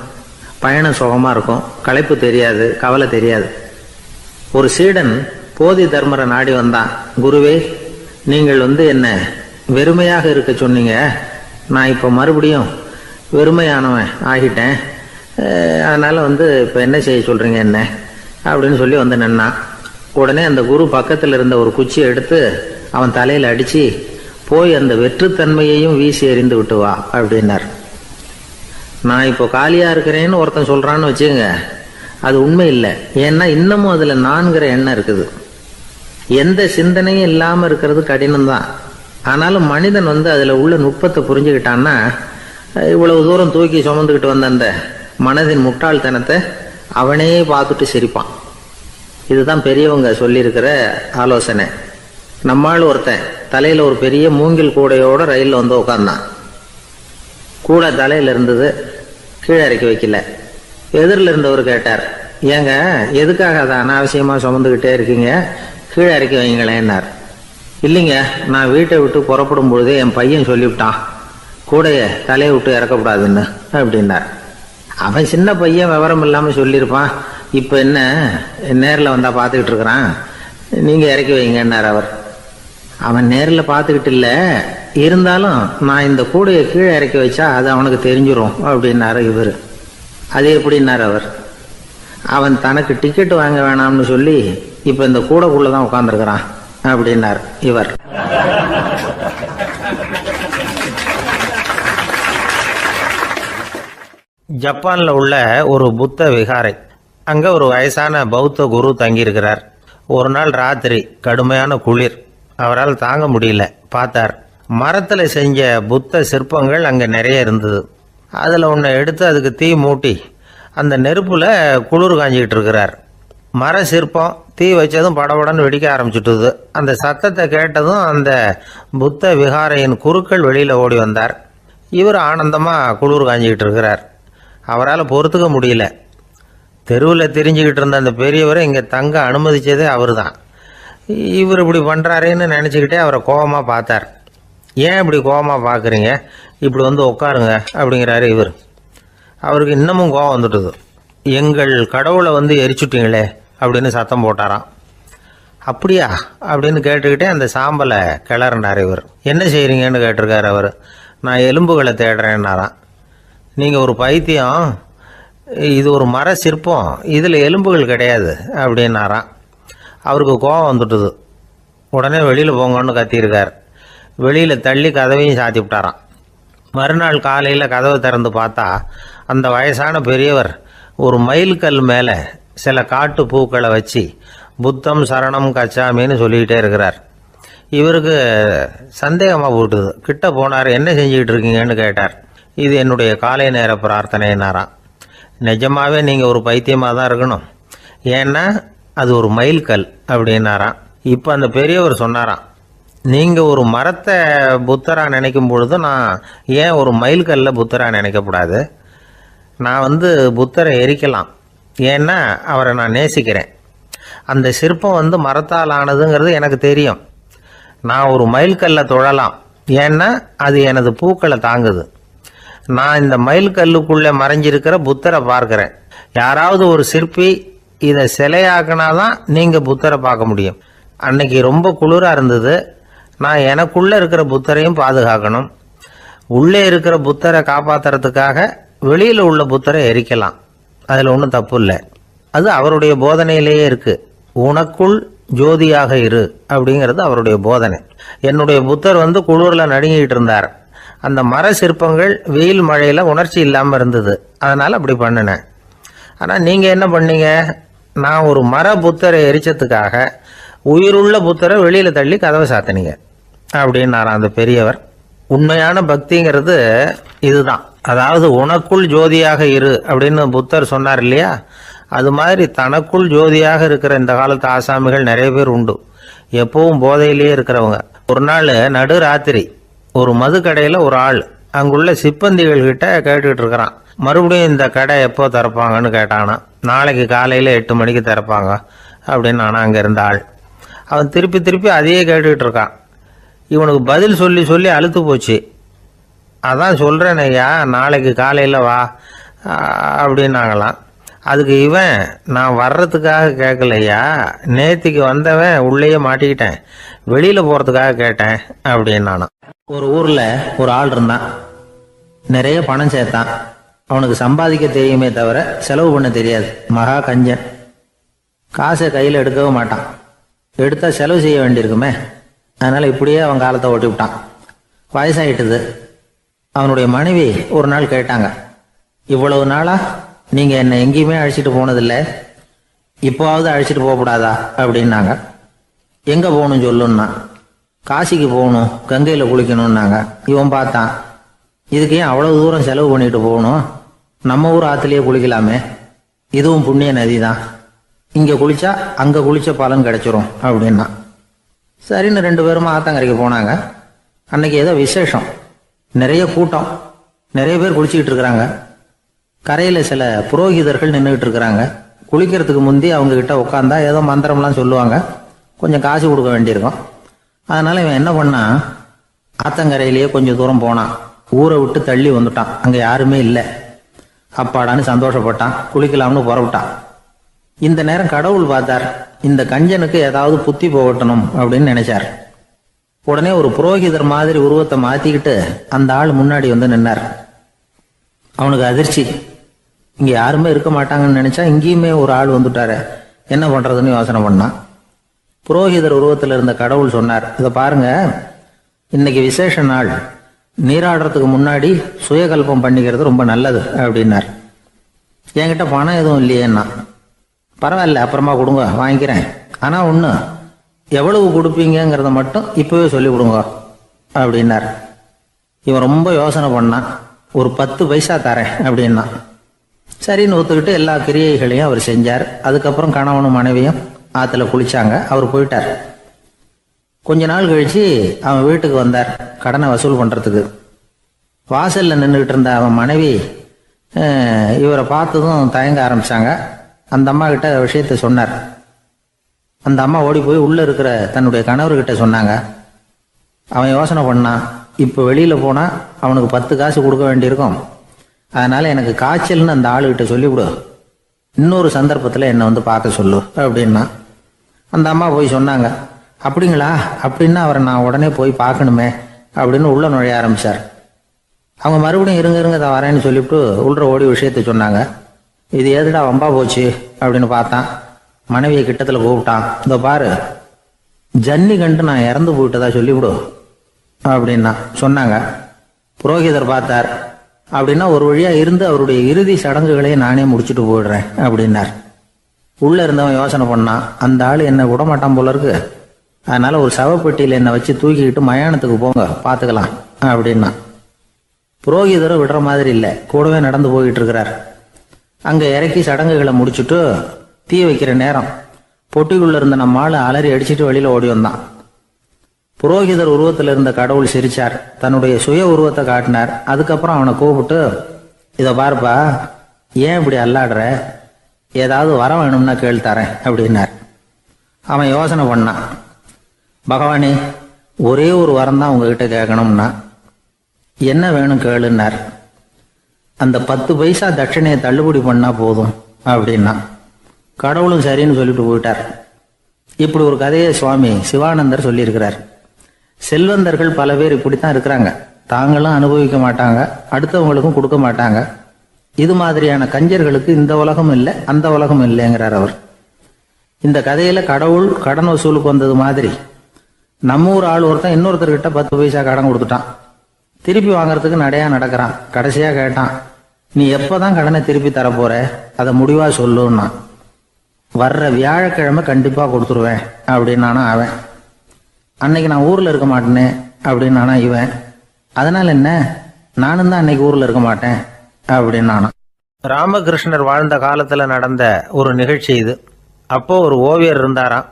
பயணம் சுகமா இருக்கும், களைப்பு தெரியாது, கவலை தெரியாது. ஒரு சீடன் போதி தர்மரை நாடி வந்தான். குருவே, நீங்கள் என்ன வெறுமையாக இருக்க சொன்னீங்க, நான் இப்போ மறுபடியும் வெறுமையானவன் ஆகிட்டேன், அதனால இப்போ என்ன செய்ய சொல்றீங்க என்ன அப்படின்னு சொல்லி நின்னான். உடனே அந்த குரு பக்கத்தில் இருந்த ஒரு குச்சியை எடுத்து அவன் தலையில் அடிச்சு, போய் அந்த வெற்றுத்தன்மையையும் வீசி எறிந்து விட்டு வா அப்படின்னார். நான் இப்போ காலியாக இருக்கிறேன்னு ஒருத்தன் சொல்கிறான்னு வச்சுங்க, அது உண்மை இல்லை. ஏன்னா இன்னமும் அதில் நான்கிற எண்ணம் இருக்குது. எந்த சிந்தனையும் இல்லாமல் இருக்கிறது கடினம்தான். ஆனாலும் மனிதன் அதில் உள்ள நுட்பத்தை புரிஞ்சுக்கிட்டான்னா இவ்வளவு தூரம் தூக்கி சுமந்துக்கிட்டு வந்த அந்த மனதின் முட்டாள்தனத்தை அவனே பார்த்துட்டு சிரிப்பான். இதுதான் பெரியவங்க சொல்லியிருக்கிற ஆலோசனை. நம்மால் ஒருத்தன் தலையில் ஒரு பெரிய மூங்கில் கூடையோட ரயிலில் உட்காந்தான். கூடை தலையில் இருந்தது, கீழே இறக்கி வைக்கல. எதிரில் இருந்தவர் கேட்டார், ஏங்க எதுக்காக அதை அனாவசியமாக சுமந்துக்கிட்டே இருக்கீங்க, கீழே இறக்கி வைங்களேன்னார். இல்லைங்க, நான் வீட்டை விட்டு புறப்படும் பொழுதே என் பையன் சொல்லிவிட்டான் கூடையை தலையை விட்டு இறக்கக்கூடாதுன்னு அப்படின்னார். அவன் சின்ன பையன், விவரம் இல்லாமல் சொல்லியிருப்பான். இப்போ என்ன நேரில் வந்தால் பார்த்துக்கிட்டு இருக்கிறான், நீங்கள் இறக்கி வைங்கன்னார் அவர். அவன் நேரில் பார்த்துக்கிட்டு இல்லை, இருந்தாலும் நான் இந்த கூடையை கீழே இறக்கி வச்சா அது அவனுக்கு தெரிஞ்சிடும் அப்படின்னாரு இவர். அது எப்படின்னார் அவர். அவன் தனக்கு டிக்கெட் வாங்க வேணாம்னு சொல்லி இப்போ இந்த கூடைக்குள்ளே தான் உட்காந்துருக்கிறான் அப்படின்னார் இவர். ஜப்பானில் உள்ள ஒரு புத்த விகாரை, அங்கே ஒரு வயசான பௌத்த குரு தங்கியிருக்கிறார். ஒரு நாள் ராத்திரி கடுமையான குளிர், அவரால் தாங்க முடியல. பார்த்தார், மரத்தில் செஞ்ச புத்த சிற்பங்கள் அங்கே நிறைய இருந்தது. அதில் ஒன்றை எடுத்து அதுக்கு தீ மூட்டி அந்த நெருப்பில் குளிர் காஞ்சிக்கிட்டு இருக்கிறார். மர சிற்பம் தீ வச்சதும் படபடன்னு வெடிக்க ஆரம்பிச்சுட்டுது. அந்த சத்தத்தை கேட்டதும் அந்த புத்த விகாரையின் குருக்கள் வெளியில் ஓடி வந்தார். இவர் ஆனந்தமாக குளிர் காஞ்சிக்கிட்டு இருக்கிறார். அவரால் பொறுத்துக்க முடியல. தெருவில் தெரிஞ்சுக்கிட்டு இருந்த அந்த பெரியவரை இங்கே தங்க அனுமதித்ததே அவர் தான். இவர் இப்படி பண்ணுறாருன்னு நினச்சிக்கிட்டே அவரை கோபமாக பார்த்தார். ஏன் இப்படி கோபமாக பார்க்குறீங்க, இப்படி உட்காருங்க அப்படிங்கிறாரு இவர். அவருக்கு இன்னமும் கோபம் வந்துட்டுது. எங்கள் கடவுளை எரிச்சுட்டீங்களே அப்படின்னு சத்தம் போட்டாராம். அப்படியா அப்படின்னு கேட்டுக்கிட்டே அந்த சாம்பலை கிளறினார் இவர். என்ன செய்கிறீங்கன்னு கேட்டிருக்காரு அவர். நான் எலும்புகளை தேடுறேன்னாராம். நீங்கள் ஒரு பைத்தியம், இது ஒரு மர சிற்பம், இதில் எலும்புகள் கிடையாது அப்படின்னாராம். அவருக்கு கோபம் வந்துட்டுது. உடனே வெளியில் போங்கன்னு கத்தியிருக்கார். வெளியில் தள்ளி கதவையும் சாத்தி விட்டாராம். மறுநாள் காலையில் கதவை திறந்து பார்த்தா அந்த வயசான பெரியவர் ஒரு மயில்கல் மேலே சில காட்டு பூக்களை வச்சு புத்தம் சரணம் கச்சாமின்னு சொல்லிக்கிட்டே இருக்கிறார். இவருக்கு சந்தேகமாக போட்டுது. கிட்ட போனார். என்ன செஞ்சுக்கிட்டு இருக்கீங்கன்னு கேட்டார். இது என்னுடைய காலை நேர பிரார்த்தனைனாராம். நிஜமாகவே நீங்கள் ஒரு பைத்தியமாக தான் இருக்கணும், ஏன்னா அது ஒரு மயில்கல் அப்படின்னாராம். இப்போ அந்த பெரியவர் சொன்னாராம், நீங்கள் ஒரு மரத்தை புத்தராக நினைக்கும் பொழுது நான் ஏன் ஒரு மயில்கல்ல புத்தராக நினைக்கக்கூடாது? நான் புத்தரை எரிக்கலாம், ஏன்னா அவரை நான் நேசிக்கிறேன். அந்த சிற்பம் மரத்தால் ஆனதுங்கிறது எனக்கு தெரியும். நான் ஒரு மயில்கல்லை தொழலாம், ஏன்னா அது எனது பூக்களை தாங்குது. நான் இந்த மயில்கல்லுக்குள்ளே மறைஞ்சிருக்கிற புத்தரை பார்க்குறேன். யாராவது ஒரு சிற்பி இதை சிலையாக்கினாதான் நீங்கள் புத்தரை பார்க்க முடியும். அன்னைக்கு ரொம்ப குளிராக இருந்தது. நான் எனக்குள்ளே இருக்கிற புத்தரையும் பாதுகாக்கணும். உள்ளே இருக்கிற புத்தரை காப்பாற்றுறதுக்காக வெளியில் உள்ள புத்தரை எரிக்கலாம், அதில் ஒன்றும் தப்பு இல்லை. அது அவருடைய போதனையிலேயே இருக்குது. உனக்குள் ஜோதியாக இரு அப்படிங்கிறது அவருடைய போதனை. என்னுடைய புத்தர் குளிரில் நடுங்கிட்டு இருந்தார். அந்த மர சிற்பங்கள் வெயில் மழையில் உணர்ச்சி இல்லாமல் இருந்தது, அதனால் அப்படி பண்ணினேன். ஆனால் நீங்கள் என்ன பண்ணீங்க? நான் ஒரு மர புத்தரை எரிச்சதுக்காக உயிருள்ள புத்தரை வெளியில் தள்ளி கதவை சாத்தினீங்க அப்படின்னாராம் அந்த பெரியவர். உண்மையான பக்திங்கிறது இதுதான். அதாவது உனக்குள் ஜோதியாக இரு அப்படின்னு புத்தர் சொன்னார் இல்லையா, அது மாதிரி தனக்குள் ஜோதியாக இருக்கிற இந்த காலத்து ஆசாமிகள் நிறைய பேர் உண்டு. எப்பவும் போதையிலேயே இருக்கிறவங்க. ஒரு நாள் நடு ராத்திரி ஒரு மது கடையில் ஒரு ஆள் அங்குள்ள சிப்பந்திகள் கிட்ட கேட்டுக்கிட்டு இருக்கிறான். மறுபடியும் இந்த கடை எப்போ திறப்பாங்கன்னு கேட்டானா. நாளைக்கு காலையில் 8 மணிக்கு திறப்பாங்க அப்படின்னு நானா அங்கே இருந்த ஆள். அவன் திருப்பி திருப்பி அதையே கேட்டுக்கிட்டு இருக்கான். இவனுக்கு பதில் சொல்லி சொல்லி அழுத்து போச்சு. அதான் சொல்கிறேன் ஐயா, நாளைக்கு காலையில் வா அப்படின்னாங்களாம். அதுக்கு இவன், நான் வர்றதுக்காக கேட்கலையா, நேற்றுக்கு வந்தவன் உள்ளேயே மாட்டிக்கிட்டேன், வெளியில் போகிறதுக்காக கேட்டேன் அப்படின்னானா. ஒரு ஊரில் ஒரு ஆள் இருந்தான். நிறைய பணம் சேர்த்தான். அவனுக்கு சம்பாதிக்க தெரியுமே தவிர செலவு பண்ண தெரியாது. மகா கஞ்சன். காசை கையில் எடுக்கவும் மாட்டான். எடுத்தால் செலவு செய்ய வேண்டியிருக்குமே, அதனால் இப்படியே அவன் காலத்தை ஓட்டி விட்டான். வயசாயிட்டுது. அவனுடைய மனைவி ஒரு நாள் கேட்டாங்க, இவ்வளவு நாளா நீங்க என்னை எங்கேயுமே அழைச்சிட்டு போனதில்லை, இப்போவாவது அழைச்சிட்டு போகக்கூடாதா அப்படின்னாங்க. எங்க போகணும் சொல்லுன்னா. காசிக்கு போகணும், கங்கையில குளிக்கணும்னாங்க. இவன் பார்த்தான், இதுக்கு ஏன் அவ்வளவு தூரம் செலவு பண்ணிட்டு போகணும், நம்ம ஊர் ஆத்துலயே குளிக்கலாமே, இதுவும் புண்ணிய நதி தான், இங்க குளிச்சா அங்க குளிச்ச பலன் கிடைச்சிரும் அப்படின்னா. சரின்னு 2 பேரும் ஆத்தங்கரைக்கு போனாங்க. அன்னைக்கு ஏதோ விசேஷம், நிறைய கூட்டம், நிறைய பேர் குளிச்சுக்கிட்டு இருக்கிறாங்க. கரையில சில புரோகிதர்கள் நின்றுகிட்டு இருக்கிறாங்க. குளிக்கிறதுக்கு முந்தி அவங்க கிட்ட உட்காந்தா ஏதோ மந்திரம்லாம் சொல்லுவாங்க, கொஞ்சம் காசு கொடுக்க வேண்டியிருக்கும். அதனால இவன் என்ன பண்ணா, ஆத்தங்கரையிலேயே கொஞ்சம் தூரம் போனான். ஊரை விட்டு தள்ளி வந்துட்டான், அங்க யாருமே இல்லை. அப்பாடான்னு சந்தோஷப்பட்டான், குளிக்கலாம்னு புறப்பட்டான். இந்த நேரம் கடவுள் பார்த்தார், இந்த கஞ்சனுக்கு ஏதாவது புத்தி போகட்டணும் அப்படின்னு நினைச்சார். உடனே ஒரு புரோகிதர் மாதிரி உருவத்தை மாத்திக்கிட்டு அந்த ஆள் முன்னாடி வந்து நின்னார். அவனுக்கு அதிர்ச்சி, இங்க யாருமே இருக்க மாட்டாங்கன்னு நினைச்சா இங்கேயுமே ஒரு ஆள் வந்துட்டாரு, என்ன பண்றதுன்னு யோசனை பண்ணான். புரோகிதர் உருவத்தில் இருந்த கடவுள் சொன்னார், இதை பாருங்க, இன்னைக்கு விசேஷ நாள், நீராடுறதுக்கு முன்னாடி சுயகல்பம் பண்ணிக்கிறது ரொம்ப நல்லது அப்படின்னார். என்கிட்ட பணம் எதுவும் இல்லையேன்னா. பரவாயில்ல, அப்புறமா கொடுங்க, வாங்கிக்கிறேன். ஆனா ஒண்ணு, எவ்வளவு கொடுப்பீங்கிறத மட்டும் இப்பவே சொல்லி கொடுங்க அப்படின்னார். இவன் ரொம்ப யோசனை பண்ணான். ஒரு 10 பைசா தரேன் அப்படின்னா. சரின்னு ஒத்துக்கிட்டு எல்லா கிரியைகளையும் அவர் செஞ்சார். அதுக்கப்புறம் கணவனும் மனைவியும் ஆத்துல குளிச்சாங்க. அவர் போயிட்டார். கொஞ்ச நாள் கழிச்சு அவன் வீட்டுக்கு வந்தார் கடனை வசூல் பண்றதுக்கு. வாசல்ல நின்றுகிட்டு இருந்த அவன் மனைவி இவரை பார்த்ததும் தயங்க ஆரம்பிச்சாங்க. அந்த அம்மா கிட்ட விஷயத்த சொன்னார். அந்த அம்மா ஓடி போய் உள்ள இருக்கிற தன்னுடைய கணவர்கிட்ட சொன்னாங்க. அவன் யோசனை பண்ணான், இப்போ வெளியில போனா அவனுக்கு 10 காசு கொடுக்க வேண்டியிருக்கும், அதனால எனக்கு காய்ச்சல்னு அந்த ஆளுகிட்ட சொல்லிவிடு, இன்னொரு சந்தர்ப்பத்தில் என்னை வந்து பார்க்க சொல்லு அப்படின்னா. அந்த அம்மா போய் சொன்னாங்க. அப்படிங்களா, அப்படின்னா அவரை நான் உடனே போய் பார்க்கணுமே அப்படின்னு உள்ள நுழைய ஆரம்பிச்சார். அவங்க மறுபடியும் இருங்க தான் வரேன்னு சொல்லிவிட்டு உள்ள ஓடி விஷயத்த சொன்னாங்க. இது எதுடா வம்பா போச்சு அப்படின்னு பார்த்தான். மனைவியை கிட்டத்தில் கூப்பிட்டான். இதோ பாரு, ஜன்னி கண்டு நான் இறந்து போயிட்டதா சொல்லிவிடு அப்படின்னா சொன்னாங்க. புரோகிதர் பார்த்தார். அப்படின்னா ஒரு வழியா இருந்து அவருடைய இறுதி சடங்குகளை நானே முடிச்சுட்டு போயிடுறேன் அப்படின்னார். உள்ள இருந்தவன் யோசனை பண்ணான், அந்த ஆள் என்ன விடமாட்டான் போல இருக்கு, அதனால ஒரு சவப்பெட்டியில் என்னை வச்சு தூக்கிக்கிட்டு மயானத்துக்கு போங்க, பார்த்துக்கலாம் அப்படின்னா. புரோகிதரும் விடுற மாதிரி இல்லை, கூடவே நடந்து போயிட்டு இருக்கிறார். அங்க இறக்கி சடங்குகளை முடிச்சுட்டு தீ வைக்கிற நேரம் பொட்டிக்குள்ள இருந்த நம்ம ஆளு அலறி அடிச்சுட்டு வெளியில ஓடி வந்தான். புரோகிதர் உருவத்தில் இருந்த கடவுள் சிரிச்சார், தன்னுடைய சுய உருவத்தை காட்டினார். அதுக்கப்புறம் அவனை கூப்பிட்டு, இதை பாருப்பா, ஏன் இப்படி அல்லாடுற, ஏதாவது வர வேணும்னா கேள் தரேன் அப்படின்னார். அவன் யோசனை பண்ணான். பகவானே, ஒரே ஒரு வரம் தான் உங்ககிட்ட கேட்கணும்னா. என்ன வேணும் கேளுன்னார். அந்த 10 பைசா தட்சணையை தள்ளுபடி பண்ணா போதும் அப்படின்னா. கடவுளும் சரின்னு சொல்லிட்டு போயிட்டார். இப்படி ஒரு கதையை சுவாமி சிவானந்தர் சொல்லியிருக்கிறார். செல்வந்தர்கள் பல பேர் இப்படித்தான் இருக்கிறாங்க, தாங்களும் அனுபவிக்க மாட்டாங்க, அடுத்தவங்களுக்கும் கொடுக்க மாட்டாங்க. இது மாதிரியான கஞ்சர்களுக்கு இந்த உலகம் இல்லை அந்த உலகம் இல்லைங்கிறார் அவர். இந்த கதையில கடவுள் கடன் வசூலுக்கு வந்தது மாதிரி நம்ம ஊர் ஆள் ஒருத்தன் இன்னொருத்தர்கிட்ட 10 பைசா கடன் கொடுத்துட்டான். திருப்பி வாங்கறதுக்கு நடையா நடக்கிறான். கடைசியா கேட்டான், நீ எப்பதான் கடனை திருப்பி தரப்போற, அதை முடிவா சொல்லுன்னா. வர்ற வியாழக்கிழமை கண்டிப்பா கொடுத்துருவேன் அப்படின்னானா அவன். அன்னைக்கு நான் ஊர்ல இருக்க மாட்டேனே அப்படின்னானா இவன். அதனால என்ன, நானும் தான் அன்னைக்கு ஊர்ல இருக்க மாட்டேன் அப்படின்னானா. ராமகிருஷ்ணர் வாழ்ந்த காலத்துல நடந்த ஒரு நிகழ்ச்சி இது. அப்போ ஒரு ஓவியர் இருந்தாராம்.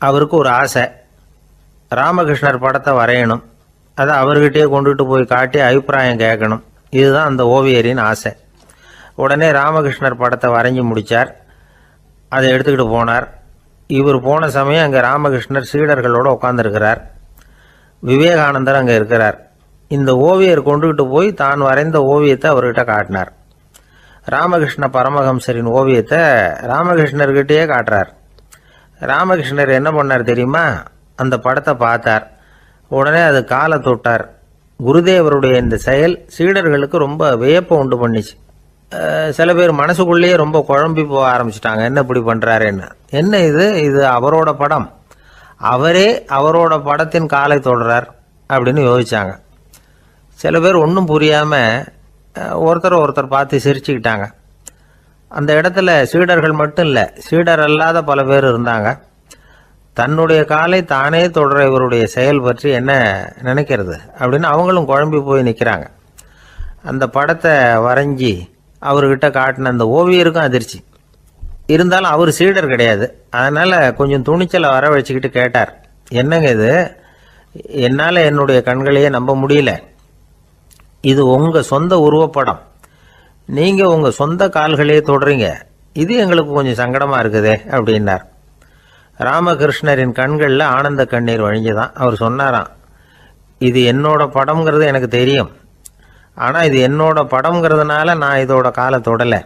அவருக்கு ஒரு ஆசை, ராமகிருஷ்ணர் படத்தை வரையணும், அதை அவர்கிட்டயே கொண்டுட்டு போய் காட்டி அபிப்பிராயம் கேட்கணும். இதுதான் அந்த ஓவியரின் ஆசை. உடனே ராமகிருஷ்ணர் படத்தை வரைஞ்சி முடித்தார். அதை எடுத்துக்கிட்டு போனார். இவர் போன சமயம் அங்கே ராமகிருஷ்ணர் சீடர்களோடு உட்காந்துருக்கிறார். விவேகானந்தர் அங்கே இருக்கிறார். இந்த ஓவியர் கொண்டுகிட்டு போய் தான் வரைந்த ஓவியத்தை அவர்கிட்ட காட்டினார். ராமகிருஷ்ண பரமஹம்சரின் ஓவியத்தை ராமகிருஷ்ணர்கிட்டயே காட்டுறார். ராமகிருஷ்ணர் என்ன பண்ணார் தெரியுமா, அந்த படத்தை பார்த்தார். உடனே அது காலை தொட்டார். குருதேவருடைய இந்த செயல் சீடர்களுக்கு ரொம்ப வியப்பை உண்டு பண்ணிச்சு. சில பேர் மனசுக்குள்ளேயே ரொம்ப குழம்பி போக ஆரம்பிச்சிட்டாங்க, என்ன இப்படி பண்றாருன்னு. என்ன இது அவரோட படம், அவரே அவரோட படத்தின் காலை தொடுறார் அப்படின்னு யோசிச்சாங்க. சில பேர் ஒன்றும் புரியாமல் ஒருத்தர் பார்த்து சிரிச்சுக்கிட்டாங்க. அந்த இடத்துல சீடர்கள் மட்டும் இல்லை, சீடர் அல்லாத பல பேர் இருந்தாங்க. தன்னுடைய காலை தானே தொடர இவருடைய செயல் பற்றி என்ன நினைக்கிறது அப்படின்னு அவங்களும் குழம்பி போய் நிற்கிறாங்க. அந்த படத்தை வரைஞ்சி அவர்கிட்ட காட்டின அந்த ஓவியருக்கும் அதிர்ச்சி. இருந்தாலும் அவர் சீடர் கிடையாது. அதனால் கொஞ்சம் துணிச்சலை வரவழைச்சிக்கிட்டு கேட்டார், என்னங்க இது, என்னால் என்னுடைய கண்களையே நம்ப முடியல. இது உங்கள் சொந்த உருவப்படம், நீங்கள் உங்கள் சொந்த கால்களையே தொடுறீங்க, இது எங்களுக்கு கொஞ்சம் சங்கடமாக இருக்குதே அப்படின்னார். ராமகிருஷ்ணரின் கண்களில் ஆனந்த கண்ணீர் வழிஞ்சுதான். அவர் சொன்னாராம், இது என்னோட படம்ங்கிறது எனக்கு தெரியும், ஆனால் இது என்னோட படம்ங்கிறதுனால நான் இதோட காலை தொடலை.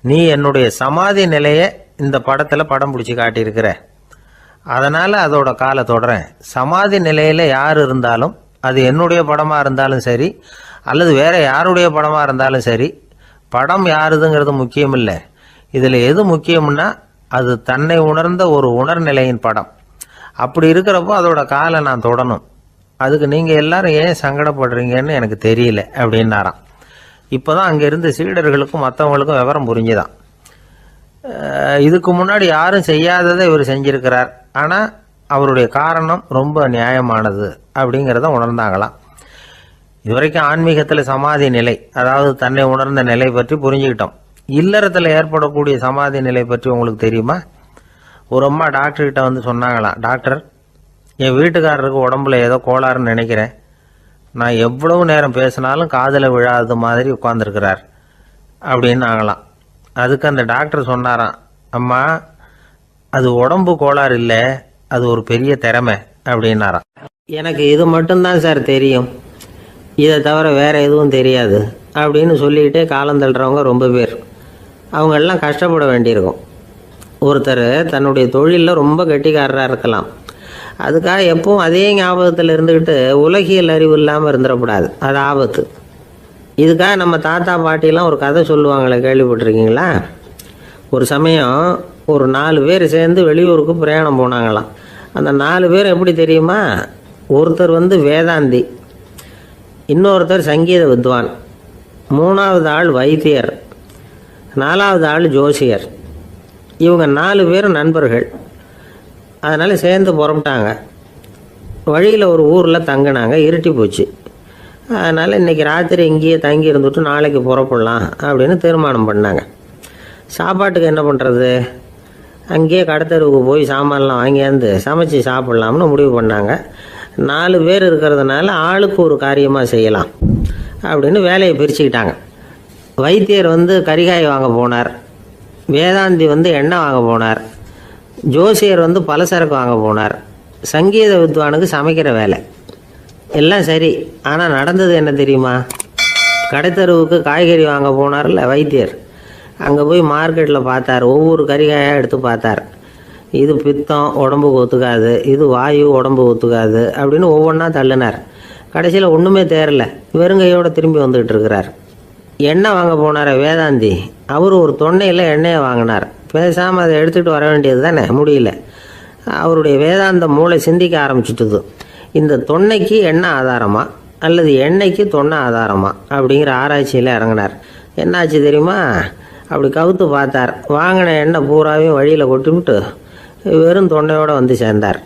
நீ என்னுடைய சமாதி நிலையை இந்த படத்தில் படம் பிடிச்சி காட்டியிருக்கிற, அதனால் அதோட காலை தொடறேன். சமாதி நிலையில் யார் இருந்தாலும், அது என்னுடைய படமாக இருந்தாலும் சரி அல்லது வேற யாருடைய படமாக இருந்தாலும் சரி, படம் யாருதுங்கிறது முக்கியம் இல்லை. இதில் எது முக்கியம்னா அது தன்னை உணர்ந்த ஒரு உணர்நிலையின் படம். அப்படி இருக்கிறப்போ அதோட காலை நான் தொடணும். அதுக்கு நீங்கள் எல்லாரும் ஏன் சங்கடப்படுறீங்கன்னு எனக்கு தெரியல அப்படின்னாராம். இப்போ தான் அங்கே இருந்த சீடர்களுக்கும் மற்றவங்களுக்கும் விவரம் புரிஞ்சுதான். இதுக்கு முன்னாடி யாரும் செய்யாததை இவர் செஞ்சிருக்கிறார், ஆனால் அவருடைய காரணம் ரொம்ப நியாயமானது அப்படிங்கிறத உணர்ந்தாங்களாம். இதுவரைக்கும் ஆன்மீகத்தில் சமாதி நிலை, அதாவது தன்னை உணர்ந்த நிலை பற்றி புரிஞ்சுக்கிட்டோம். இல்லறத்தில் ஏற்படக்கூடிய சமாதி நிலை பற்றி உங்களுக்கு தெரியுமா? ஒரு அம்மா டாக்டர்கிட்ட வந்து சொன்னாங்களாம், டாக்டர், என் வீட்டுக்காரருக்கு உடம்புல ஏதோ கோளாறுன்னு நினைக்கிறேன், நான் எவ்வளவு நேரம் பேசினாலும் காதில் விழாத மாதிரி உட்காந்துருக்கிறார் அப்படின்னாங்களாம். அதுக்கு அந்த டாக்டர் சொன்னாராம், அம்மா, அது உடம்பு கோளாறு இல்லை, அது ஒரு பெரிய திறமை அப்படின்னாராம். எனக்கு இது மட்டும்தான் சார் தெரியும், இதை தவிர வேறு எதுவும் தெரியாது அப்படின்னு சொல்லிக்கிட்டே காலம் தள்ளுறவங்க ரொம்ப பேர். அவங்கெல்லாம் கஷ்டப்பட வேண்டியிருக்கும். ஒருத்தர் தன்னுடைய தொழிலில் ரொம்ப கெட்டிக்காரராக இருக்கலாம், அதுக்காக எப்பவும் அதே ஞாபகத்தில் இருந்துக்கிட்டு உலகியல் அறிவு இல்லாமல் இருந்துடக்கூடாது, அது ஆபத்து. இதுக்காக நம்ம தாத்தா பாட்டிலாம் ஒரு கதை சொல்லுவாங்களே, கேள்விப்பட்டிருக்கீங்களா? ஒரு சமயம் ஒரு 4 பேர் சேர்ந்து வெளியூருக்கு பிரயாணம் போனாங்களாம். அந்த 4 பேர் எப்படி தெரியுமா? ஒருத்தர் வந்து வேதாந்தி, இன்னொருத்தர் சங்கீத வித்வான், 3வது ஆள் வைத்தியர், 4வது ஆள் ஜோசியர். இவங்க 4 பேரும் நண்பர்கள். அதனால் சேர்ந்து புறப்பட்டாங்க. வழியில் ஒரு ஊரில் தங்கினாங்க. இருட்டி போச்சு. அதனால் இன்றைக்கி ராத்திரி இங்கேயே தங்கி இருந்துட்டு நாளைக்கு புறப்படலாம் அப்படின்னு தீர்மானம் பண்ணாங்க. சாப்பாட்டுக்கு என்ன பண்ணுறது? அங்கேயே கடத்தெருவுக்கு போய் சாமான்லாம் வாங்கியாந்து சமைச்சு சாப்பிட்லாம்னு முடிவு பண்ணாங்க. 4 பேர் இருக்கிறதுனால ஆளுக்கு ஒரு காரியமாக செய்யலாம் அப்படின்னு வேலையை பிரிச்சுக்கிட்டாங்க. வைத்தியர் வந்து கரிகாய் வாங்க போனார், வேதாந்தி வந்து எண்ணெய் வாங்க போனார், ஜோசியர் வந்து பலசரக்கு வாங்க போனார், சங்கீத வித்வானுக்கு சமைக்கிற வேலை. எல்லாம் சரி, ஆனால் நடந்தது என்ன தெரியுமா? கடைத்தெருவுக்கு காய்கறி வாங்க போனார்ல வைத்தியர், அங்கே போய் மார்க்கெட்டில் பார்த்தார், ஒவ்வொரு கரிகாயாக எடுத்து பார்த்தார். இது பித்தம், உடம்புக்கு ஒத்துக்காது, இது வாயு, உடம்பு ஒத்துக்காது அப்படின்னு ஒவ்வொன்றா தள்ளினார். கடைசியில் ஒன்றுமே தேரல, வெறுங்கையோடு திரும்பி வந்துக்கிட்டு இருக்கிறார். எண்ணெய் வாங்க போனார் வேதாந்தி, அவர் ஒரு தொன்னையில் எண்ணெயை வாங்கினார். பேசாமல் அதை எடுத்துகிட்டு வர வேண்டியது தானே, முடியல. அவருடைய வேதாந்த மூளை சிந்திக்க ஆரம்பிச்சுட்டுது. இந்த தொன்னைக்கு எண்ணெய் ஆதாரமா அல்லது எண்ணெய்க்கு தொன்னை ஆதாரமா அப்படிங்கிற ஆராய்ச்சியில் இறங்கினார். என்னாச்சு தெரியுமா? அப்படி கவுத்து பார்த்தார். வாங்கின எண்ணெய் பூராவையும் வழியில் கொட்டிவிட்டு வெறும் தொண்டையோடு வந்து சேர்ந்தார்.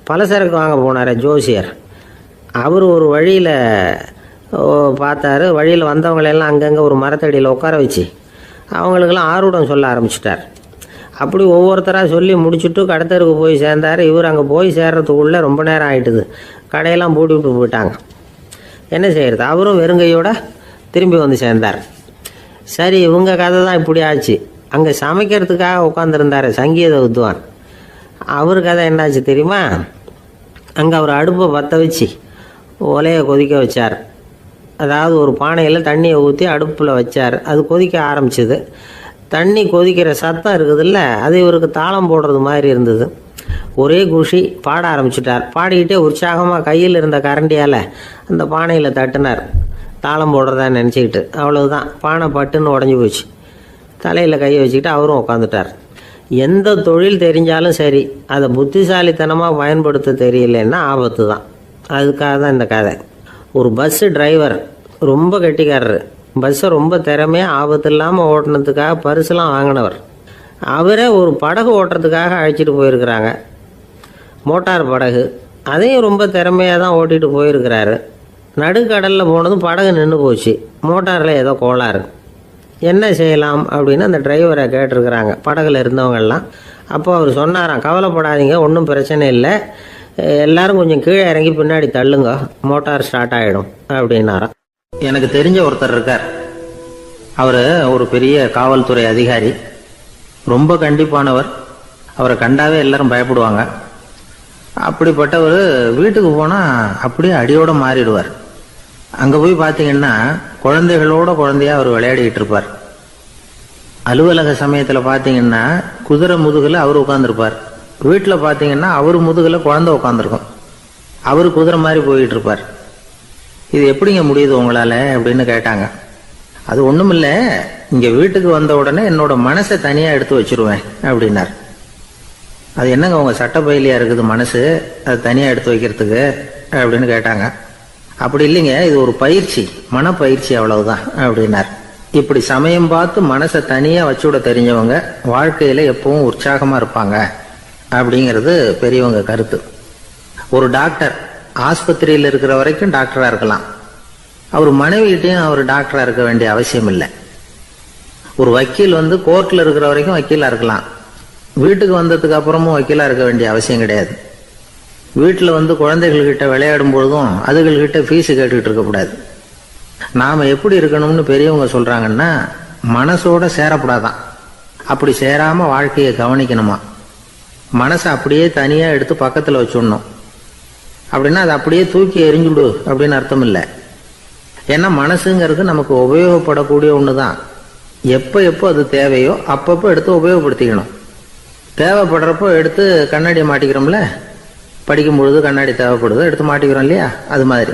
பலசரக்கு வாங்க போனார் ஜோசியர், அவர் ஒரு வழியில் பார்த்தாரு. வழியில் வந்தவங்களெல்லாம் அங்கங்கே ஒரு மரத்தடியில் உட்கார வச்சு அவங்களுக்கெல்லாம் ஆர்வம் சொல்ல ஆரம்பிச்சிட்டார். அப்படி ஒவ்வொருத்தராக சொல்லி முடிச்சுட்டு கடத்தருக்கு போய் சேர்ந்தார். இவர் அங்கே போய் சேர்றதுக்குள்ளே ரொம்ப நேரம் ஆகிட்டுது. கடையெல்லாம் பூட்டி விட்டு போயிட்டாங்க. என்ன செய்கிறது? அவரும் வெறுங்கையோடு திரும்பி வந்து சேர்ந்தார். சரி, இவங்க கதை தான் இப்படி ஆச்சு. அங்கே சமைக்கிறதுக்காக உட்காந்துருந்தார் சங்கீத வித்வான், அவர் கதை என்னாச்சு தெரியுமா? அங்கே அவர் அடுப்பை பற்ற வச்சு ஒலையை கொதிக்க வச்சார். அதாவது ஒரு பானையில் தண்ணியை ஊற்றி அடுப்பில் வச்சார். அது கொதிக்க ஆரம்பிச்சிது. தண்ணி கொதிக்கிற சத்தம் இருக்குதுல்ல, அது இவருக்கு தாளம் போடுறது மாதிரி இருந்தது. ஒரே குஷி, பாட ஆரம்பிச்சிட்டார். பாடிக்கிட்டே உற்சாகமாக கையில் இருந்த கரண்டியால் அந்த பானையில் தட்டினார், தாளம் போடுறதா நினச்சிக்கிட்டு. அவ்வளவுதான், பானை பட்டுன்னு உடஞ்சி போச்சு. தலையில் கையை வச்சுக்கிட்டு அவரும் உட்காந்துட்டார். எந்த தொழில் தெரிஞ்சாலும் சரி, அதை புத்திசாலித்தனமாக பயன்படுத்த தெரியலன்னா ஆபத்து தான். அதுக்காக தான் இந்த கதை. ஒரு பஸ்ஸு டிரைவர் ரொம்ப கெட்டிக்காரரு. பஸ்ஸை ரொம்ப திறமையாக ஆபத்து இல்லாமல் ஓட்டினதுக்காக பரிசுலாம் வாங்கினவர். அவரே ஒரு படகு ஓட்டுறதுக்காக அழைச்சிட்டு போயிருக்கிறாங்க, மோட்டார் படகு. அதையும் ரொம்ப திறமையாக தான் ஓட்டிகிட்டு போயிருக்கிறாரு. நடுக்கடலில் போனதும் படகு நின்று போச்சு. மோட்டாரில் ஏதோ கோளாறு. என்ன செய்யலாம் அப்படின்னு அந்த டிரைவரை கேட்டிருக்கிறாங்க படகுல இருந்தவங்கெல்லாம். அப்போ அவர் சொன்னாராம், கவலைப்படாதீங்க, ஒன்றும் பிரச்சனை இல்லை, எல்லாரும் கொஞ்சம் கீழே இறங்கி பின்னாடி தள்ளுங்க, மோட்டார் ஸ்டார்ட் ஆகிடும் அப்படின்னாராம். எனக்கு தெரிஞ்ச ஒருத்தர் இருக்கார். அவர் ஒரு பெரிய காவல்துறை அதிகாரி, ரொம்ப கண்டிப்பானவர். அவரை கண்டாவே எல்லாரும் பயப்படுவாங்க. அப்படிப்பட்டவர் வீட்டுக்கு போனால் அப்படியே அடியோடு மாறிடுவார். அங்கே போய் பார்த்தீங்கன்னா குழந்தைகளோட குழந்தையா அவர் விளையாடிக்கிட்டு இருப்பார். அலுவலக சமயத்தில் பார்த்தீங்கன்னா குதிரை முதுகில் அவர் உட்காந்துருப்பார். வீட்டில் பார்த்தீங்கன்னா அவர் முதுகில் குழந்தை உட்காந்துருக்கும். அவர் குதிரை மாதிரி போயிட்டு இருப்பார். இது எப்படிங்க முடியுது உங்களால் அப்படின்னு கேட்டாங்க. அது ஒன்றும் இல்லை, இங்கே வீட்டுக்கு வந்த உடனே என்னோட மனசை தனியாக எடுத்து வச்சிருவேன் அப்படின்னார். அது என்னங்க உங்கள் சட்டப்பயிலியாக இருக்குது மனசு, அது தனியாக எடுத்து வைக்கிறதுக்கு அப்படின்னு கேட்டாங்க. அப்படி இல்லைங்க, இது ஒரு பயிற்சி, மனப்பயிற்சி, அவ்வளவுதான் அப்படின்னார். இப்படி சமயம் பார்த்து மனசை தனியாக வச்சுவிட தெரிஞ்சவங்க வாழ்க்கையில் எப்பவும் உற்சாகமாக இருப்பாங்க அப்படிங்கிறது பெரியவங்க கருத்து. ஒரு டாக்டர் ஆஸ்பத்திரியில் இருக்கிற வரைக்கும் டாக்டராக இருக்கலாம். அவர் மனைவிகிட்டையும் அவர் டாக்டராக இருக்க வேண்டிய அவசியம் இல்லை. ஒரு வக்கீல் கோர்ட்டில் இருக்கிற வரைக்கும் வக்கீலாக இருக்கலாம். வீட்டுக்கு வந்ததுக்கு அப்புறமும் வக்கீலாக இருக்க வேண்டிய அவசியம் கிடையாது. வீட்டில் குழந்தைகள்கிட்ட விளையாடும் பொழுதும் அதுகள்கிட்ட ஃபீஸு கேட்டுக்கிட்டு இருக்கக்கூடாது. நாம் எப்படி இருக்கணும்னு பெரியவங்க சொல்கிறாங்கன்னா, மனசோட சேரக்கூடாதான். அப்படி சேராமல் வாழ்க்கையை கவனிக்கணுமா. மனசை அப்படியே தனியாக எடுத்து பக்கத்தில் வச்சுடணும். அப்படின்னா அது அப்படியே தூக்கி எறிஞ்சுடு அப்படின்னு அர்த்தம் இல்லை. ஏன்னா மனசுங்கிறது நமக்கு உபயோகப்படக்கூடிய ஒன்று தான். எப்போ அது தேவையோ அப்பப்போ எடுத்து உபயோகப்படுத்திக்கணும். தேவைப்படுறப்போ எடுத்து கண்ணாடியை மாட்டிக்கிறோம்ல, படிக்கும் பொழுது கண்ணாடி தேவைப்படுது, எடுத்து மாட்டிக்கிறோம் இல்லையா, அது மாதிரி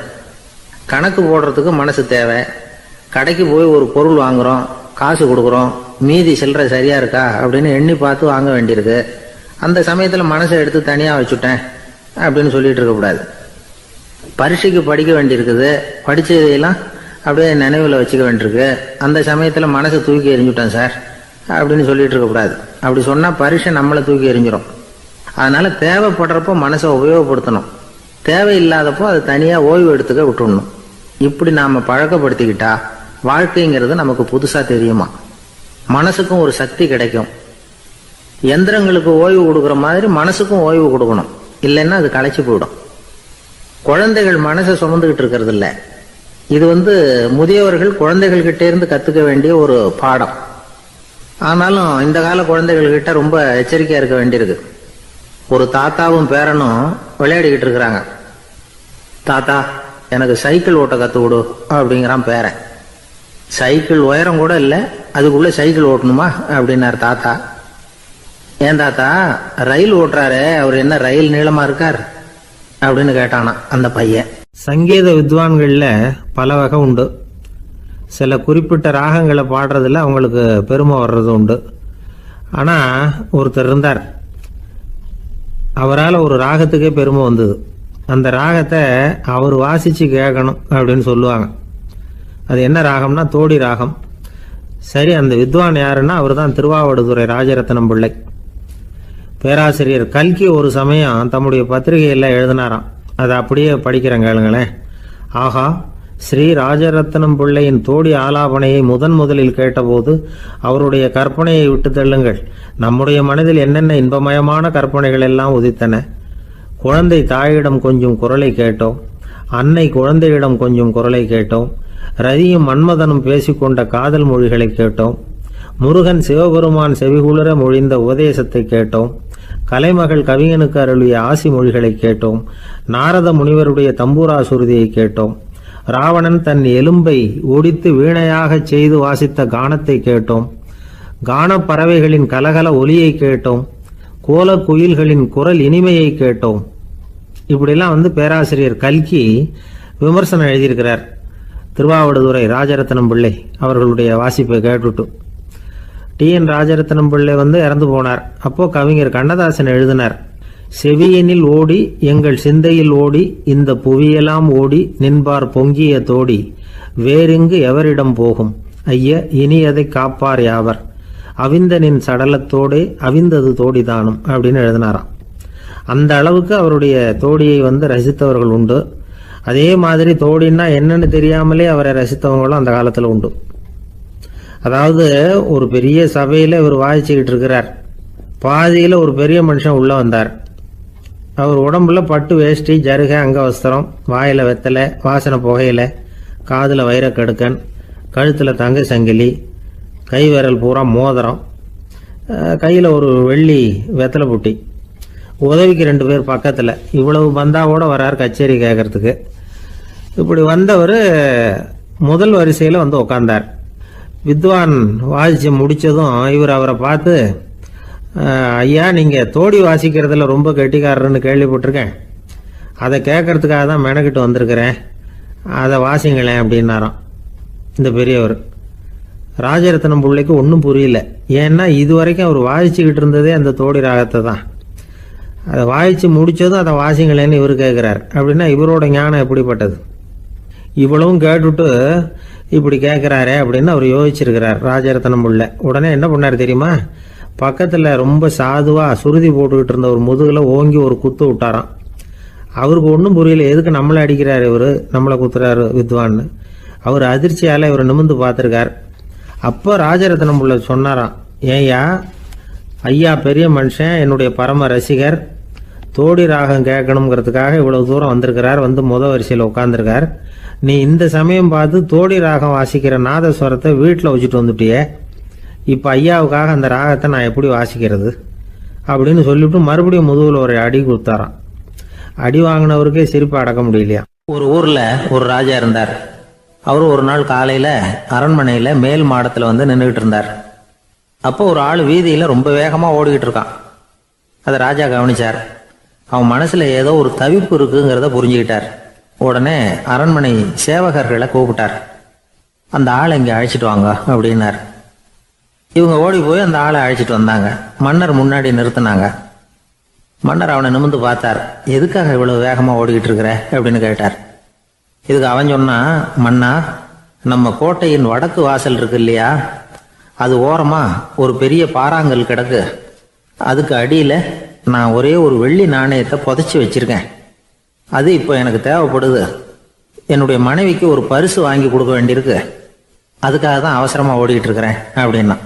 கணக்கு போடுறதுக்கு மனசு தேவை. கடைக்கு போய் ஒரு பொருள் வாங்குகிறோம், காசு கொடுக்குறோம், மீதி சில்லறை சரியாக இருக்கா அப்படின்னு எண்ணி பார்த்து வாங்க வேண்டியிருக்கு. அந்த சமயத்தில் மனசை எடுத்து தனியாக வச்சுட்டேன் அப்படின்னு சொல்லிட்டு இருக்கக்கூடாது. பரீட்சைக்கு படிக்க வேண்டியிருக்குது, படித்ததையெல்லாம் அப்படியே நினைவில் வச்சுக்க வேண்டியிருக்கு. அந்த சமயத்தில் மனசை தூக்கி எறிஞ்சுட்டேன் சார் அப்படின்னு சொல்லிட்டு இருக்கக்கூடாது. அப்படி சொன்னால் பரீட்சை நம்மளை தூக்கி எறிஞ்சிடும். அதனால் தேவைப்படுறப்போ மனசை உபயோகப்படுத்தணும், தேவையில்லாதப்போ அது தனியாக ஓய்வு எடுத்துக்க விட்டுடணும். இப்படி நாம் பழக்கப்படுத்திக்கிட்டா வாழ்க்கைங்கிறது நமக்கு புதுசாக தெரியுமா. மனசுக்கும் ஒரு சக்தி கிடைக்கும். எந்திரங்களுக்கு ஓய்வு கொடுக்குற மாதிரி மனசுக்கும் ஓய்வு கொடுக்கணும், இல்லைன்னா அது களைச்சி போயிடும். குழந்தைகள் மனசை சுமந்துக்கிட்டு இருக்கிறது இல்லை. இது முதியவர்கள் குழந்தைகள்கிட்ட இருந்து கற்றுக்க வேண்டிய ஒரு பாடம். ஆனாலும் இந்த கால குழந்தைகள்கிட்ட ரொம்ப எச்சரிக்கையாக இருக்க வேண்டியிருக்கு. ஒரு தாத்தாவும் பேரனும் விளையாடிக்கிட்டு இருக்கிறாங்க. தாத்தா, எனக்கு சைக்கிள் ஓட்ட கற்றுக் கொடு அப்படிங்கிறான் பேரன். சைக்கிள் உயரம் கூட இல்லை, அதுக்குள்ளே சைக்கிள் ஓட்டணுமா அப்படின்னார் தாத்தா. ஏன் தாத்தா, ரயில் ஓட்டுறாரு, அவர் என்ன ரயில் நீளமா இருக்கார் அப்படின்னு கேட்டானா அந்த பையன். சங்கீத வித்வான்களில் பல வகை உண்டு. சில குறிப்பிட்ட ராகங்களை பாடுறதுல அவங்களுக்கு பெருமை வர்றது உண்டு. ஆனால் ஒருத்தர் இருந்தார், அவரால் ஒரு ராகத்துக்கே பெருமை வந்தது. அந்த ராகத்தை அவர் வாசித்து கேட்கணும் அப்படின்னு சொல்லுவாங்க. அது என்ன ராகம்னா தோடி ராகம். சரி, அந்த வித்வான் யாருன்னா அவர் தான் திருவாவடுதுறை ராஜரத்னம் பிள்ளை. பேராசிரியர் கல்கி ஒரு சமயம் தம்முடைய பத்திரிகையில் எழுதினாராம். அதை அப்படியே படிக்கிறேன் கேளுங்களேன். ஆகா, ஸ்ரீ ராஜரத்னம் பிள்ளையின் தோடி ஆலாபனையை முதலில் கேட்டபோது அவருடைய கற்பனையை விட்டு தள்ளுங்கள். நம்முடைய மனதில் என்னென்ன இன்பமயமான கற்பனைகள் எல்லாம் உதித்தன. குழந்தை தாயிடம் கொஞ்சம் குரலை கேட்டோம், அன்னை குழந்தையிடம் கொஞ்சம் குரலை கேட்டோம், ரதியும் மன்மதனும் பேசிக்கொண்ட காதல் மொழிகளை கேட்டோம், முருகன் சிவபெருமான் செவிகுளிர மொழிந்த உபதேசத்தை கேட்டோம், கலைமகள் கவிஞனுக்கு அருளிய ஆசி மொழிகளை கேட்டோம், நாரத முனிவருடைய தம்பூரா சுருதியை கேட்டோம், ராவணன் தன் எலும்பை ஒடித்து வீணையாகச் செய்து வாசித்த கானத்தை கேட்டோம், கானப்பறவைகளின் கலகல ஒலியை கேட்டோம், கோல குயில்களின் குரல் இனிமையை கேட்டோம். இப்படிலாம் பேராசிரியர் கல்கி விமர்சனம் எழுதியிருக்கிறார். திருவாவடுதுறை ராஜரத்னம் பிள்ளை அவர்களுடைய வாசிப்பை கேட்டுட்டு டிஎன் ராஜரத்னம் பிள்ளை இறந்து போனார். அப்போ கவிஞர் கண்ணதாசன் எழுதினார், செவியனில் ஓடி எங்கள் சிந்தையில் ஓடி இந்த புவியெல்லாம் ஓடி நின்பார் பொங்கிய தோடி வேறெங்கு எவரிடம் போகும் ஐய இனி அதை காப்பார் யாவர் அவிந்தனின் சடலத்தோடே அவிந்தது தோடிதானும் அப்படின்னு எழுதினாராம். அந்த அளவுக்கு அவருடைய தோடியை ரசித்தவர்கள் உண்டு. அதே மாதிரி தோடின்னா என்னன்னு தெரியாமலே அவரை ரசித்தவங்களும் அந்த காலத்தில் உண்டு. அதாவது ஒரு பெரிய சபையில் இவர் வாசிச்சுக்கிட்டு இருக்கிறார். பாதியில் ஒரு பெரிய மனுஷன் உள்ளே வந்தார். அவர் உடம்புல பட்டு வேஷ்டி, ஜருக, அங்கவஸ்திரம், வாயில் வெத்தலை, வாசனை புகையில, காதில் வைரக்கடுக்கன், கழுத்தில் தங்க சங்கிலி, கை விரல் பூரா மோதிரம், கையில் ஒரு வெள்ளி வெத்தலை புட்டி, உதவிக்கு 2 பேர் பக்கத்தில். இவ்வளவு பந்தாவோட வரார் கச்சேரி கேட்கறதுக்கு. இப்படி வந்தவர் முதல் வரிசையில் உட்கார்ந்தார். வித்வான் வாசித்து முடித்ததும் இவர் அவரை பார்த்து, ஐயா நீங்கள் தோடி வாசிக்கிறதுல ரொம்ப கெட்டிக்காரர்னு கேள்விப்பட்டிருக்கேன், அதை கேட்கறதுக்காக தான் மெனக்கிட்டு வந்திருக்கிறேன், அதை வாசிங்களேன் அப்படின்னாராம் இந்த பெரியவர். ராஜரத்னம் பிள்ளைக்கு ஒன்றும் புரியல. ஏன்னா இது வரைக்கும் அவர் வாசிச்சுக்கிட்டு இருந்ததே அந்த தோடி ராகத்தை தான். அதை வாசித்து முடித்ததும் அதை வாசிங்களேன்னு இவர் கேட்குறார். அப்படின்னா இவரோட ஞானம் எப்படிப்பட்டது? இவ்வளவும் கேட்டுட்டு இப்படி கேட்குறாரே அப்படின்னு அவர் யோசிச்சிருக்கிறார் ராஜரத்னம் பிள்ளை. உடனே என்ன பண்ணார் தெரியுமா? பக்கத்தில் ரொம்ப சாதுவாக சுருதி போட்டுக்கிட்டு இருந்த ஒரு முதுகில் ஓங்கி ஒரு குத்து விட்டாராம். அவருக்கு ஒன்றும் புரியல, எதுக்கு நம்மளை அடிக்கிறார் இவர், நம்மளை குத்துறாரு வித்வான்னு. அவர் அதிர்ச்சியால் இவர் நிமிர்ந்து பார்த்துருக்கார். அப்போ ராஜரத்னம் பிள்ளை சொன்னாராம், ஏய்யா ஐயா பெரிய மனுஷன், என்னுடைய பரம ரசிகர், தோடி ராகம் கேட்கணுங்கிறதுக்காக இவ்வளவு தூரம் வந்திருக்கிறார், முத வரிசையில் உட்காந்துருக்கார். நீ இந்த சமயம் பார்த்து தோடி ராகம் வாசிக்கிற நாதஸ்வரத்தை வீட்டில் வச்சுட்டு வந்துட்டியே, இப்போ ஐயாவுக்காக அந்த ராகத்தை நான் எப்படி வாசிக்கிறது அப்படின்னு சொல்லிவிட்டு மறுபடியும் முதுகில் ஒரு அடி கொடுத்தாராம். அடி வாங்கினவருக்கே சிரிப்பு அடக்க முடியலையா. ஒரு ஊரில் ஒரு ராஜா இருந்தார். அவர் ஒரு நாள் காலையில் அரண்மனையில் மேல் மாடத்தில் நின்றுக்கிட்டு இருந்தார். அப்போ ஒரு ஆள் வீதியில் ரொம்ப வேகமாக ஓடிக்கிட்டு இருக்கான். அதை ராஜா கவனிச்சார். அவன் மனசில் ஏதோ ஒரு தவிப்பு இருக்குங்கிறத புரிஞ்சுக்கிட்டார். உடனே அரண்மனை சேவகர்களை கூப்பிட்டார். அந்த ஆளை இங்கே அழைச்சிட்டு வாங்க அப்படின்னார். இவங்க ஓடி போய் அந்த ஆளை அழைச்சிட்டு வந்தாங்க. மன்னர் முன்னாடி நிறுத்தினாங்க. மன்னர் அவனை நிமிர்ந்து பார்த்தார். எதுக்காக இவ்வளவு வேகமாக ஓடிக்கிட்டு இருக்கிற அப்படின்னு கேட்டார். இதுக்கு அவன் சொன்னா, மன்னா, நம்ம கோட்டையின் வடக்கு வாசல் இருக்கு இல்லையா, அது ஓரமா ஒரு பெரிய பாறாங்கல் கிடக்கு. அதுக்கு அடியில் நான் ஒரே ஒரு வெள்ளி நாணயத்தை புதைச்சி வச்சிருக்கேன். அது இப்போ எனக்கு தேவைப்படுது. என்னுடைய மனைவிக்கு ஒரு பரிசு வாங்கி கொடுக்க வேண்டியிருக்கு. அதுக்காக தான் அவசரமாக ஓடிக்கிட்டு இருக்கிறேன் அப்படின்னா.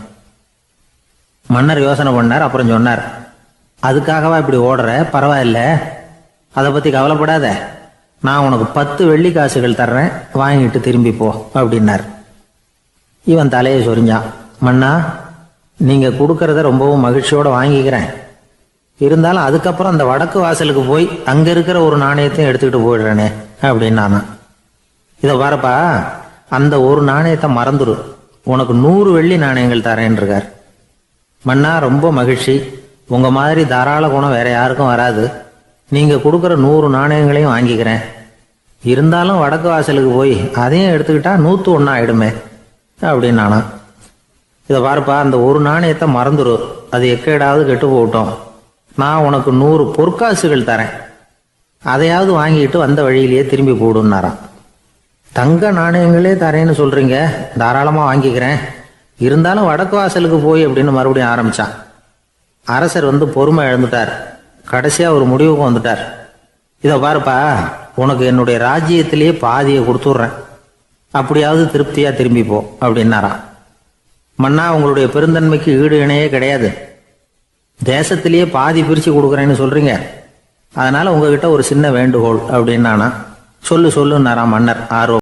மன்னர் யோசனை பண்ணார். அப்புறம் சொன்னார், அதுக்காகவா இப்படி ஓடுற? பரவாயில்ல, அதை பற்றி கவலைப்படாத. நான் உனக்கு 10 வெள்ளி காசுகள் தர்றேன், வாங்கிட்டு திரும்பி போ அப்படின்னார். இவன் தலையை சொரிஞ்சான். மன்னா, நீங்கள் கொடுக்கறத ரொம்பவும் மகிழ்ச்சியோடு வாங்கிக்கிறேன். இருந்தாலும் அதுக்கப்புறம் அந்த வடக்கு வாசலுக்கு போய் அங்கே இருக்கிற ஒரு நாணயத்தையும் எடுத்துக்கிட்டு போயிடுறேனே அப்படின்னானா. இதை வரப்பா, அந்த ஒரு நாணயத்தை மறந்துடு, உனக்கு 100 வெள்ளி நாணயங்கள் தரேன் இருக்கார். மன்னா, ரொம்ப மகிழ்ச்சி, உங்கள் மாதிரி தாராள குணம் வேற யாருக்கும் வராது. நீங்கள் கொடுக்குற 100 நாணயங்களையும் வாங்கிக்கிறேன். இருந்தாலும் வடக்கு வாசலுக்கு போய் அதையும் எடுத்துக்கிட்டா 101 ஆயிடுமே அப்படின்னானா. இதை பாருப்பா, அந்த ஒரு நாணயத்தை மறந்துடு, அது எக்கேடாவது கெட்டு போகட்டும். நான் உனக்கு 100 பொற்காசுகள் தரேன், அதையாவது வாங்கிட்டு வந்த வழியிலேயே திரும்பி போடுன்னாராம். தங்க நாணயங்களே தரேன்னு சொல்றீங்க, தாராளமாக வாங்கிக்கிறேன். இருந்தாலும் வடக்கு வாசலுக்கு போய் அப்படின்னு மறுபடியும் ஆரம்பிச்சான். அரசர் பொறுமை இழந்துட்டார். கடைசியாக ஒரு முடிவுக்கு வந்துட்டார். இதை பாருப்பா, உனக்கு என்னுடைய ராஜ்யத்திலேயே பாதியை கொடுத்துட்றேன், அப்படியாவது திருப்தியாக திரும்பி போ அப்படின்னாராம். மன்னா, உங்களுடைய பெருந்தன்மைக்கு ஈடு இணையே கிடையாது. தேசத்திலேயே பாதி பிரித்து கொடுக்குறேன்னு சொல்கிறீங்க, அதனால் உங்ககிட்ட ஒரு சின்ன வேண்டுகோள் அப்படின்னானா. சொல்லுன்னாராம் மன்னர் ஆர்வம்.